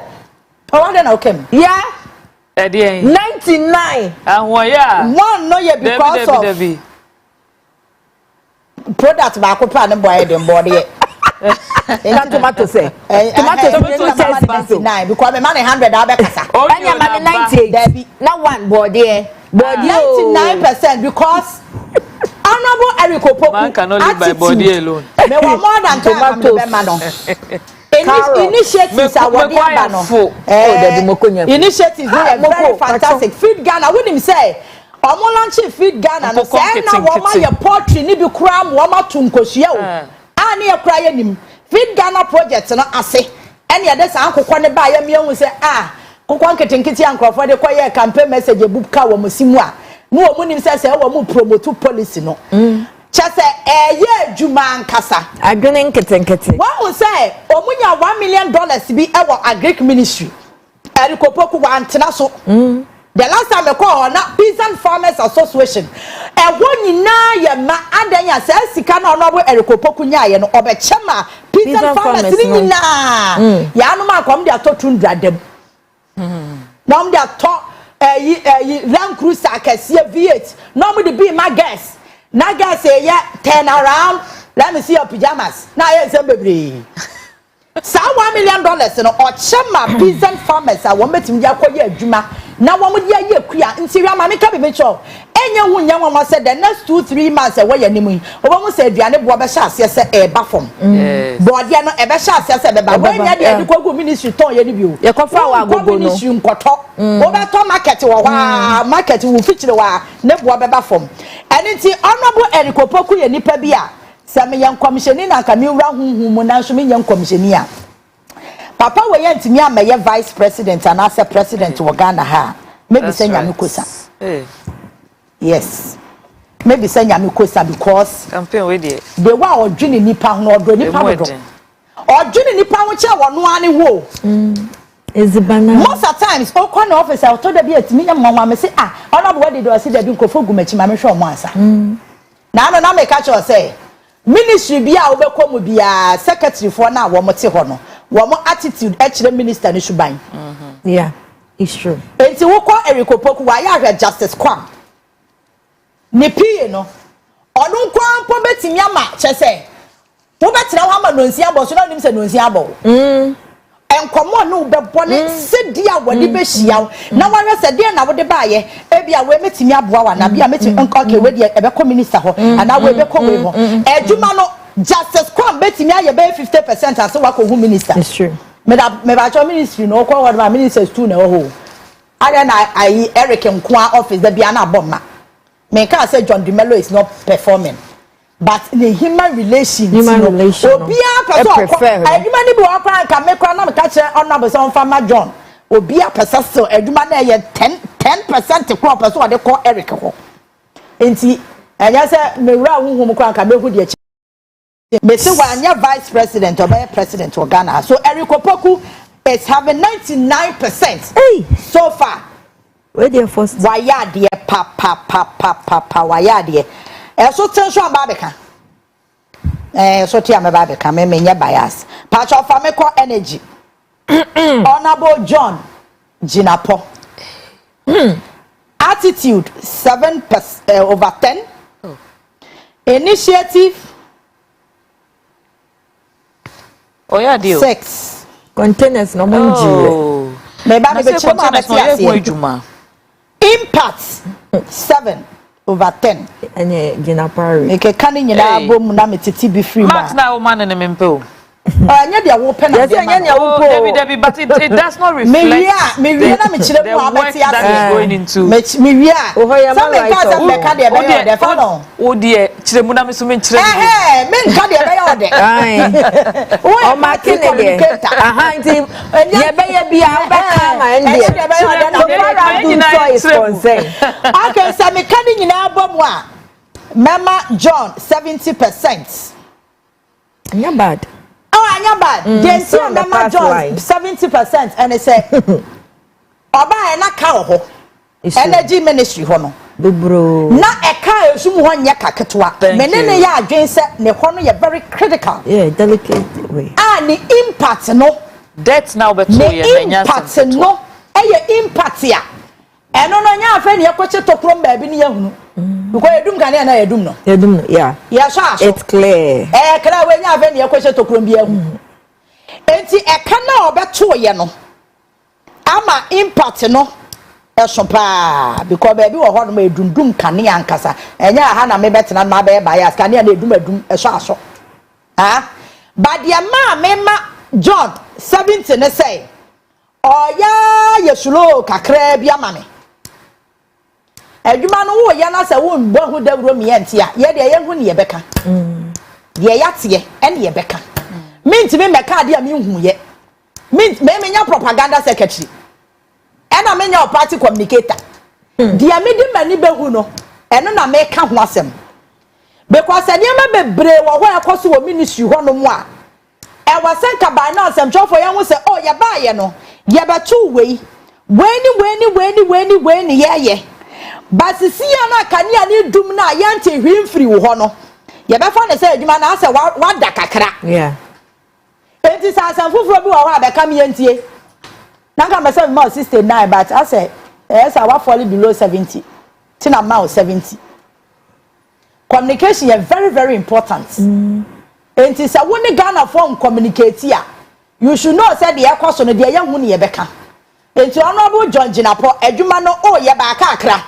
Oh, then okay. Yeah. 99. And one no ye because of product ba ko plan boy dem body. Tomato say. Tomato 99 because me man 100 abekasa. Anya man 98. Na one body. Body 99% because honorable Eric Opoku. Man cannot live by body alone. Me want more than tomatoes. Initiatives are what they are no. Initiatives are very fantastic. Feed Ghana, when him say, Omo launch Feed Ghana, no say na woma your poultry ni bi kram woma to NKOSUO. Ani e kra nim. Feed Ghana project no ase. Ene de san kokọ ne ba ya mienu say kokọ nketenkete ankrofo de koye campaign message e buka wo musimu a. No omo nim say wo mu promote policy no. Chase ye juma nkasa adwene nketenkete one say omunya $1 million bi e wo agric ministry erikopoku wa antena so the last time I call na peasant farmers association e wo nyina ye ma adanya say sika na onobo erikopoku nya ye no obechema peasant farmers ni na ya no ma kom dia to 200 dem nom dia to Land Cruiser akese V8 no mo de be my guess na guess ye turn around let me see your pajamas na ye sem bebre sa $1 million no o chema peasant farmers a wo metim dia koye adwuma na wo mo dia ye kua nti wi ama me ka be mecho enye hu nya wo say the next 2-3 months we ya nimu obo mo say aduane bo be sha ase se e ba fom bo dia no e be sha ase se be ba we nya dia dikogu ministry ton ye ni bio ye kofa wa gogo no ministry nkoto wo be to market wo wa market wo fichire wa ne bo be ba fom eni nti honorable erikopoku ye nipa bi a se me yan commissioner na ka mi wura hunhun mu na so me yan commissioner papa we yan timi ameye vice president and as president wo Ghana ha maybe say nyame kosa yes maybe say nyame kosa because campaign we dey the wa odwini nipa ho odro nipa do odwini nipa ho che wono ane wo ezibana most of times o kwa na office I told be atimi nyamwa me say honorable we dey do say dey nkofo gumachi ma me hwe omo ansa na no na me ka che say ministry bia obekọ mu bia secretary for na wo mote ho no wo mo attitude actually minister ni suban yeah it's true enti wo kwa erikopoku wa ya hwe justice kwam ne pie no onu kwa mpo betimi ama che se wo betra ho ama nonsi abo so na nim se nonsi abo enkomo no bebone sedia wodi be hia na ware se de na wode baaye e bia we metimi aboa wa na bia metimi enkoke we de ebe ko minister ho ana we be ko we ho ejuma no justice kwam betimi aye be 50% as wa ko hu minister it's true me ba cho ministry no ko word ma ministers too na ho ada na ai Eric Nkwa office da bia na aboma me can say John Dumelo is not performing but the human relations obia person aduma ni bi wa kwa ka me kwa na me ka kire honorable son farmer John obia person so aduma na ye 10% kwa person o de call Eric ho enti anya say me wura huhum kwa ka me hu de me say wa anya vice president or president of Ghana so Eric Opoku is having 99% so far where they first waya de pa waya de so tension ababeka so tia me babeka me nya bias patch of fameko energy honorable John Jinapo attitude 7% initiative yeah deal 6 containers no monji me ba me be choma be impact 7/10 enye Jinapari eke kani nyina bom na metiti bi free max na woman ne mempe anya dia wo pe na yes anya nya wo Debbie but it does not reflect me wi na me chire mu abeti ase going into me wi a so me ka say me ka de be yo de fa no wo de chire mu na me so me chire me nka de be yo de o ma kene de aha nti ye be ye bia be ka ma ende de be yo de no so is concerned okay so me ka ni nyina bom a mama John 70% anya bad anya bad they see mama John 70% and they say oba e na ka ho energy ministry ho no bubro na e ka esum ho nya kaketwa menene ya adwen se ne ho no ye very critical yeah delicate way the impact no death now be to ye nya impact no impact ya eno no nya afa ne yakoche tokrom ba bi ne yahunu because edum kan na edum no yeah sha it's clear kra we nya afa ne yakoche tokrom bi yahu enti e ka na obeto ye no ama impact no esopa because ba bi wo ho no ma edundum kan ne ankasa enya ha na me betena ma ba bias kan ne edum eso aso but the ma John 70 ne say oya yesulo kakra bi amame adwuma no wo ya na se wo mbo hu dawro mi entia ye de ye hu ne ye beka ye yate ene ye beka mint me meka de am hu ye mint me nya propaganda secretary ena me nya party communicator dia me di mani be hu no eno na me ka ho asem because ene ma bebre wo ho ekoso wo ministry ho no mu a e wasenka by now asem chofo ye hu se oh ye ba ye no ye betu weni ye but si ya na kania ni dum na ye nte hwimfiri wo ho no ye be fa ne se adwuma na ase wa da kakra yeah enti sa san fufuro bi wo ho abeka me yentie na ka me say me 69 but I say yes I wa fall below 70 tina ma 70 communication is very very important enti sa woni Ghana form communicate ya you should know say the ekoso no de ye hu ne ye beka enti honorable John Jinapo adwuma no o ye ba aka akra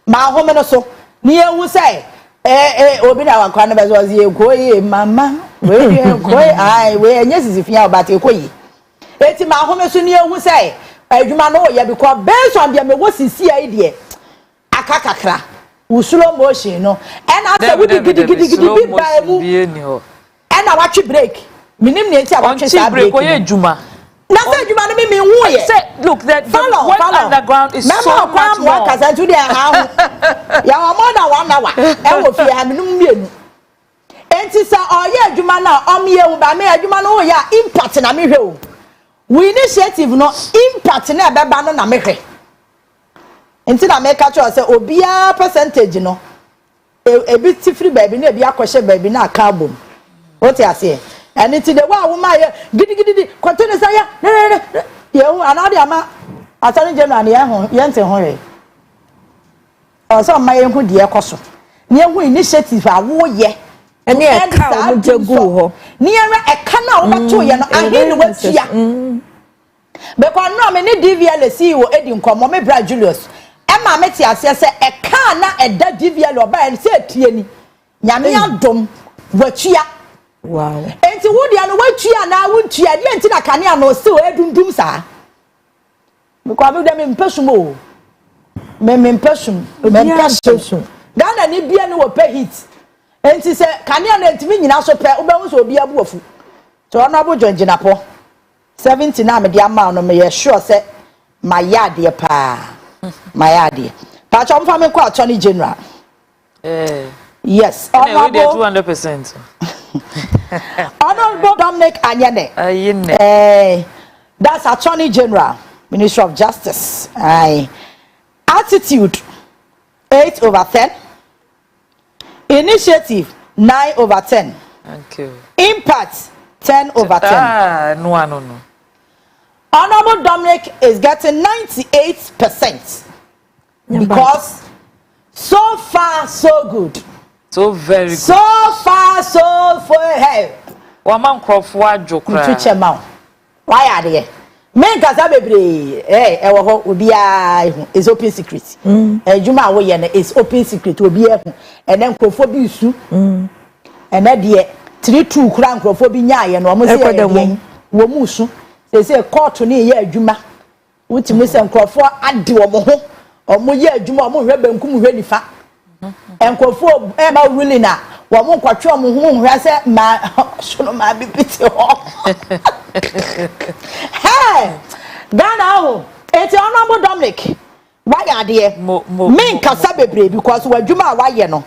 ma home no so ni ehu say obi na wankwa na bezo zi ekoyi mama we ekoyi ai we enye sisifia obata ekoyi enti ma home so ni ehu say adwuma no o ye because based on the me wo sisi ai de aka kakra wo slow motion no and after we gidi ba mu and I watch break minim ne enti I watch break o ye adwuma na say adwuma no me hu ye say look that the work underground is so much more kasa to there ha ya wa more than 1 hour e wo fi ha minum mienu enti sa oye adwuma na omye hu ba me adwuma no ya impact na me hwe o we initiative no impact na be ba no na me hwe enti na me ka cho say obia percentage no e bi tifri ba bi na bi akohye ba bi na aka bom what you say and it's the one woman gidi continue say yeah another ama attorney general na ho yente ho ye so my hu de ekoso ne hu initiative awo ye ene e ka o jegu ho ne era e ka na wo beto ye no ahin wa tia because no me ne DVL CEO edi nkomo me bra Julius e ma me ti ase se e ka na e da DVL oba en se tie ni nyame adom wa tia. Wow. Enti wudi anu watua na wuntua de enti na kane ano se o edundum sa. Because we dem impesum o. Me impesum. Ghana ni bia ni wo pe hit. Enti se kane ana enti nyina so pe obehu so obi abu afu. So honorable John Jinapo 70 na me de ama no me sure se my yard ye pa. My yard. Pa chom fa me kwa attorney general. Yes, honorable 200%. Honorable Dominic Anyane. That's Attorney General, Ministry of Justice. Attitude 8/10. Initiative 9/10. Thank you. Impact 10/10. No. Honorable Dominic is getting 98% because so far so good. So very good. So far, so for hey. Woman crofo adwokra. Tuche ma. Why are they? Men kaza bebre e wo ho obi a is open secret. Ejuma wo ye na is open secret obi e hu. Ene nkrofo bi su. Ene de 32 kura nkrofo bi nya ye no mo se ye wo mu su. Se court ni ye adwuma. Wutimi se nkrofo ade wo mo ho. Omo ye adwuma omo hwe bankum hwe nifa. Enkofo e ma ruling na wo mo kwatwe mo hu hwa se ma sono ma bibiti ho hey Ghana ho eti honorable Dominic why are there men kasa bebre because wadwuma wa ye no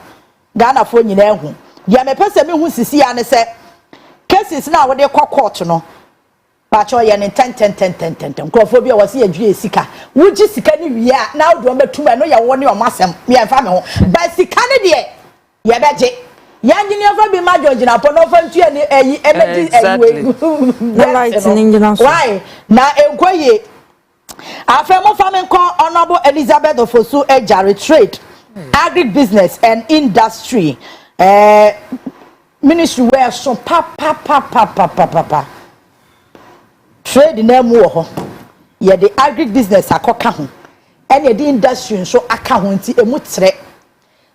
Ghana fo nyina ehu dia me pese me hu sisi ya ne se cases na wo de court no ba cho ye ne 10 nkofo bi a wo se adwue sika wuji sika ni wi a na wo do betum no ye wo ne o masem me enfa me ho ba sika ne de ye beje ya engineer fa bi ma jojina po no fa ntua ni eyi emedi why na enkoye afemo fa me nko honorable Elizabeth Ofosu Ejare trade agri business and industry ministry where so pa trade na mu ho ye the agri business akoka ho ene the industry so aka ho nti emu tre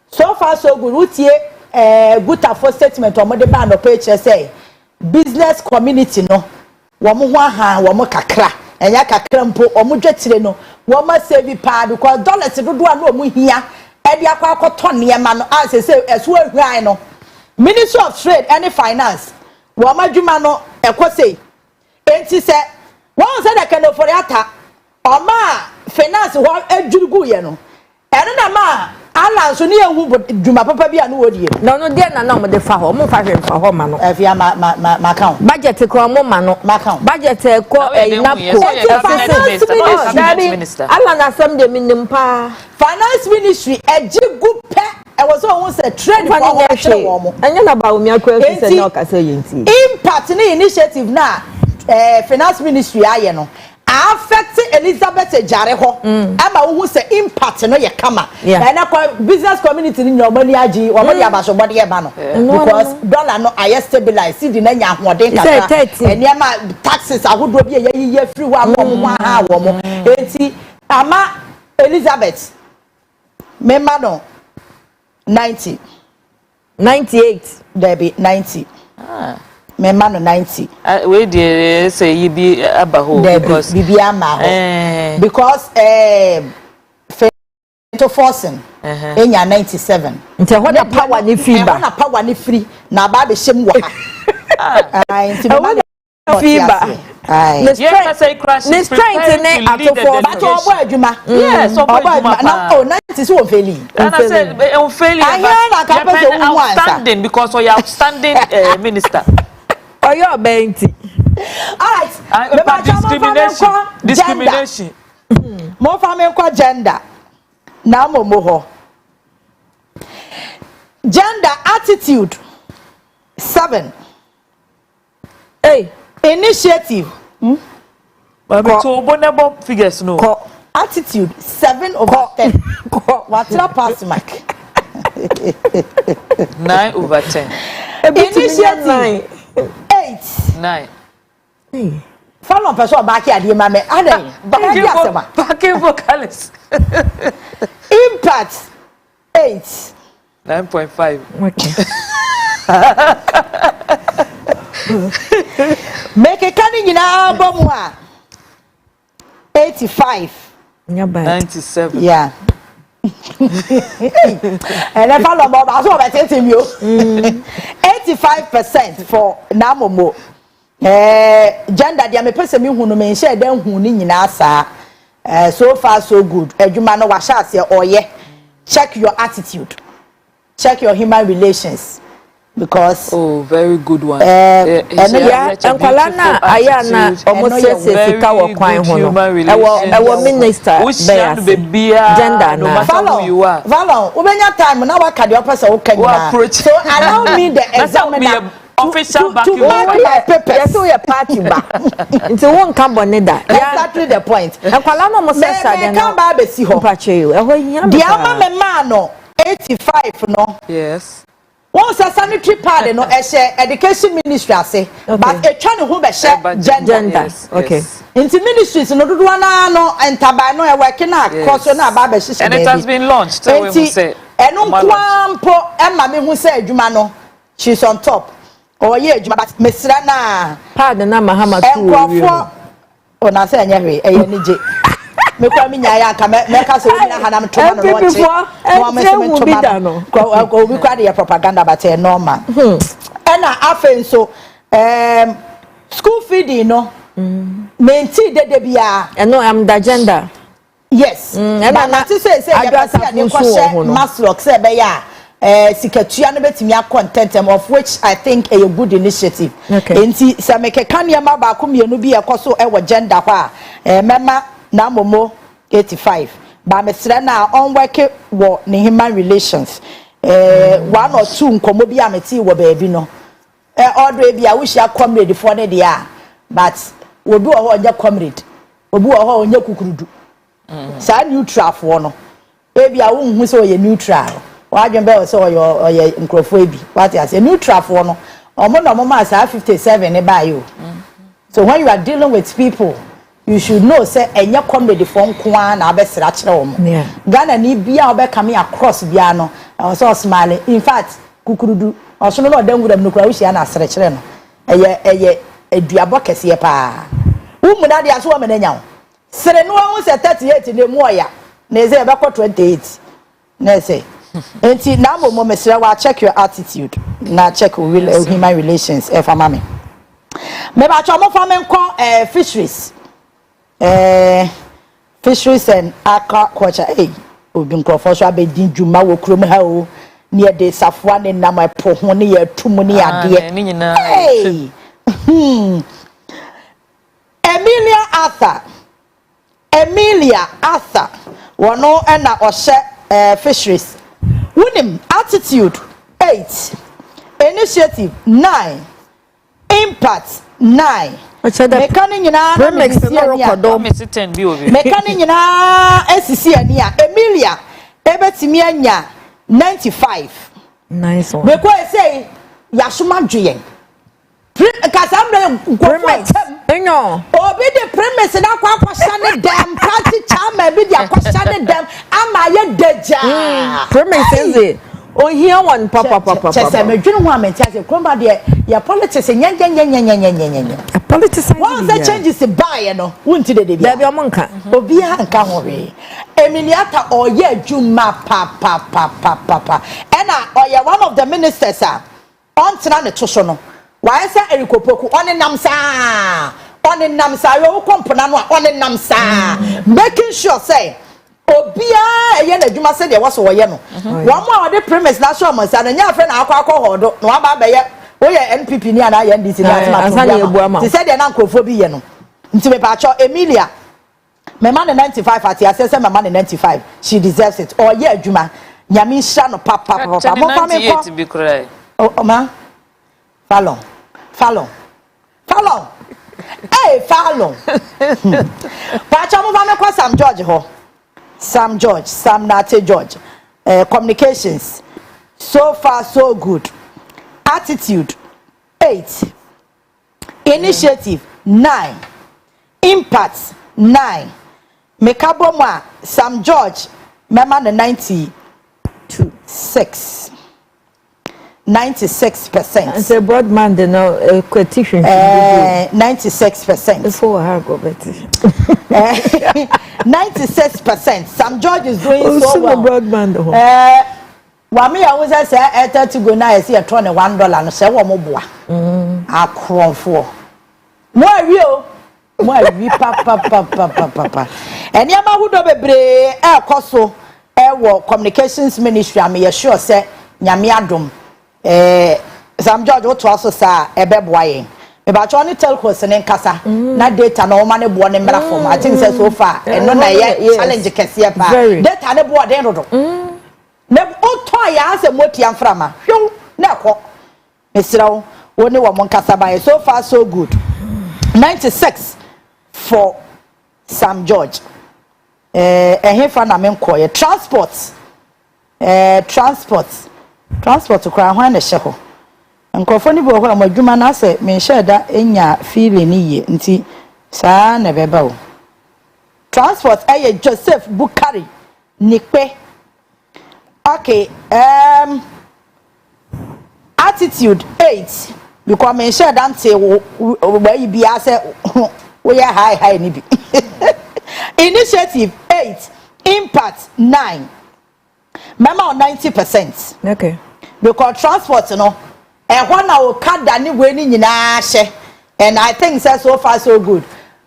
so far so good utie good for statement o mo de ba no page say business community no wo mo ho aha wo mo kakra enya kakra mpo o mo dwetire no wo ma save pa because dollars dodo a no mo hia e de akwa akoto ne ma no as say esu ahwan no Ministry of Trade and Finance wo ma dwuma no ekosei enti se won se da kano for ata o ma finance ho adwurugu ye no ene na ma ala so ne ehu dwuma papa bia no wodie no dia na mo de fa ho mo fa hwe fa ho ma no afia ma account budget ko mo ma no budget ko napco Minister ala na sam de minim pa finance ministry ejigu pe was almost a trade for and you about me impact initiative now finance ministry ayeno affect Elizabeth Jareho ama who say impact no ye kama and business community ni nyomani aji wamadi abasobode e ba no because dollar no aye stabilize see the nya ahoden kaka eniema taxes ahodo bi ye free wa mo ha wo mo enti ama Elizabeth member no 90 98 there be 90 member no 90 we dey say you be abaho because because to forcing enya 97 nti ho na power ni free ba na power ni free na ba be shem wo ha nti member fiba the strength ne atofo but obo adwuma yes obo adwuma na o 90 so failing and I said failing outstanding because we are outstanding minister or your benti all right discrimination mo family kwa gender na mo ho gender attitude 7 initiative but so bonable figures no attitude 7/10 what's that pass mark 9/10 initiative 8 9 follow person back here ma me backing vocalist impact 8 9.5 okay make a canning in album 85 97 yeah and I follow about as well telling you 85% for namomo gender dia me pese me hunu me share den hu ni nyina sa so far so good adwuma no wa sha ase oye check your attitude check your human relations because very good one enkwala na aya na omose sika wo kwan ho no ewo minister gender na valon ubenya time na waka de opese wo kanya so allow me the examiner official to my papers yes so your party ba nti won kan bone da exactly the point enkwala na omose sa de no kan ba be si ho mpache yo eho yin the ama me ma no 85 no yes once a sanitary pad no education ministry ase but e twa ne ho be share gender yes, okay into ministries no dodo na no entaba no e work na cross na ba be share and it has been launched so we say eno kwampo emma me hu say adwuma no she's on top oye adwuma but mesra na pad na mahama tu enkwafo ona say anya hwe eye nije me kwa mi nya ya ka me ka se obi na hanam to no no che no me se me to no ko obi kwa de propaganda but e normal na afen so school feeding no menti de bia no am the gender yes na na ti say ya pasi ade ko share maslock say be ya sikatua no betimi a content of which I think a good initiative enti se me ke kan ya ma ba ko mienu bi e ko so e wo gender kwa mema na momo 85 ba mesra na on work wo ne human relations one or two nkomo bi ameti wo ba bi no order bi a wo hia comrade for ne dia but obi wo ho nya comrade obi wo ho nya kukurudu sa neutral for no e bi a wo hu se oye neutral wa dwen be se oye nkrofo ebi what I say neutral for no omo no mo ma sa 57 ne ba yo so when you are dealing with people you should know say enya comedy for nkoa na abesra kire wo Ghana ni bia obekame across bia no so smile in fact kukurudu osono no danguram no kura wo hia na asre kire no eye eduabo kese pa umu na dia so wo menanya wo sere no wo se 38 ne mu oya na eze be ko 28 na say enti na mo mesra wa check your attitude na check human relations for mama me ba cho mo fa men ko fisheries fisheries and aquaculture obi nkrofo so abedin dwuma wo krom ha o ne de safua ne nam epo ho ne ya tumu ne ade Emilia Arthur wono na ohye fisheries wunim attitude 8, initiative 9, impact 9. Mekani nyina premix no record mekani nyina esisi ani a Emilia ebetimi anya 95. Nice one. Because say yasuma dwen kasamre premix enyo obi de premix na kwa kwasane dem party chama bi de kwasane dem ama ye deja premix is oh here one papa chese medwene ho amentiase kromba de ya politics nya politics one the changes buy no won't de bia bia omonka obi anka ho we Emiliata oye adwuma pa ena oye one of the ministers on tena ne to so no why say erikopoku on namsa yo kompona no on namsa making sure say obia eye na adwuma say de wo so wo ye no wo ma ode premise na so amansa na nya afre na akwa hodo no aba ba ye wo ye NPP ni ana ye NDC na atma ti say de na nkofo bi ye no nti me pa cho Emilia my man 95 at say my man 95 she deserves it or ye adwuma nyame hia no papa mo fa me ko oh ma Fallon hey Fallon pa cha mo fa me ko Sam George ho Sam Nate George communications so far so good attitude 8 initiative 9 impact 9 Mekaboma Sam George mema na 96% and say broadman they know quotation 96% before her go petition 96% Sam George is doing so well broadman wa me ya wo say to go na say $1 no say wo mo boa akronfo mo awie o mo awie papa eniama hudo bebre ekoso wo communications ministry am ye sure say nyame adom Sam George what also sa ebeboa yen me ba cho ni telcos ne nkasa na data na o ma ne bo ne mra form I think say so far eno na ye challenge kese pa data ne bo den dodo ne o to ya ase moti amframa hwo na ko mesirawo woni wo mon kasa ba so far so good 96 for Sam George hefa na menko ye transport kra ho na hye ho nkofo ni bo ho amadwuma na ase me sheda enya feeling ni ye nti saa na beba o transport eye Joseph Bukari Nikpe okay attitude 8 because me sheda ante where you be ase we are high ni bi initiative 8 impact 9 mema 90%. Okay. Because transport no one na okada ni we ni nyina hye and I think so far so good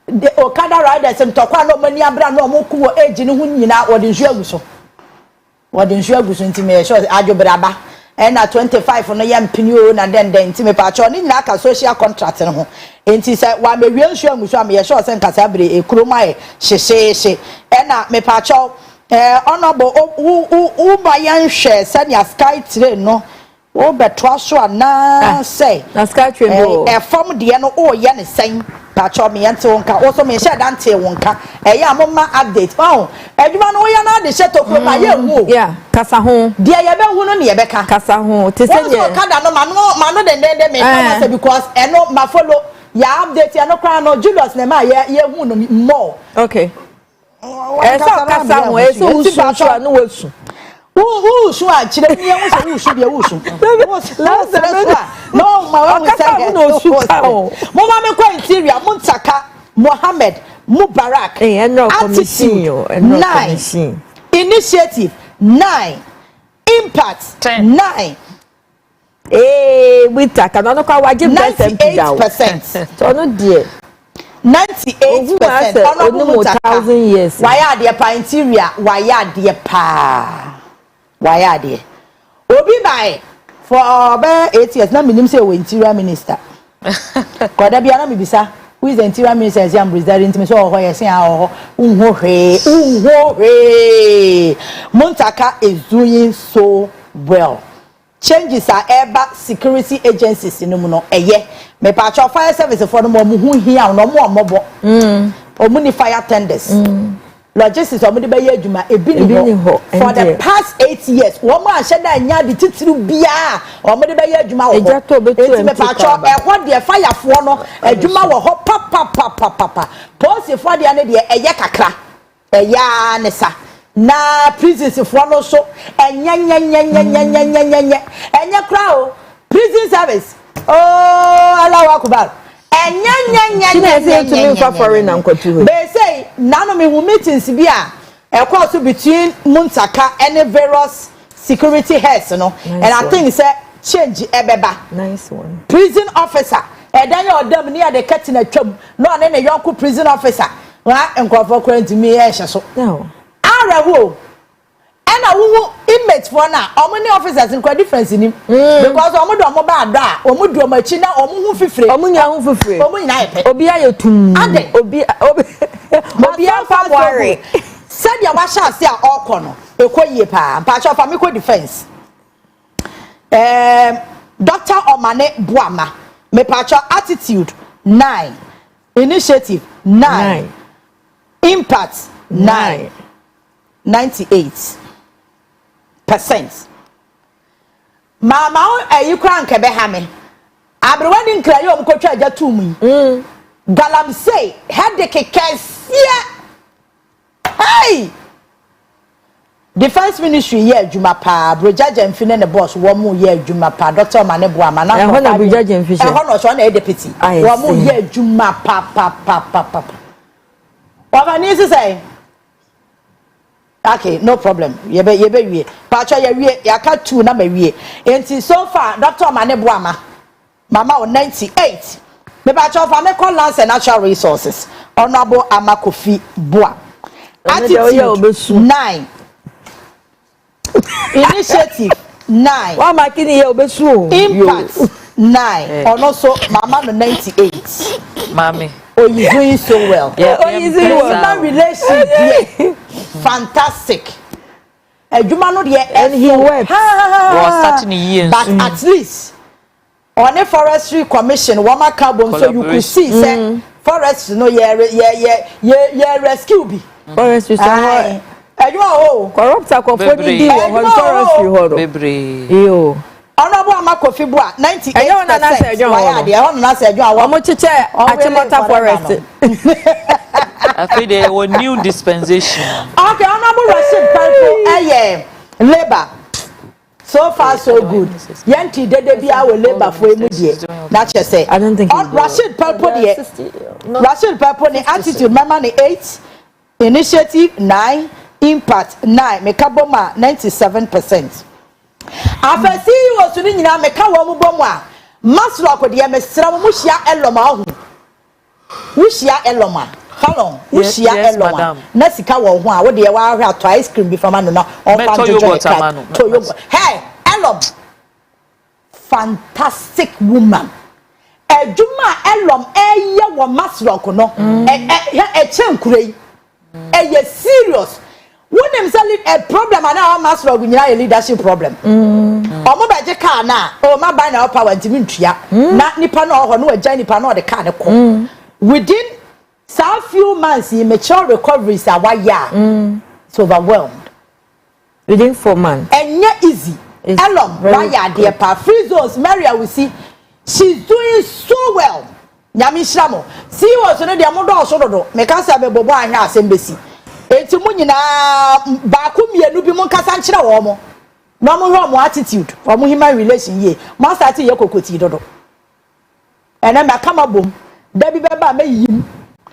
the okada riders mtokwa no mani abra no mo ku age ni hu nyina wode nsu aguso nti me sure ajobraba and na 25 no ya mpini o na den nti me pa cho ni nyina ka social contract no ho nti say wa me wie nsu aguso am ye sure say nkasa abre ekroma e hye and na me pa cho honorable u bayan hwe sanya sky train no o betwa so na say na sky train e form de no o ye ne sen pa cho me yente wonka o so me hye dante wonka ya mama update eduma no ya na de hye to pro ma ye hu yeah kasa ho de ye be hu no ne ye be ka kasa ho te say ye kada no ma no de me come say because no ma follow ya update ya no kra no Julius ne ma ye hu no more okay esa kasa ho eso usu anu wesu Who a chile ni who should be who no ma we say no mama me kwa interior Muntaka Mohammed Mubarak attitude 9 initiative 9 impact 9 we taka no kwa waje 98%. So no dear 98% almost 1,000 years. Why are there pa interior? Why are there pa? Why are there? Obi by for about 8 years. Now me say we interior minister. Koda bia na me bisa. Who is the interior minister? Yam president me so ho yes ya unho hwe. Muntaka is doing so well. changes are eba security agencies no mu no eye me pa cho fire service for no mo hu hia no mo omobo omuni fire tenders logistics omo de be ye adwuma ebi ni ho for the past 8 years wo mo ahye da nya de titiru bia omo de be ye adwuma wo enti me pa cho e ho de fire fo no adwuma wo ho papa police fo de ane de eye kakra eya ne sa na prisons fo no so enya kra o prison service oh Allahu Akbar enya foreign and kotu they say none of me who meetings bi a e course between Muntaka and various security heads no and I think say change ebeba nice one prison officer e dan your dam near the curtain atwam no na na yonko prison officer wa enkofo kwantimi e hye so no arawo na wo inmate for na omuni officers in difference ni because omudo omo ba do a omudo omachi na omu hu fifire omunya hu fifire omunya yepe obi ayetum ade obi afa worry said ya wa sha se a okono ekoyie pa pa cha fa me ko defense Dr. Omane Buama me pa cha attitude 9 initiative 9 impact 9 98%. Mama you kran ke be ha me. Abrewani nkrayo omkotwa aja tumu. Galam say headache kesia. Hey. Defense Ministry ye adwuma pa brojaja mfine ne boss wo mu ye adwuma pa Dr. Omane Buama na ho na brojaja mfishe. Ho no so na deputy. Wo mu ye adwuma pa. Wa ni say okay, no problem. Yebe wie. Pacho ye wie, yaka 2 na me wie. Enti so far Dr. Omane Buama mama o 98. Me pacho fa me call Lands and Natural Resources. Honorable Amakofi Bua. Attitude 9. Initiative 9. Wa makini ye obesu. Impact 9. Also mama no 98. Mami. Oh, you doing so well. Yeah, relation fantastic. Juma no there and he works. Was starting years. But at least on a forestry commission, one carbon so you could see say forest no rescue be. Forestry so corrupt akofoni di on forestry hodo. Yo. Honorable Amakofi Bua 98%. Ayo na na se adwan wa de ho na se adwan wa mo cheche Achimota forest. I feel there was new dispensation. Okay, Honorable Rashid Palpo labor. So far so good. Yanti dede bia we labor for emu die. Na che say. I don't think Rashid Palpo die. Rashid Palpo ni attitude mama ni 8, initiative 9, impact 9, mekaboma 97%. Afasi wo sunu nyina meka wo mu bomu a masro akode mesra mu hia eloma hu. Wuhia eloma. Hello, wuhia eloma. Na sika wo hu a wo de wa ahwe ato ice cream bi fama no na on fan to hey, elom. Fantastic woman. Ejuma elom eye wo masro ko no. Chenkure. Eye serious. When them say a problem and our master of leadership problem. Omo beje car na o ma buy na power ntimi ntua na nipa na ho no agya nipa na o de car ne ko. Within some few months he mature recoveries are why it's overwhelmed. Within 4 months. And yeah easy. Elom why ya dear pa free zones Maria we see she's doing so well. Nyami shramo. See was no dia mo do so do. Me kan say be bobo anya asembesi. Enti mu nyina ba ku mienu bi mu nkasa nkyere wo mo na mo hwe mo attitude wo mo human relation ye mo start ye kokoti dodo ena ma kama bom da bi beba mayim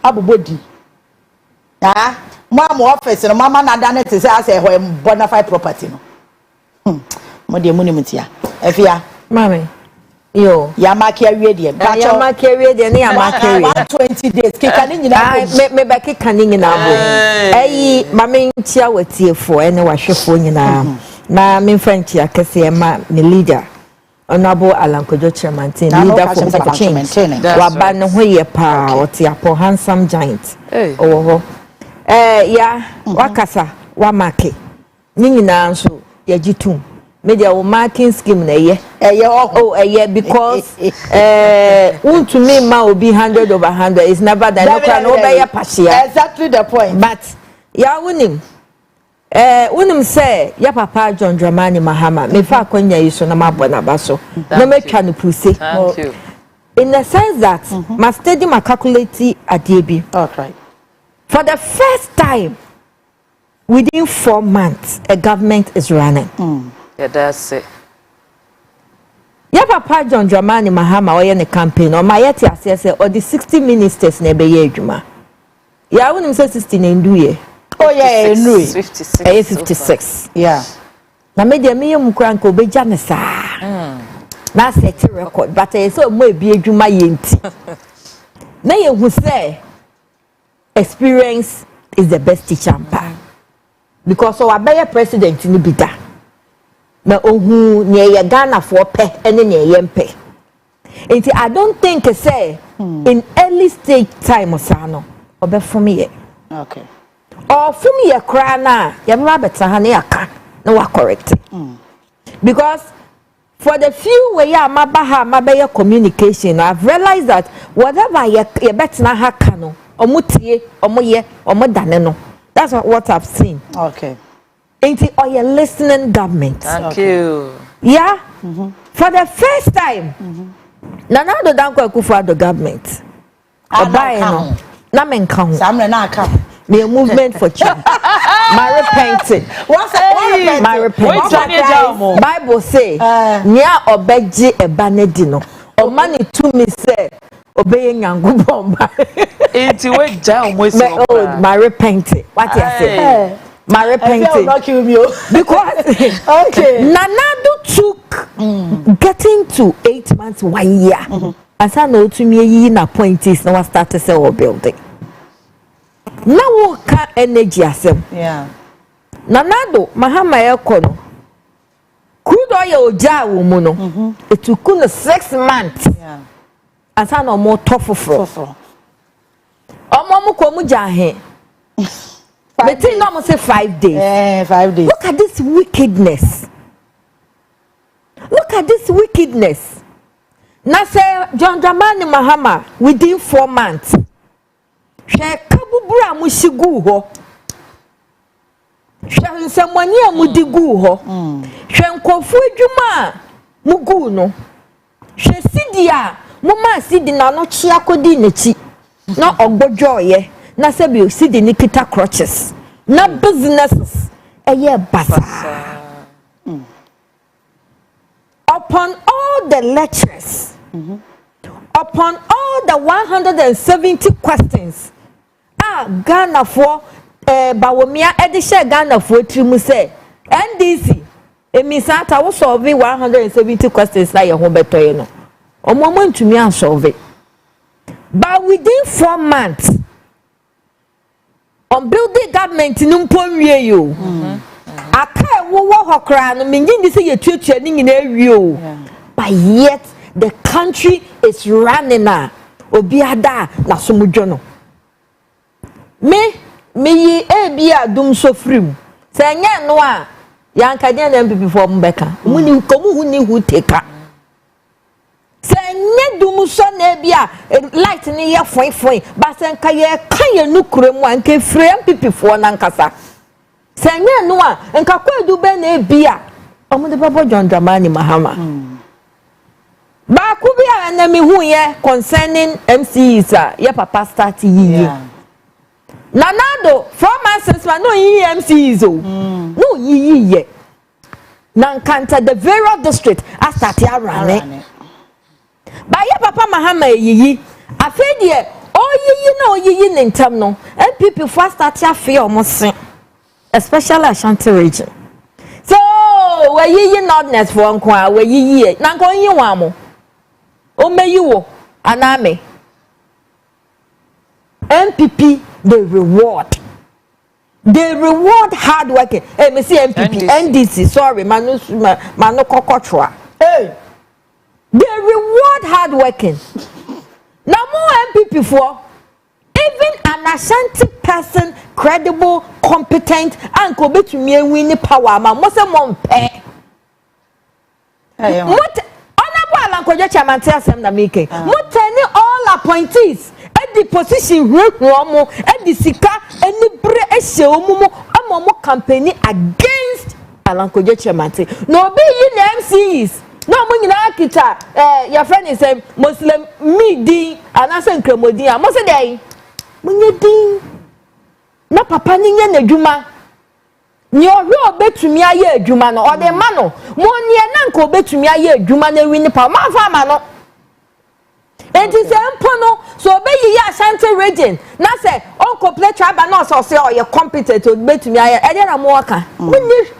abobodi mo am office no mama na da net say as e ho bona fide property no mo de muni mutia afia mami yo yamaki awie de yamaki awie de ne yamaki awie 20 days kika ni nyina me be kika ni nyina bo eyi mami ntia watiefo ene wahwefo nyina na me friend ya kese ma me leader Honorable Alankojo chairman leader for change waba no ho ye pa otiapo handsome giant owo ya wakasa wa make ni nyina nso yajitum media will marking scheme na ye because want to me ma will be 100 over 100 is never that no exactly the point but ya wunim unim say ya papa John Dramani Mahama me fa akonya yi so na mabona baso na metwa no puse thank you in the sense that my study my calculate adiebi okay for the first time within 4 months a government is running yeah that's it ya papa John Dramani Mahama oye ne campaign o ma yeti asese or the 60 ministers na be ye adwuma ya wonim say 60 na nduye oh yeah no 56 yeah na media me yem kran ko beja ne saa na set record but I so mo ebi adwuma yenti na ye hu say experience is the best teacher because so abeye president ni bida na ohu ne ye Ghana for pe ene ne ye mpe enti I don't think say in early stage time osano obe for ye okay or for me ye kra na ye ba beta ha na yaka na wa correct because for the few way ya mabaha mabeye communication I've realized that whatever ye betina ha ka no omutie omoye omodane no that's what I've seen okay ain't or you listening government thank you yeah for the first time Nana do danko Akufo-Addo government obai no na menka ho samre na aka me movement for change my repenting my repenting Bible say nya obeji eba ne di no o mani to me say obey nyangu bomba enti we ja omo my repenting what you say my repenting because okay Nanado took getting to 8 months 1 year and so no to me yi na point is now start to say building now ka energy asem yeah Nanado Mahama Ekono crude oil oja wo mu no it took 6 months yeah and so no more tough for omo mu ko mu jahe but think no say 5 days 5 days look at this wickedness na say John Dramani Mahama within 4 months she kabubura mu shigu ho she nsamani amudi gu ho she nkofu adwuma mu gu no she sidi a mu ma sidi na no chi akodi nechi na ogbojoye na say bi sidi ni kita crutches na businesses eye basa upon all the lectures upon all the 170 questions Ghana for Bawomia edisha Ghana for trimu say NDC emisata wo solve 170 questions like your home beto no omomo ntumi an solve but within 4 months on building government numponwie yo aka wo hokra no menyi say ye tuatua ni nyina awie o but yet the country is running obi ada na somudwo no me yi ebi adum so frim se nya no a yanka dia na MPP for mbeka muni komu huni hu teka se nya dum so na ebi a light ni ye foi ba se nka ye kan ye nukuremu anka free MPP for na nkasa se nya no a nka kwadu be na ebi a omu de babo John Dramani Mahama ba ku bi a na me hu ye concerning MCs ye papa start yi Nanado 4 months since no EMCs no ye Nankanta the various district I started running by your papa Mahama yi afedie no yi nintam no and people first start fear almost especially Ashanti region so we yi nordness for nkwa we yi nanko yi wamo o meyiwo aname MPP they reward hard working. Hey, me see MPP, NDC, sorry, manu kokochwa. Hey, they reward hard working. Now more MPP for even an Ashanti person, credible, competent, and go to me win the power. Ma most of them pay. Mut honorable Alankojo chairman say asem na make. Muteni all appointees at the position romo at the sika any bre ehye omumu amomo campaign against Alankojo chairman. No be you MCs. No mo nyina kita your friend is a Muslim midi anase nkremodi a mo se dey munye din na papa ni nye na dwuma ni owe obetumi aye adwuma no ode ma no mo nie na nka obetumi aye adwuma na wi ni pa ma fa ma no enti se mpo no so obeyi ya Ashanti region na se on complete tribal na so se oye competent obetumi aye e dey na mo waka munye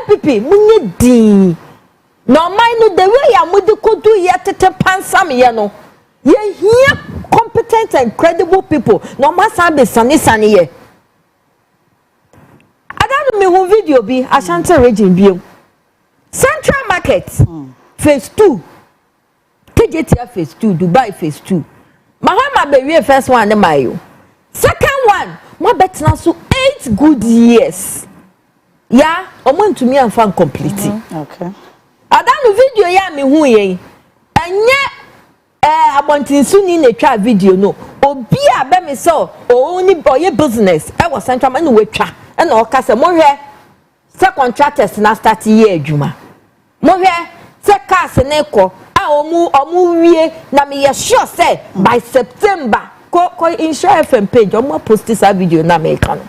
MPP munye din no mind no the way ya mudi kodu ye tete pansam ye no ye here competent and credible people no masa be sani ye adanu me hu video bi Ashanti region bi Central Market phase 2 KJTF phase 2 Dubai phase 2 Mahama be first one na mayo second one mo betna so 8 good years ya omontumi amfa complete okay adanu video ya me hu yen enye abontinsu ni na twa video no obi a be me so o ni boye business e wo Central man we twa e na o ka se mo hwe se contractors na start ye adwuma mo hwe se cars ne ko a omu wie na me ye sure say by September ko insure FM page omo post this video na me kan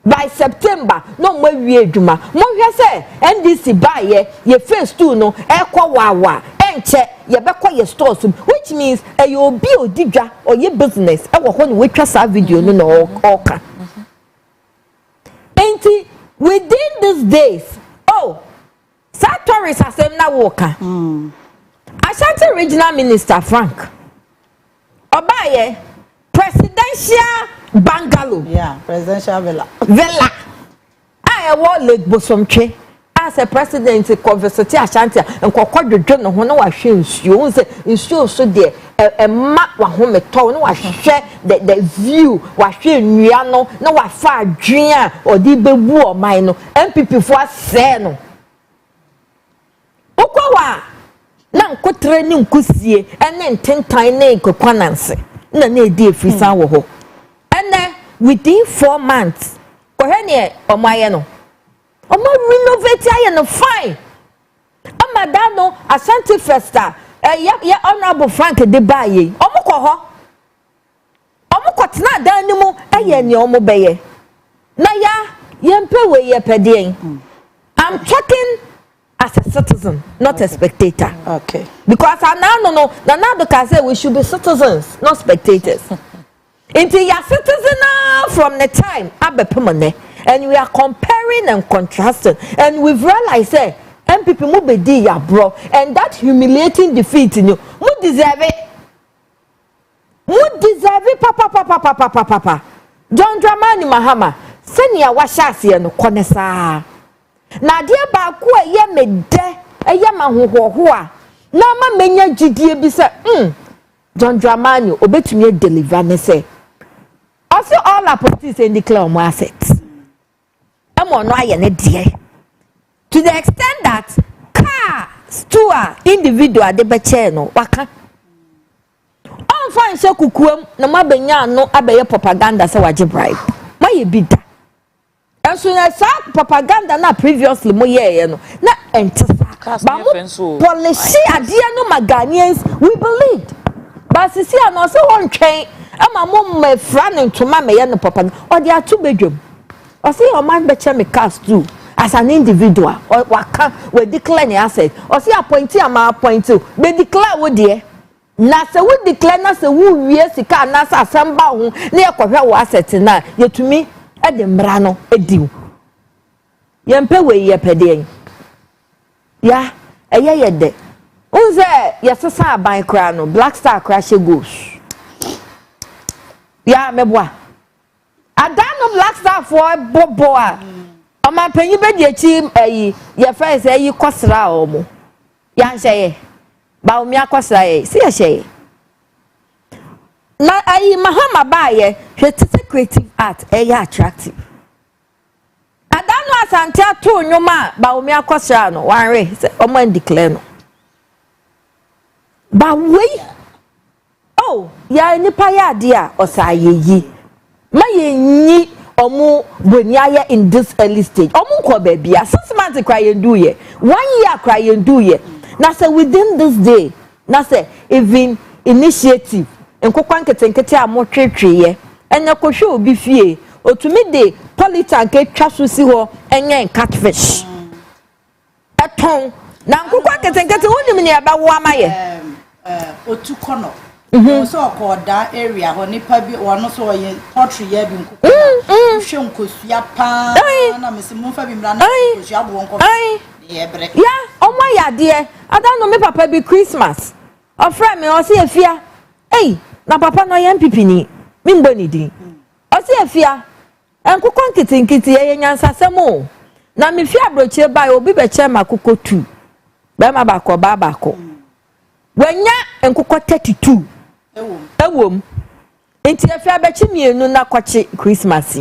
by September no mo wie adwuma mo hwe se NDC buy ye phase 2 no e kwa wawa enche ye be kwa ye stores which means e obi odidwa or ye business e wo ho no we twa sa video no na oka enti within these days Satoris asem na woka Ashanti regional minister Frank Obaye presidential bungalow presidential villa I wa Lake Bosomtwe as a president conversation Ashanti nkokọ dwodwo no ho na wa hwe nsuo nse nsuo so de ma wa ho meto na wa hwe the view wa hwe nnua no na wa fa adwen a odi bebu oman no MPP fo ase no okwa na nkotre ni nkusie ene ntentan na nkokwananse na edi efisa wo ho ene within 4 months ko he ne omaye no omo renovate aye no fine amadano Ashanti Festa ya honorable Frank de baye omo ko ho omo ko tena dan ni mu aye ni omo beye na ya yempe we ye pedien I'm talking as a citizen, not a spectator. Okay. Because now the can say we should be citizens, not spectators. Until you are citizen from the time abepemone, and we are comparing and contrasting, and we've realized say MPP mu be di ya bro, and that humiliating defeat in you, mu deserve it. Mu deserve it, papa. John Dramani Mahama, send ya washasi no konesa. Na dia ba ku eye mede eye mahohoho a na ma menya gidie bi se John Dramani obetumi deliver ne se also all our politics and declare more assets emo no aye ne de to the extent that car store individual de be che no waka on fan she kukuam na ma benya no abeye propaganda se waje bribe ma ye bi da so na propaganda na previously mo ye no na entesa ba mo policy ade no Ghanaians we believed but sisi no so won twen ama mo mafra no ntoma me ye no propaganda o de atu bedwam o say o man be che me cast too as an individual or waka we declare the asset o say appointee ama appointee be declare wo de na se we declare na se wo wie sika na sa asamba ho na ye kohwe wo asset na yetumi ede mra no ediw yempe we ye pede ya eye ye de unze yesesa aban kra no Black Star crash goes ya meboa adano Black Star for bobo a ama panyi be de chi ayi ye face ayi kosra omo ya nhye ba omi akosra ye si ye hye na ayi Mahama baye hwetete creative art attractive adano Asante ato nyoma ba omi akosra no wanre se omo declare no But wait. Oh, ya nipa ya dia osayeyi. Ma yenyi omu bonyaya in this early stage. Omu ko baby. 6 months cry and do ye. 1 year cry and do ye. Na say within this day, na say even initiative. Enko kwanketenkete amotwetwe ye. Enya kohwe obi fie. Otumi de politan ke twa so si ho enye catfish. Eton na nko kwanketenkete wonim ne aba wo amaye. Otu kono. So called that area ho nipa bi wono so ye poultry ye bi nko. Hwe nkosua pa na mesimumfa bi mra na nkosua bo nko. Ye bre. Ya, omo ya de. Ada no me papa bi Christmas. Ofra me o se afia. Hey, na papa no ye mpipini. Mi mbo ni din. O se afia. Enko kwanketenkete ye nyansasem o. Na me fia broche ba obi be che makoko 2. Ba ma ba ko. Wanya enkoko 32. Ewom. Enti afia be chi mienu na kwachi Christmas.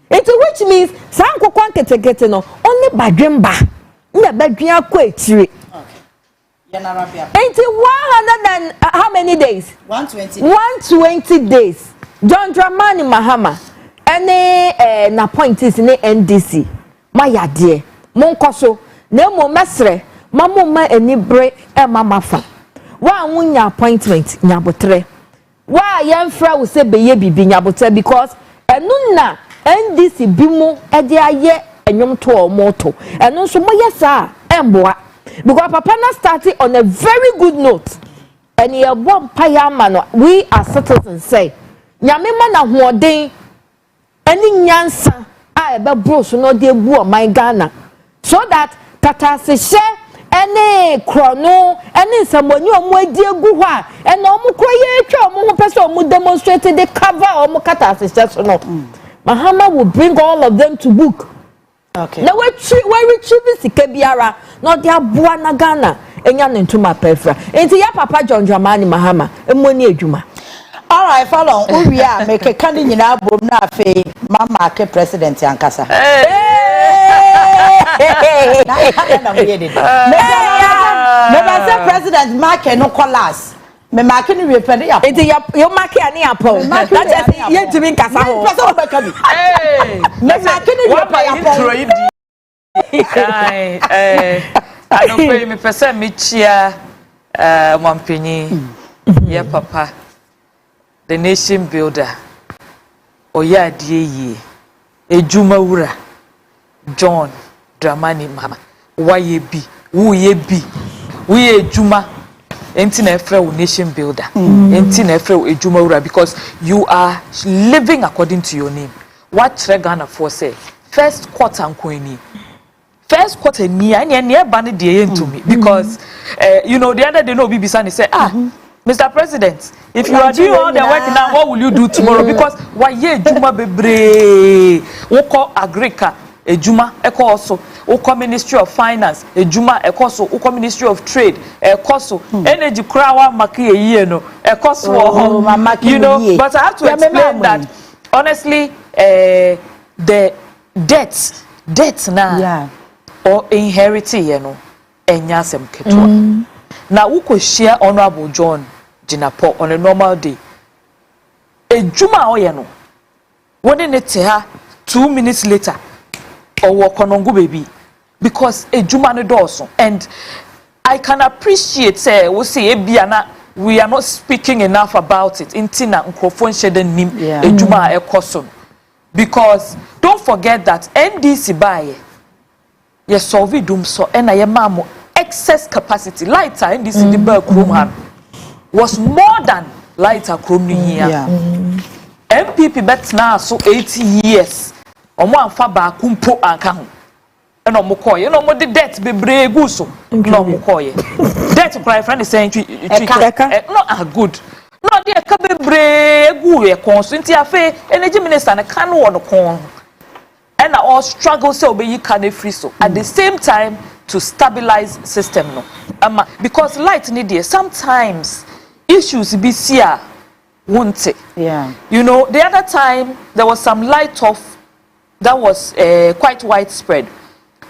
Enti which means sa enkoko nketekete no only badwemba. Na badwea kwa etire. Enti 100 and how many days? 120. 120 days. John Dramani Mahama. Any na point is ne NDC. Maya de. Monkoso. Ne mo mesre. Mama ma enibre e mama fa. Wa wunya appointment nyabotre. Wa yemfra wo se beye bibi nyabotre because enu na NDC bimo e de aye enyom to omoto. Enu so moye sa emboa. Because papa na started on a very good note. And ye bomb payama we as citizens say. Nyame ma na hoden eni nyansa a ebe bro so no de bu o my Ghana. So that katase she ene krono ene samoni omo adi egu ho a ene omo koye twa omo ho pese omo demonstrate the cover omo katase she so no. Mahama will bring all of them to book. Okay. Na we retrieve sika biara no de aboa na Ghana enya ne ntuma pefra. Enti ya papa John Dramani Mahama emoni adwuma. All right, follow. We are make a candy nyina bom na afi mama ke president yankasa. Na we did. Never say president mark no collars. Me mark ni we pede ya. Enti yo mark ani apon. That is ye timi nkasa ho. Person be ka bi. Me mark ni we pede ya. I don't pay me pese me chia mampenyi ye papa the nation builder oya die yi ejuma wura John Dramani Mahama waye bi wo ye bi we ejuma enti na efre wo nation builder enti na efre wo ejuma wura because you are living according to your name. What Ghana for say first quarter nkoani first quarter ni anya ba ne de to me because you know the other day no bibisa ni say Mr. President, if you are doing all the work now, what will you do tomorrow? Because why ye juma bebre woko agrika ejuma ekoso woko Ministry of Finance ejuma ekoso woko Ministry of Trade ekoso energy krawa makie ye no ekoso you know, but I have to explain that honestly the debt now or inheriting you know enya sem ketwa na woko share Honorable John Jinapo on a normal day ejuma oye no woni ne te ha 2 minutes later or konongo baby because ejuma no doso and I can appreciate say we say ebia na we are not speaking enough about it intina nkrofo nhede nim ejuma ekoso because don't forget that NDC buy ye solve dum so na ye mamo excess capacity lighter in this the Berkroom was more than lighter Chrome here. MPP bet now so 80 years. Omo anfa ba kumpo anka ho. E no mokoye no mo de debt be bregu so no mokoye. Debt cry friend is saying not good. No de ka be bregu e kon so nti afa energy minister na kan wo no kon. And all struggle so be you can free so at the same time to stabilize system no because light need there sometimes issues be here won't it you know the other time there was some light off that was quite widespread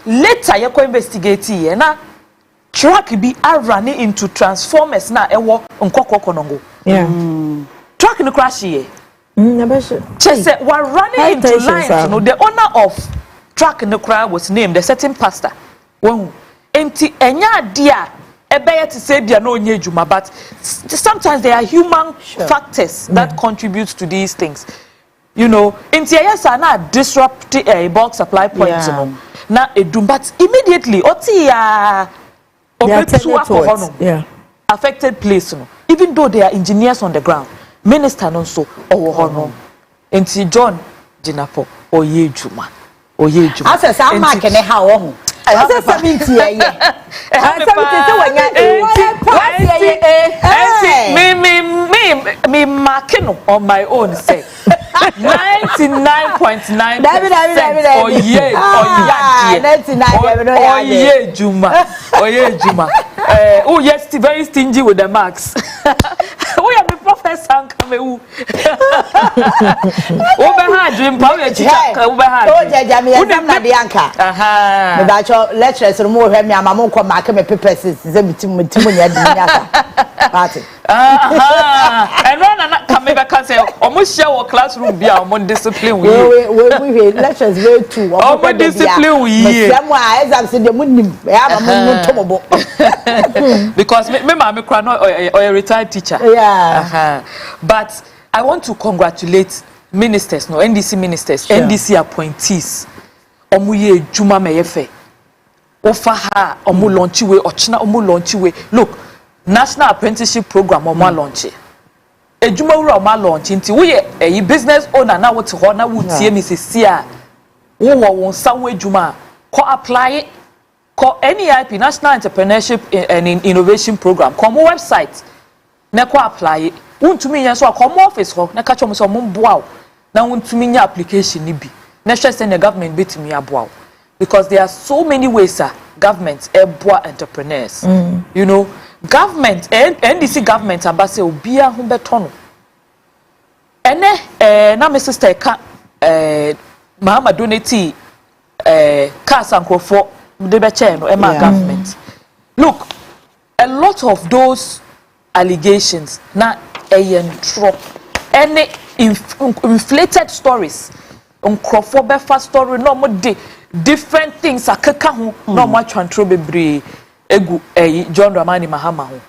later you go investigate here na truck be are running into transformers na ewo nkoko konongo. Yeah. Truck no crash here. Just say we're running into lines. You know, the owner of truck no crash was named the certain pastor. When enti enya dia ebeye to say bia no onye juma, but sometimes there are human factors that contribute to these things. You know, enti yes na disrupt bulk supply points, you know. Na edum, but immediately oti ya affected place, you know. Even though there are engineers on the ground, minister no so owo enti John Jinapo oye juma. Asa sa mark ne ha wo ho. Asa 70 ye. Me marking on my own say 99.9% Juma. Oh yes, very stingy with the marks. We are the professor come who. Obaapa dream power teacher Obaapa. Oh jaja me exam na de anka. Aha. Me ba cho lecturers no mo hwe me amamo ko mark me papers ze mitimu nya de nya party. And run and come back and say almost share our classroom be our discipline we lectures way too our discipline we exams de munim because me mama cry no or a retired teacher. Yeah. But I want to congratulate ministers, no NDC ministers, NDC appointees. Omu ye juma meyefe. Ofa ha omu launch we ochina omu launch we. Look, National Apprenticeship Program omu launch. Ejuma wura omu launch nti we ye business owner na wote ho na wutie Mrs. Sia. Wo won sanwe juma ko apply ko NEIP National Entrepreneurship and Innovation Program. Ko mo website na ko apply. Untumi nya so ko mo office ho na ka chom so mo boa na untumi nya application ni bi. Na sure say the government bitimi aboa. Because there are so many ways government boa entrepreneurs. You know, government NDC government abase obia ho beto no. Ene na me sister ka Mama donate cars and crofo de be chair no government. Look, a lot of those allegations na drop any inflated stories on crofo be fast story no mo de different things akeka ho no mo atwantro bebre egu John Dramani Mahama ho.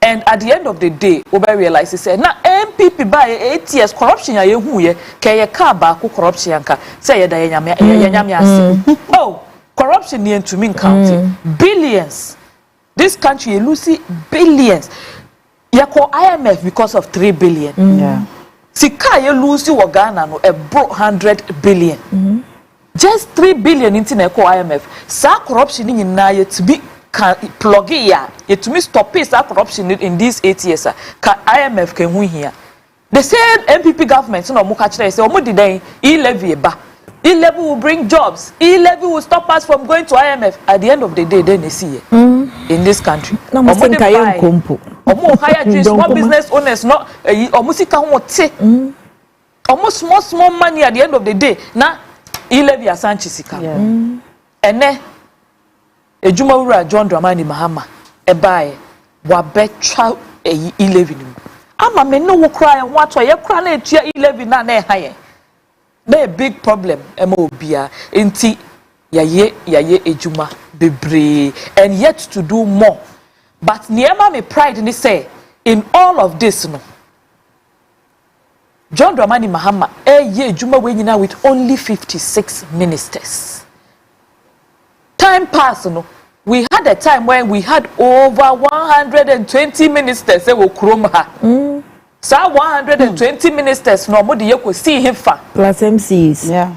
And at the end of the day, we realize say na MPP by 8 years corruption ya hu ye ke ka ba ko corruption yanka say ye da ye nyame ase. Oh, corruption near to mean counting billions. This country lose billions. Ya call IMF because of 3 billion. Yeah. Sika ye lose wo Ghana no broke 100 billion. Just 3 billion into na call IMF. Sa corruption ni na ye to be plug ya to me stop it corruption in these 8 years ka IMF can win here. The same MPP government no mo ka kire say omo diden e-levy ba. E-levy will bring jobs. E-levy will stop us from going to IMF. At the end of the day, then they see it in this country. Omo hire small business owners not omo sika ho te. Omo small money at the end of the day. Na e-levy asanchi sika. Ene ejuma wura John Dramani Mahama ebae wa betwa e-levy nim. Ama me no wo kra ya wato ye kra na etua e-levy na na haye. A big problem MOBia inti yaye ejuma bebre and yet to do more. But niema me pride ni say in all of this no John Dramani Mahama ye ejuma we nyina with only 56 ministers. Time pass no we had a time when we had over 120 ministers we krom ha. So 120 ministers no more you could see him fa plus MCs. Yeah.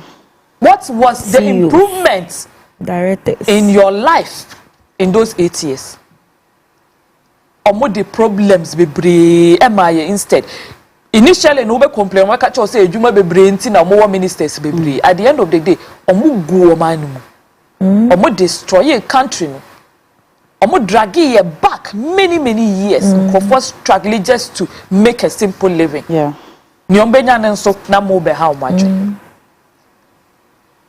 What was the improvement directors in your life in those 8 years? Omo the problems bebre emaye instead. Initially no be complain we catch say ejuma bebre nti na omo ministers bebre. At the end of the day omo gu oman mu. Omo destroy a country no. Omo dragi ye back many years for struggling just to make a simple living. Yeah. Nyombenya nenso na mo be how much.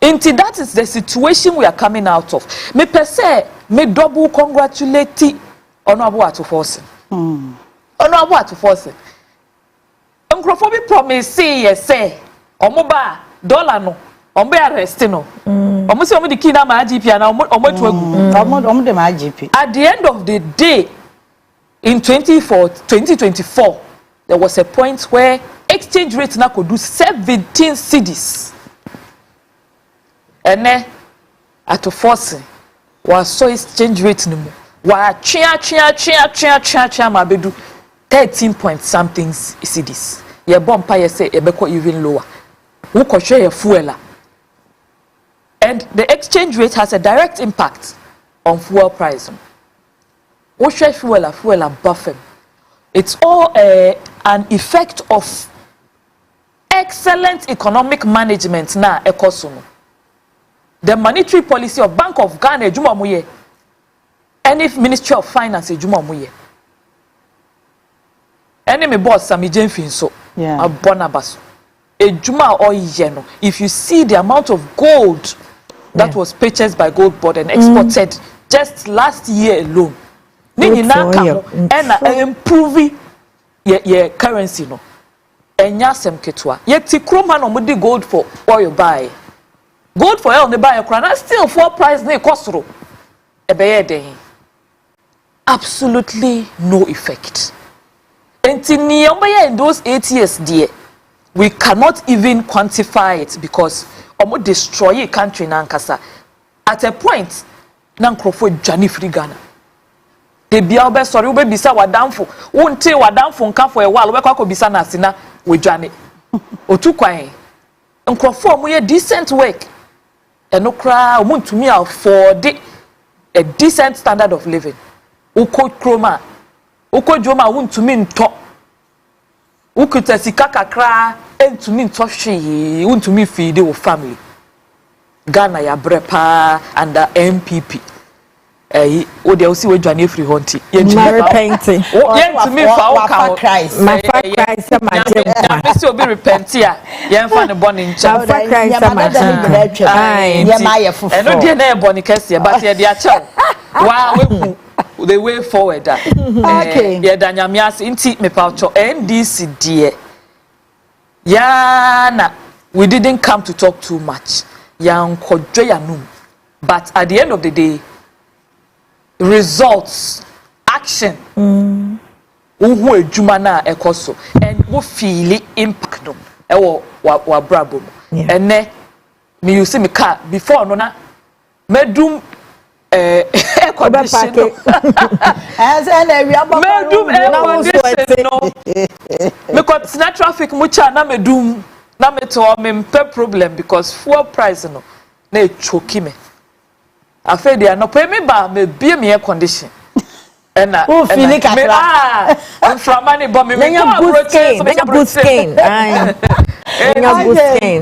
Until that is the situation we are coming out of. Me per se, me double congratulate Honorable Atuforce. Honorable Atuforce. Uncrophobic promise say yes, say, Omoba, dollar no, Ombe arrest no. Almost the kid am IGP and IGP. At the end of the day, in 2024, there was a point where exchange rate now could do 17 cedis. And then, at a force, was so exchange rate no more. Wa chia ma bedu 13 point something cedis. Ye bomb pa say e beko even lower. Who ko share your fuel? And the exchange rate has a direct impact on fuel price. Who share fuel above. It's all an effect of excellent economic management na NKOSUO. The monetary policy of Bank of Ghana ejuma muye. And if Ministry of Finance ejuma muye. Any me boss Sami Jenfinso. Yeah. Abonabaso. Ejuma or yeno. If you see the amount of gold that was purchased by Gold Board and exported just last year alone. Nini na kamo and improving your currency no. Enya sem ketwa. Ye ti kroma no mudi gold for oil buy. Gold for oil ne buy krana still for price ne kosoro. Ebeye den. Absolutely no effect. In those 8 years, dear, we cannot even quantify it because omo destroy a country nankasa. At a point, nankrofo Johnny free Ghana. They be our best sorry, we bisa wadamfo. Unte wadamfo nka for a while, we kwa bisa na sina we Johnny. Otu kwae. Nkrofo mo ye decent work. Eno kra omo ntumi afford a decent standard of living. Uko kroma. Uko joma untumi nto. Ukuta sika kakra entumi nto hwe untumi feed your family. Ghana ya brepa under MPP. O de osi we dwane free honti. Mary painting. Yentumi fa o ka Christ. My Christ ma je. Esi obi repent ya. Yemfa ne boni ncha. Christ ma je. Ye ma ye fufu. Eno de na e boni kese but ye de a chew. Wa we the way forward. Okay. Yeah, Danyamias inti me paucho NDC dear. Yana, we didn't come to talk too much. But at the end of the day, results, action. Uhu ejumana NKOSUO and we feel it impact them. Wa brabo. And ne me you see me car before no na medum air conditioner. As an medum air conditioner. Because na traffic mucha na medum na meto me problem because fuel price no na choke me. Afa dia no pay me ba me bie me air condition. Ena feel it kakra. I'm from money but me boost gain.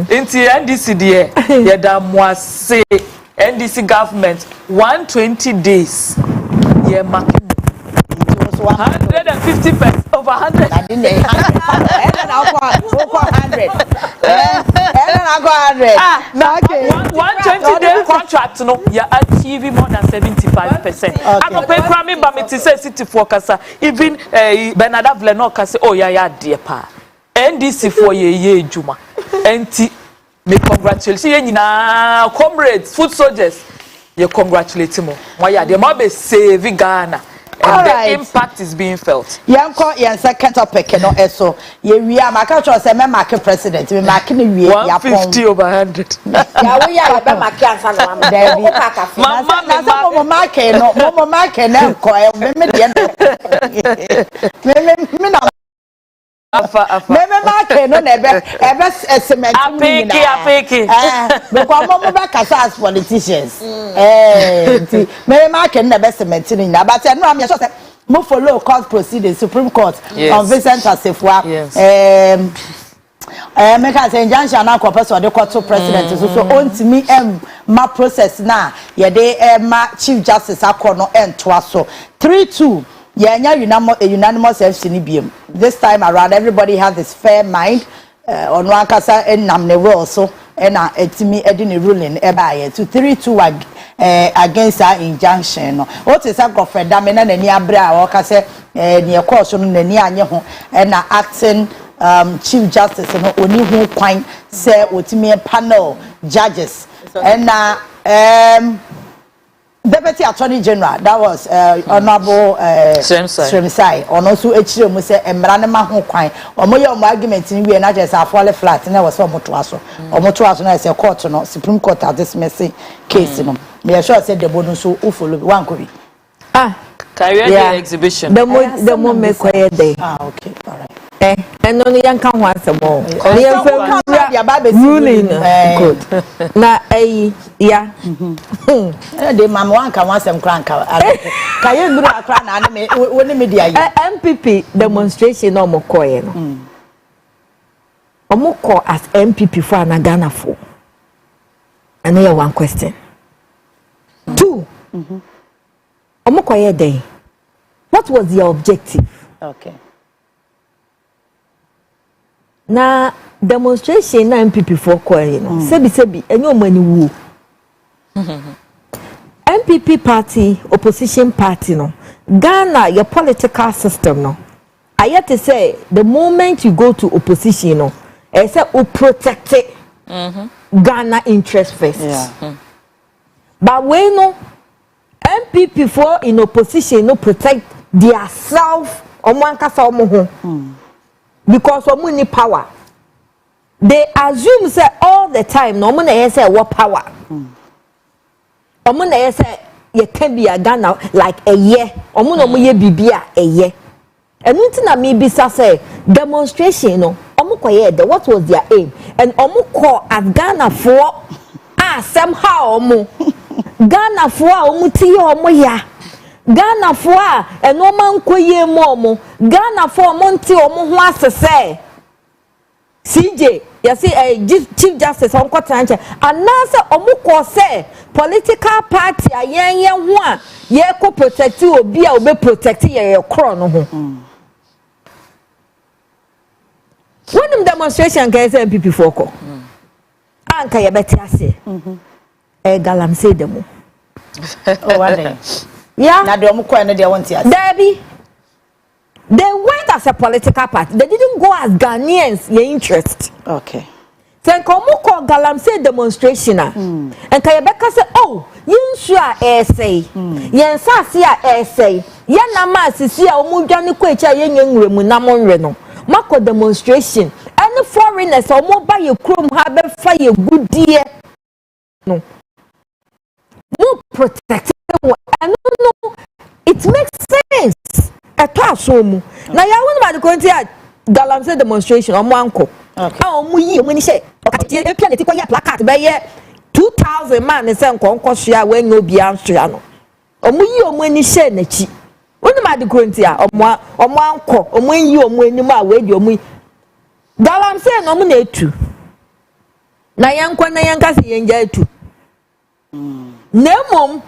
Inti NDC there ye da moase NDC government 120 days ye marking 150% over 100. I didn't 100. Okay. 120 day contract no you achieve more than 75%. I go pay crime but me say city for kasa even Bernard Vleno kasa oh ya dear pa. NDC for ye juma. Enti me congratulate ye nyina comrades food soldiers ye congratulate mo. Why ya dey mo be save Ghana. And the impact is being felt. Yanko yan second topic no eso. Ye wi am aka cho say me mark president, me mark ni wi ya 150 over 100. Ya we ya be mark ansa no am. Mama mo mark no, mo mark na ko me de me na afa me mark no na ebe cement ni na apeki because mo be kasa as politicians me mark na be cement ni na but no am sure say mo follow court proceedings Supreme Court on Vincent Asefua me ka say injunction na ko person de court president so ontimi ma process na ye de ma chief justice akono entoa so 3-2 unanimous FC BM. This time around, everybody has this fair mind. On one kasa enam ne will so ena etimi edini ruling eba to 3-2 against our injunction no what is a gofreda me na nani abra a woka se ne course no nani anye ho ena acting chief justice no oni ho kwan se otimi panel judges ena Deputy Attorney General, that was Honorable Srimsai. On also HRM mu say emrane ma ho kwan. Omo ye omo argument ni we na just fall flat na was omo to aso. Omo to aso na say court no Supreme Court has dismissed case no. Me sure say the bonus so follow one ko bi. Career exhibition. The mo make quiet day. Okay, all right. And only young can want some more. Ruling good. Na yeah. The mama one can want some crank. Can you do a cran anime when media? MPP demonstration no more coin. Omoko as MPP for an Ghana for. And here one question. 2. Omoko day. What was your objective? Okay. Na demonstration na MPP for coin no sebi enyo mani wu MPP party opposition party no Ghana your political system no I yet to say the moment you go to opposition no I say we protect Ghana interest first but when no MPP for in opposition no protect their self omankasa omo ho because of money power. They assume say all the time no money say what power. Omuna say you can be a Ghana like a year. Omuna mo ye bibia a year. And nothing na me bisa say demonstration no. Omuko ye the what was their aim? And omuko at Ghana for somehow omu Ghana for omu ti omu ya. Ghana for and no man koye momo Ghana for monti omo ho asese CJ you see chief justice on kwatranche anase omo ko say political party ayen ho a ye ko protect obi a obe protect ye kro no ho when them demonstration can say MPP for ko anka ye beti ase galamsey demo oh wale yeah. Now they want Debbie. They went as a political party. They didn't go as Ghanaians, your interest. Okay. Then come call Galamsey demonstration. And Kayabeka say, oh, you sure essay. Yen Sasia essay. Yanama Sisia Omujani Quecha Yen Remunamon Reno. Mako demonstration. Any foreigners or mobile your chrome have fire good dear. No. More protected. I don't know. It makes sense. A classroom. Now, you want about the country at Galamsey demonstration on Wanko. How we when you say, okay, placard by 2,000 man is on Concosia when no be answered. When you say, Nechi. What about the country on Wanko, or when you when you are with your me? Galamsey nominate to. Nayanko Nayankasi enjoy to. Nemom.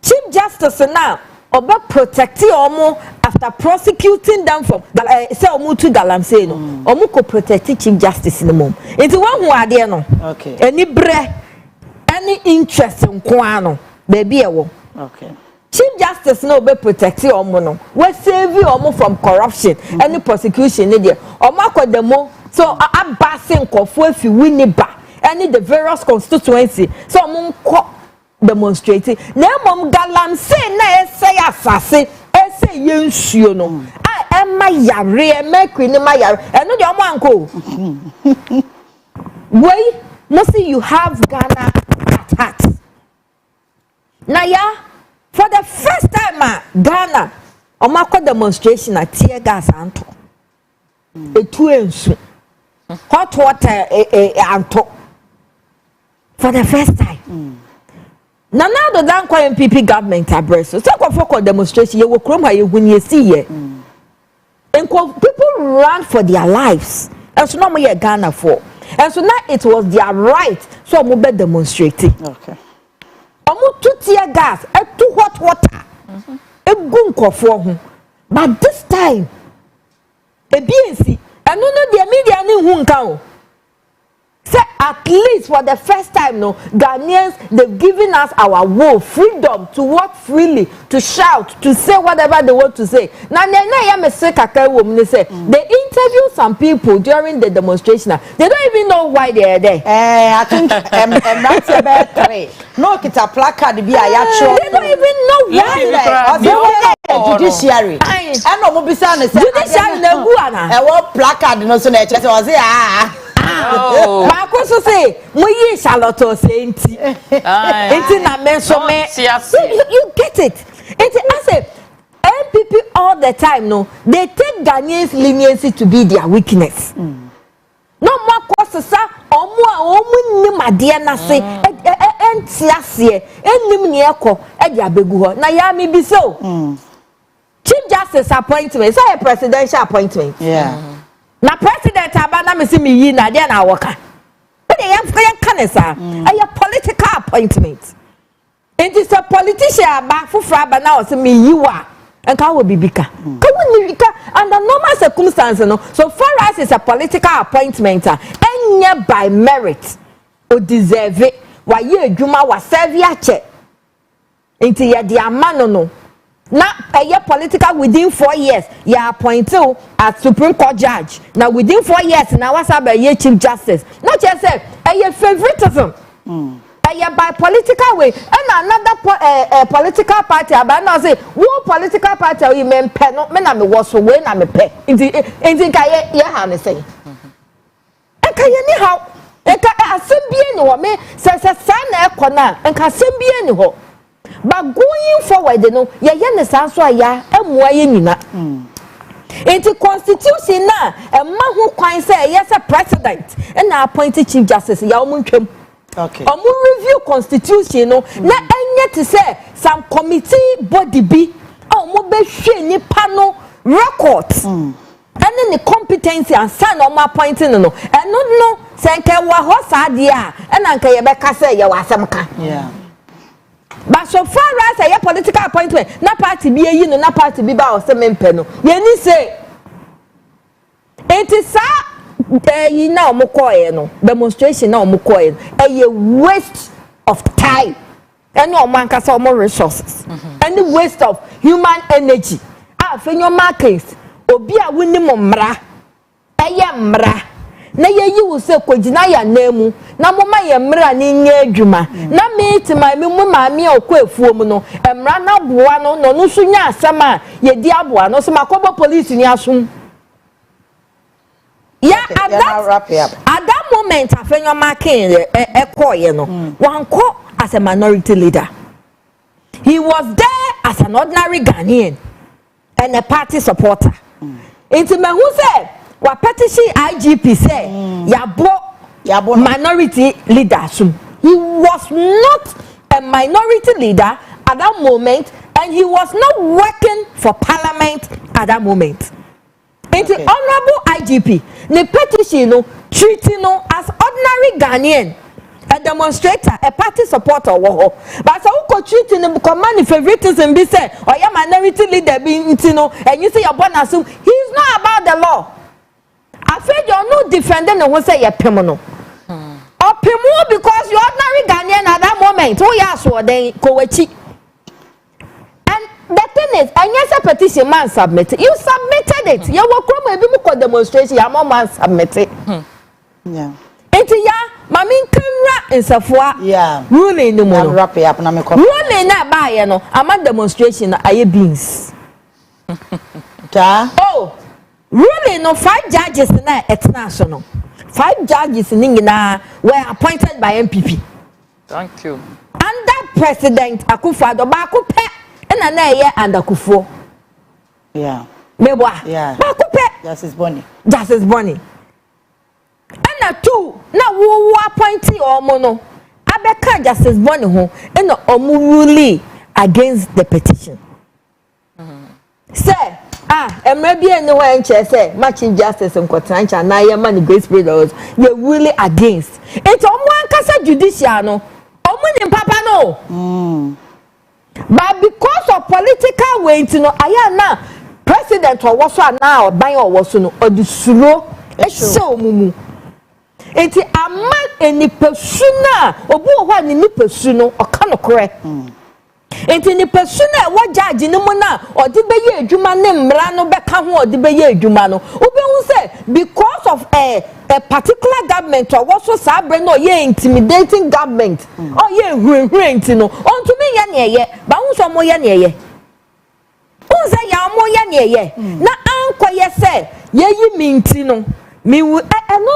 Chief Justice now oba protecting omo after prosecuting them from say omo to Galamsey no omo ko protect Chief Justice no mom enti wan hu ade no okay any bre any interest nko ano baby e wo okay Chief Justice no oba protecting omo no we save omo from corruption any prosecution ne there omo akodemo so abasing kofo afi winiba any the various constituency so omo nko demonstrating na mom Galamsey na say asase say yensuo no ma yare make ni ma yare eno de omo anko wait must you have Ghana at heart na ya for the first time Ghana omo demonstration at tear gas anto etu ensu hot water anto for the first time now the Dan MPP government address. So for demonstration, you will come when you see it. And people run for their lives. And so now we are Ghana for. And so now it was their right. So we be demonstrating. Okay. Omo two tear gas, two hot water. But this time, a BNC, and no the media ni hunka. Say at least for the first time, no, Ghanaians, they've given us our will, freedom to walk freely, to shout, to say whatever they want to say. Now, they interview some people during the demonstration. They don't even know why they are there. I think that's about 3. No, it's a placard. They don't even know why. Judiciary. I know Mobisana said, Judiciary, I want placard. No, so I was Oh, Marcos say, we Charlotte saying, you get it. I say, MPP all the time, no, they take Ghanaians' leniency to be their weakness. No more courses, omu ni madia na se, entiasie, enimnieko, ediabeguho. Na ya mi biso. Chief Justice appointment, say a presidential appointment. Yeah. Na president abana me see me yi na dia na woka. But they have kanesa. A political appointment. It is a politician aba fufra abana o see me yi wa. Enka wo bibika. Ka woni bika under normal circumstances no. So far as it's a political appointment, enye by merit o deserve it. Wa ye adwuma wa serve ya che. Enti ye di amano no. Now, a year political within 4 years, you are appointed as Supreme Court judge. Now, within 4 years, now what's up a year Chief Justice? Not just say a year favoritism. A year by political way, and another political party. But now say, who political party you men pen? No, men am was when I'm a pay. In Kaya, yeah, say. And Kaya anyhow, and Kaya Simbian or me says a son corner and Kasimbian ho. But going forward, you know, ya so ya emwaye nyina. Into constitution na a man who can say yes a president and appointed chief justice ya omuntwem. Okay. Review constitution no na enye to say some committee body bi omo be hwe nipa no records. And then the competency and sign on my appointing no. And no say nke wa ho sa de a and anka ye be ka say ye wasem ka. Yeah. But so far as a political appointment, na party be you no na party be ba o se mempe no. Ye ni say it is you na omo koye no demonstration na omo koye a waste of time and no man kasa omo resources and the waste of human energy. Fenyo markets obi a woni mo mra eye mra na ye yi wo se kogina ya nemu na moma ye mra ni nye adwuma na meet my mu ma me okwafuo mu no emra na boa no no so nya asama ye di aboa no so makobo police ni asum ya at that moment afenyo marking ekoye no wanko as a minority leader. He was there as an ordinary Ghanaian and a party supporter. Into me who said wa petition IGP say yabo minority leader. He was not a minority leader at that moment, and he was not working for parliament at that moment. Into honorable IGP, the petition no treating no as ordinary Ghanaian, a demonstrator, a party supporter, but so who treating him command favoritism be said or your minority leader being and you say your bonus. He's not about the law. I feel you're not defending the one say you're criminal. Or criminal because you're ordinary Ghanaian at that moment. Oh yes, what they kowechi. And the thing is, and yes, a petition man submitted. You submitted it. You were maybe more demonstration. Your man submitted. Yeah. Enti ya mami nkanra nsafua ruling no mo wrap up na me ko ruling na ba ye no ama demonstration na aye beans ruling no 5 judges na etna so no 5 judges na were appointed by MPP. Thank you. Under President Akufo-Addo ba ko pe na ye under Akufo. Yeah. Meboa. Yeah. Ba ko pe Justice Bonny. And two, now who appointee omo no abeka Justice Bonny ho and omo ruling against the petition. Say maybe anywhere in say matching justice and Kotrancha na ye man grace brothers they really against it omo ankasa judicial no omo ni papa no but because of political weight no aya na president or was so na oban or was no odusuro e show mumu enti ama eni pesuna obu ho ni pesu no oka no kore enti ni pesu na wo judge ni mu na odi beye adwuma ne mmra no beka ho odi beye adwuma no obehu say because of a particular government or what so sabre no ye intimidating government oh ye hwehwenti no on to me ye ne ye ba hu so mo ye ne ye unza ya mo ye ne ye na anko ye say ye yi minti no me no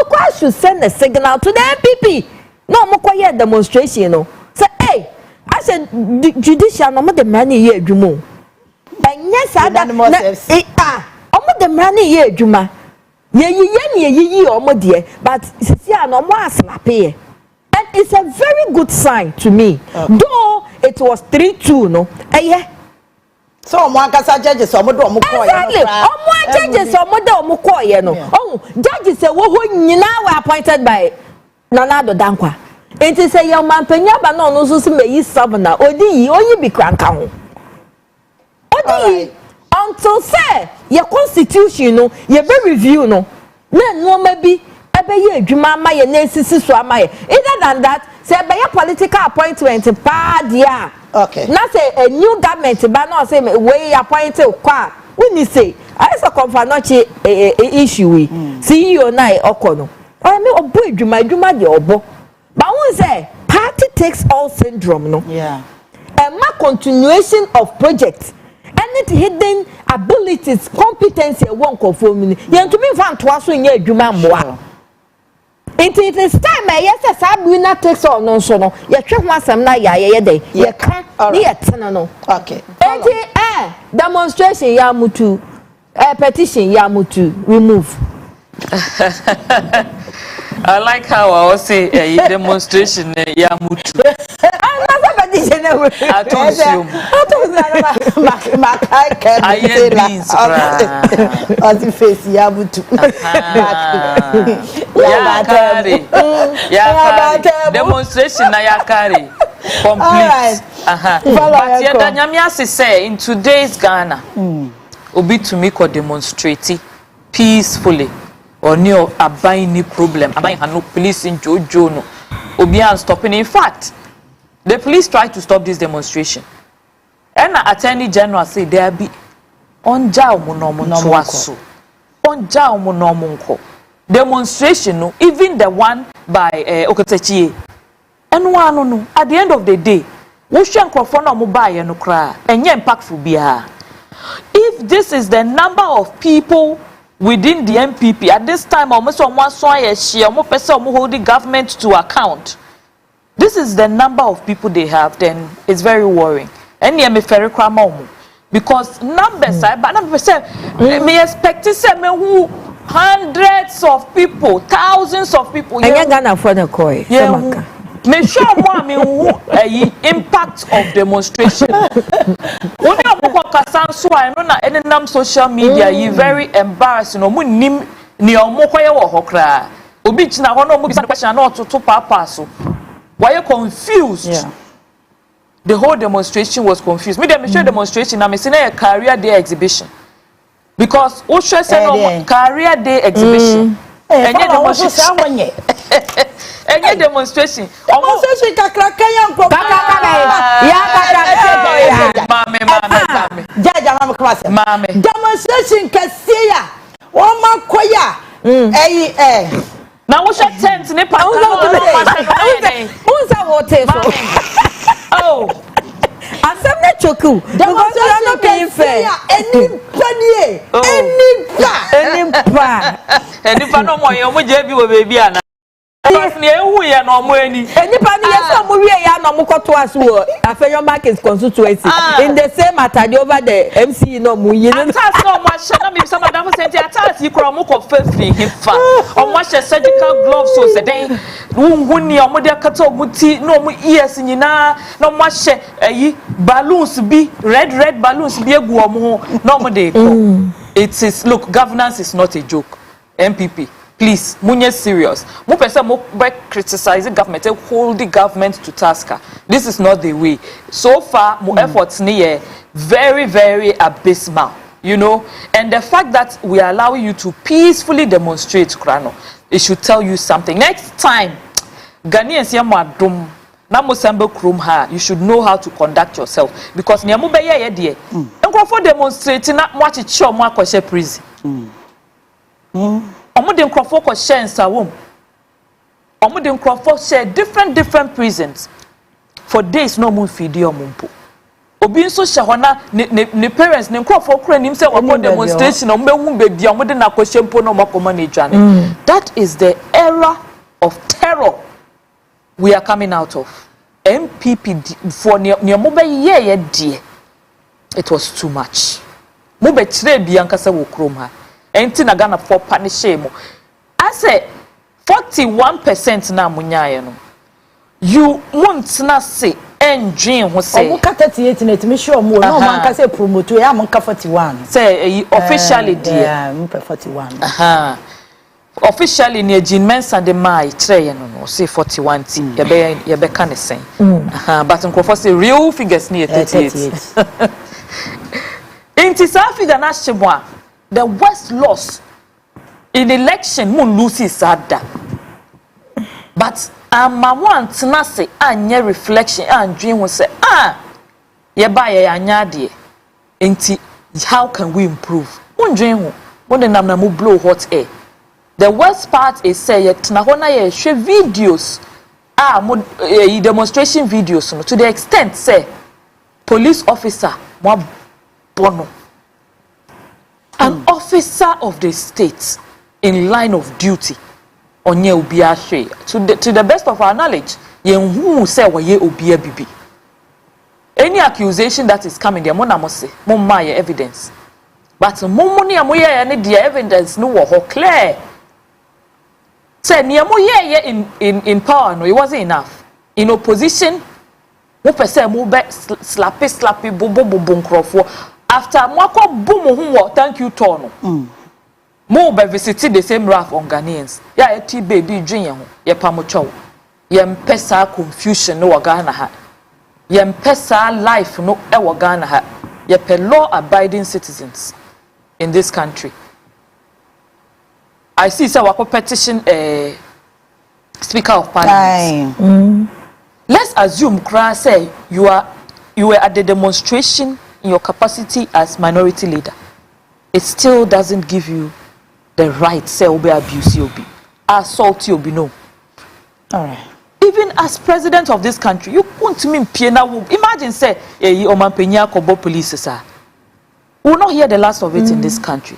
kwa should send a signal to the MPP no mo ko ye demonstration no say hey I said judicial no mo de mra ne ye adwuma enye sa da na omo de mra ne ye adwuma ye omodie but sisi an omo aslape and it's a very good sign to me though it was 3-2 no so omo akasa judges omo do omo call ye no omo judges omo do omo call ye no oh judges wo ho nyina were appointed by Nanado Dankwa it is a young man penyaba no no so meyi governor odi onyi bi kranka ho odi until say your constitution no ye be review no no maybe ebe ye adwuma ma ye na esisi so ama ye either than that say be your political appointment pa dia okay na say a new government ba no say we appoint kwa we say I say confanochi issue we CEO na okono o me obo adwuma de obo ba won say party takes all syndrome no yeah a continuation of project any hidden abilities competency won conforming yen to me fan to aso nya adwuma mboa it is time yes winner takes all no so no ye hwe ho asem na ye dey ye ka ni ye tena no okay demonstration ya mutu petition ya mutu remove I like how I was say a demonstration ya mutu. I told you. I hear beans. As face ya mutu. Ya carry. Demonstration na ya carry. Complete. But yeah, Danyamiasi say in today's Ghana, obi to me could demonstrate peacefully. Or no abai ni problem abai no police in jojo no obi an stopping. In fact the police tried to stop this demonstration and attorney general say there be onja omo no mo toaso onja omo no mo nko demonstration no even the one by Okotechie eno no at the end of the day wo hwe nkrofo na omo baaye no kra enye impactful bia. If this is the number of people within the MPP at this time almost almost holding government to account, this is the number of people they have, then it's very worrying. And me very because numbers me expect to say me hundreds of people, thousands of people. And you're gonna for the koi. Me sure more me impact of demonstration. When you go kasanso I know na any social media you very embarrassing. Omu nim ni omu koye wo hokra. Obi china ho no omu bisa question na ototo papa so. Why you confused? Yeah. The whole demonstration was confused. Me dem show demonstration na me say na a career day exhibition. Because o show say no career day exhibition. And demonstration. Any demonstration. Demonstration kakra Kenyan go. Mame. Demonstration kesiya. Woma koya. Now we should tent ne pa. Unza wote so. Oh. Asem na choku. Demonstration no paying fair. Any pa no mo yo mo je bi wo baby ana. Because ni ewu ya no mo ani. Enipa ni yeso mo wie ya no mo koto aso wo Afeyo Market constituency in the same atade over the MC no mo yin. Atas no mo hye na me some madam say atas yi kro mo ko fafiri hifa. O mo hye surgical gloves so se den wunhu ni o mo de kata o mo ti no mo ears nyina no mo hye ayi balloons bi red balloons bi egu o mo ho no mo de ko. It is, look, governance is not a joke. MPP, please, munye serious. Mo pese mo be criticizing government, hold the government to task. This is not the way. So far, mo efforts ni very, very abysmal, you know. And the fact that we are allowing you to peacefully demonstrate, Krano, it should tell you something. Next time, Ghanaians yamadum na Mosambe krum ha, you should know how to conduct yourself because niamu be ye de. Nkrofo demonstrate na mo achichi omo akoshe prison. Omo de nkrofo ko share nsawom. Omo de nkrofo share different prisons. For days no mo fidi omo mpo. Obi nso hye hona ne parents ne nkrofo kura nim se omo demonstration omo behu bebi omo de na akoshe mpo no makoma na edwane. That is the era of terror we are coming out of. MPP for near mobile ye dear. It was too much. Mube tre biankasa wo krom ha. Enti na Ghana for punish mo. I say 41% na munyaye no. You want na say engine ho say. Omo ka 38 na etimi sure mo no man ka say promote ya man ka 41. Say officially dear. Yeah, me 41. Officially near Jean Mensa de Mai tray no say 41 ti ye be can say. But nkrofo say real figures near 38. Inti sa figure na shebwa the West lost in election mun lose sada. But ama want na say anya reflection and dream will say ye ba ye anya de. Inti how can we improve? Mun dream ho. Mun de nam na mu blow hot air. The worst part is say yet na hona ye share videos demonstration videos no, to the extent say police officer mo bono an officer of the state in line of duty onye obi ahwe to the best of our knowledge yen hu say we obi abibi. Any accusation that is coming there mo na mo say mo ma ye evidence but mo ni amoye ne the evidence no wo ho clear. Say niamu ye in power no, it wasn't enough. In opposition, mo pese mo be slappy bobo nkrofo. After mo ko boom ho thank you turn no. Mo be visit the same wrath on Ghanaians. Ya eti baby dwen ye ho, ye pa mo chow. Ye mpesa confusion no wa Ghana ha. Ye mpesa life no e wa Ghana ha. Ye pe law abiding citizens in this country. I see say wako petition Speaker of Parliament. Let's assume Kra say you were at the demonstration in your capacity as minority leader. It still doesn't give you the right say obe abuse you be assault you be no. All right. Even as president of this country, you want me piena. Imagine say Oman Penya Kobo police sir. We will not hear the last of it in this country.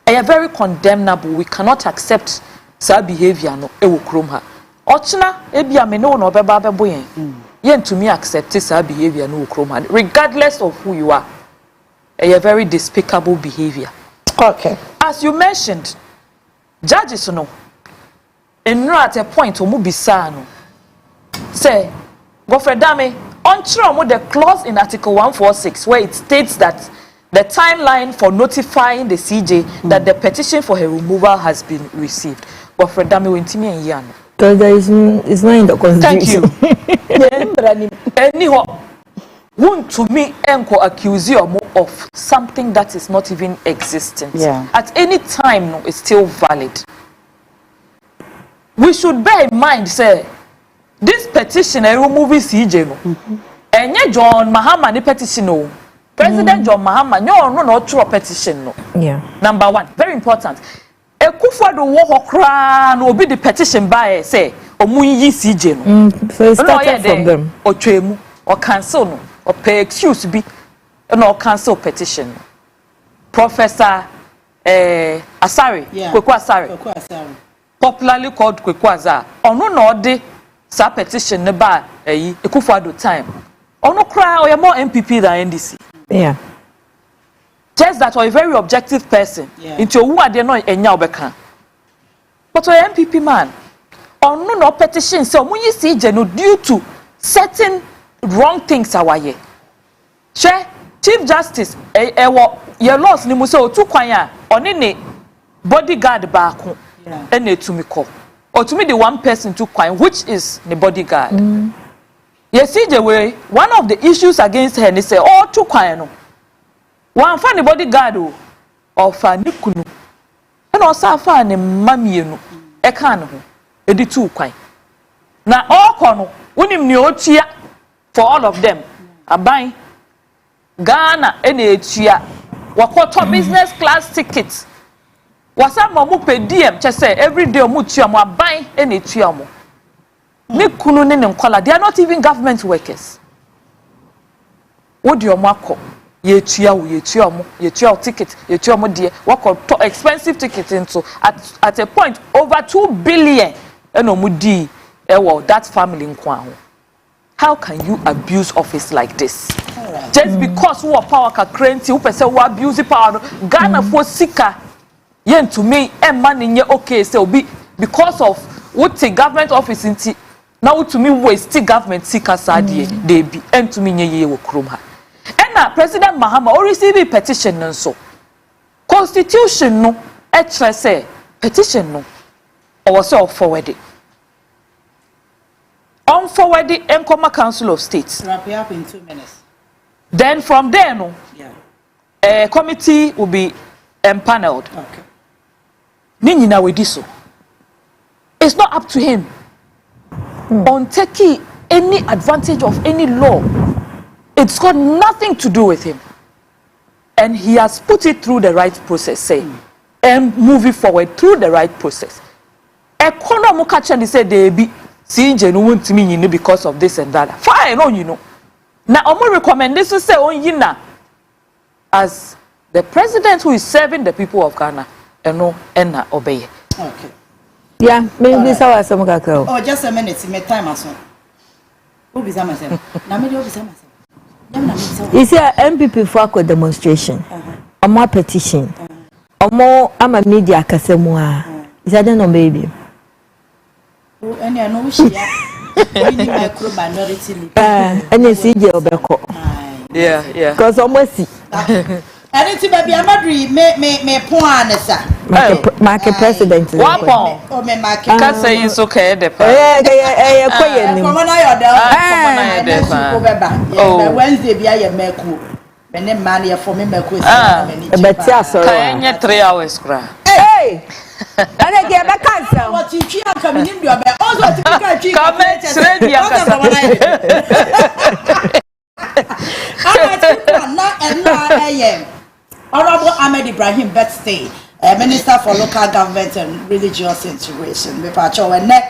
They are very condemnable. We cannot accept such behavior no ewo krom ha. Ochina ebia me no beba bebo yen. Yen to me accept such behavior no krom ha regardless of who you are. A very despicable behavior. Okay. As you mentioned, judges no enro at a point omu bisa no. Say, Gofredame, on the clause in Article 146 where it states that the timeline for notifying the CJ that the petition for her removal has been received. But for Dami Wintimi and Yan. Because it's not in the constitution. Thank you. Anyhow, want to me accuse you of something that is not even existent. Yeah. At any time, no, it's still valid. We should bear in mind, say, this petition, I remove CJ. And yet, John Mahama, the petition, no. President John Mahama, no true petition no. Yeah. Number one, very important. Ekufuado wo hokra no obi the petition by say omunyi CJ no. So it started from them. Otwemu, or cancel no, or pay excuse be, no cancel petition. Professor Asari, Kweku Asari. Popularly called Kweku Azar. Ono no de sa petition ne ba Ekufuado time. Ono cry or more MPP than NDC. Yeah. Just that or a very objective person. Yeah. Into who are they not enya obeka. But or MPP man. On no petition so when you see no due to certain wrong things awaye. Share Chief Justice your laws ni mu say otu kwan a oni ne bodyguard back ene to me call. Or to me the one person to kwan which is the bodyguard. Yes, CJ, one of the issues against her, they say, oh, too quiet. No. One funny bodyguard of Nikunu. And also, find a mammy. eka ne ho edi tu kwan na okọ no wonim ne otua for all of them aban Ghana ene etua wakoto business class tickets wasama mu per diem chese every day mu tua mu aban ene etua mu ne kunu ne nkola they are not even government workers wodi omo akọ ye tua ticket ye tua mo de wakoto expensive ticket into at a point over 2 billion eno mu di that family nkwa ho. How can you abuse office like this? Just because who are power ka cranty who person who abuse power Ghana for sika yen to me and money nye okay say obi because of what the government office inti now to me waste government sika sadie dey be and to me nye ye wo krom ha. And now President Mahama or receive a petition nso. Constitution no e say petition no or so forward it. On forward the Nkoma Council of States. Wrap it up in 2 minutes. Then from there, no, a committee will be empaneled. Okay. Nini we do so. It's not up to him on taking any advantage of any law. It's got nothing to do with him, and he has put it through the right process, say, and moving forward through the right process. Economic catch said they be. See, genuine to me, because of this and that. Fine, no, you know. Now, I'm going to recommend this to say, as the president who is serving the people of Ghana, and no, and obey. Okay. Yeah, maybe so. Oh, just a minute. My time as well. Who is myself? You see, MPP for demonstration, or more petition, or more. I'm a media casemua. Is that no baby? And I know she really micro minority. And you see, yeah. Because almost see. And it's baby, I'm agree. Me point, sir. Market president. Wapon. Oh, me market. Can't say it's okay. The Wednesday, be I make cool. When the money for me, make cool. But yes, sir. 3 hours. Hey! And I get back answer. What you are coming in your bed. Also, to Honorable Ahmed Ibrahim birthday, Minister for Local Government and Religious Integration. Me pacho ene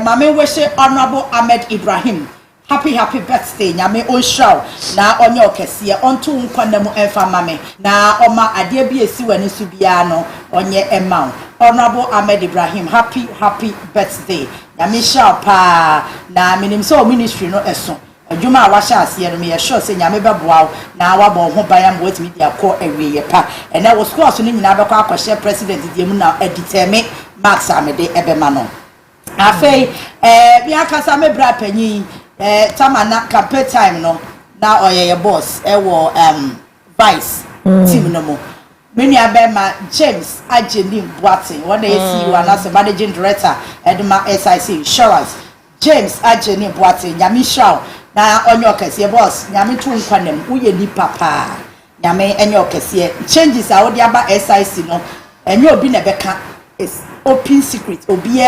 mame wish Honorable Ahmed Ibrahim happy birthday. Nyame onshaw na onye okese onto nkwana mu emfa mame na oma ade bi esi wani su bia no onye emma. Honorable Ahmed Ibrahim happy birthday. Nyame shaw pa na minim so ministry no eso. Juma washa ase no me sure say nyame beboa na wabon ho bayam what media ko awie pa and na wo course no nyina be kwa akɔhye president die mu na editeme Max Amede ebema no afei bi akasa me bra panyi tamana campaign time no na oyeye boss wo vice team no mo many abema James Ajenim Boatin one AC one as managing director Edma SIC Insurance James Ajenim Boatin nyame shaw na onye okese boss nyame tu nkwanem uye ni papa nyame enye okese changes a wodi aba SIC no enye obi na beka is open secret obi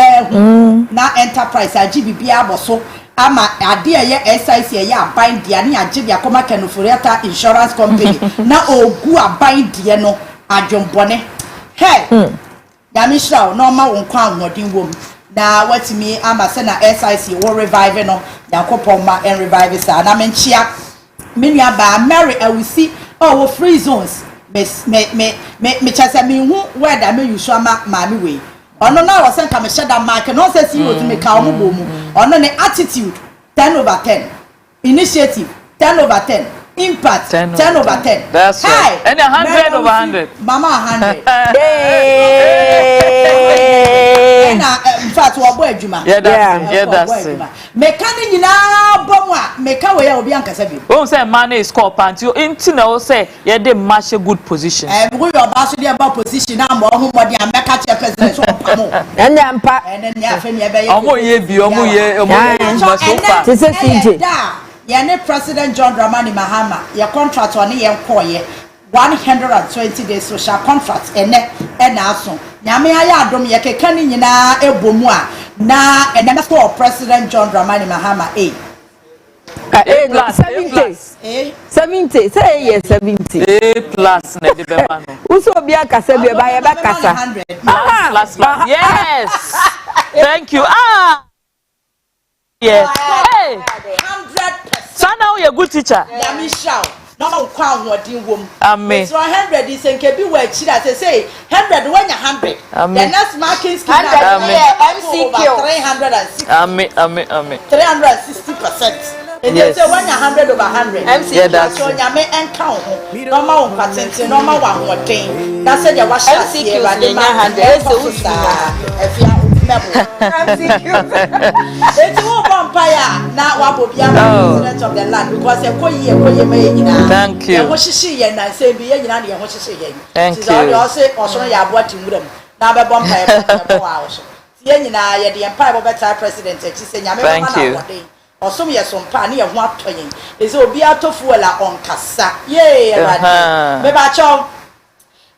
na enterprise agbibi aboso ama ade ye SIC ye aban dia ne agbe akoma Kanufuriata Insurance Company na ogu aban die no adwombone hey nyame shraw no ma wonkwa anwodin wom na watimi ama se na SIC wo revive no yakopon ma en revive sa na menchia menua ba Mary awusi wo free zones me chase me hu where da me use ama maami we ono na wo se ka me sheda mark no se si wo me ka wo bomu ono ne attitude 10/10 initiative 10/10 impact 10/10 that's right and 100/100 mama 100 na in fact wo bo adwuma that's mekani nyina bomu a meka we ya obi ankasa bi o say man is call panty inti na o say ye dey match good position we your boss dey about position na mo ho modi ameka che president so pamo ene ampa ene ne afemi ebe ye omo ye masofa this is CJ ye ne President John Dramani Mahama ye contract on ye nkoye 120 days social contract ene aso nyame aya adom ye keka ni nyina ebomu a na enema for President John Dramani Mahama $70 say yes $70 A+ na de be ma no uso obi akasa bi ba ye ba kasa plus yes thank you yeah hey 100% sana we a good teacher nyame show no ma kwa hodin wom amen so 100 is enke bi wa chira say 100 when you 100 the next marking scheme 100 MCQ 360 amen 360%. And yes. Say when you 100 over 100 MCQ yeah, that's so nyame enka ho no ma won patente no ma wa hodin that say you wash MCQ ba de 100 so usa efia MCQ it's all vampire na wa bobia president of the land because e koye me nyina thank you e ho hihye ye na say bi ye nyina de ho hihye ye thank you so say osono ya aboati nwuram na be vampire ko wa so ye nyina ye de empire bo better president e chi say nyame ma na wode osom ye so mpa na ye ho atoyen e say obi atofuela onkasa ye erade me ba cho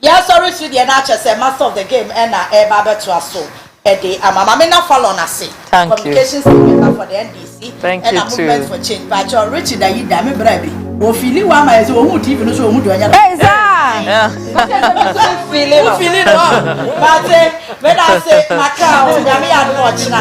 ya sorry to the na say master of the game na e ba beto aso Eddie, Mama Mena follow na say communications team for the NDC thank and you a movement for change. But you're rich that you damn braby. Wo feeling one my so who TV no so who do anya. Hey sir. Feeling but when I say Macau, nyame ya watch na.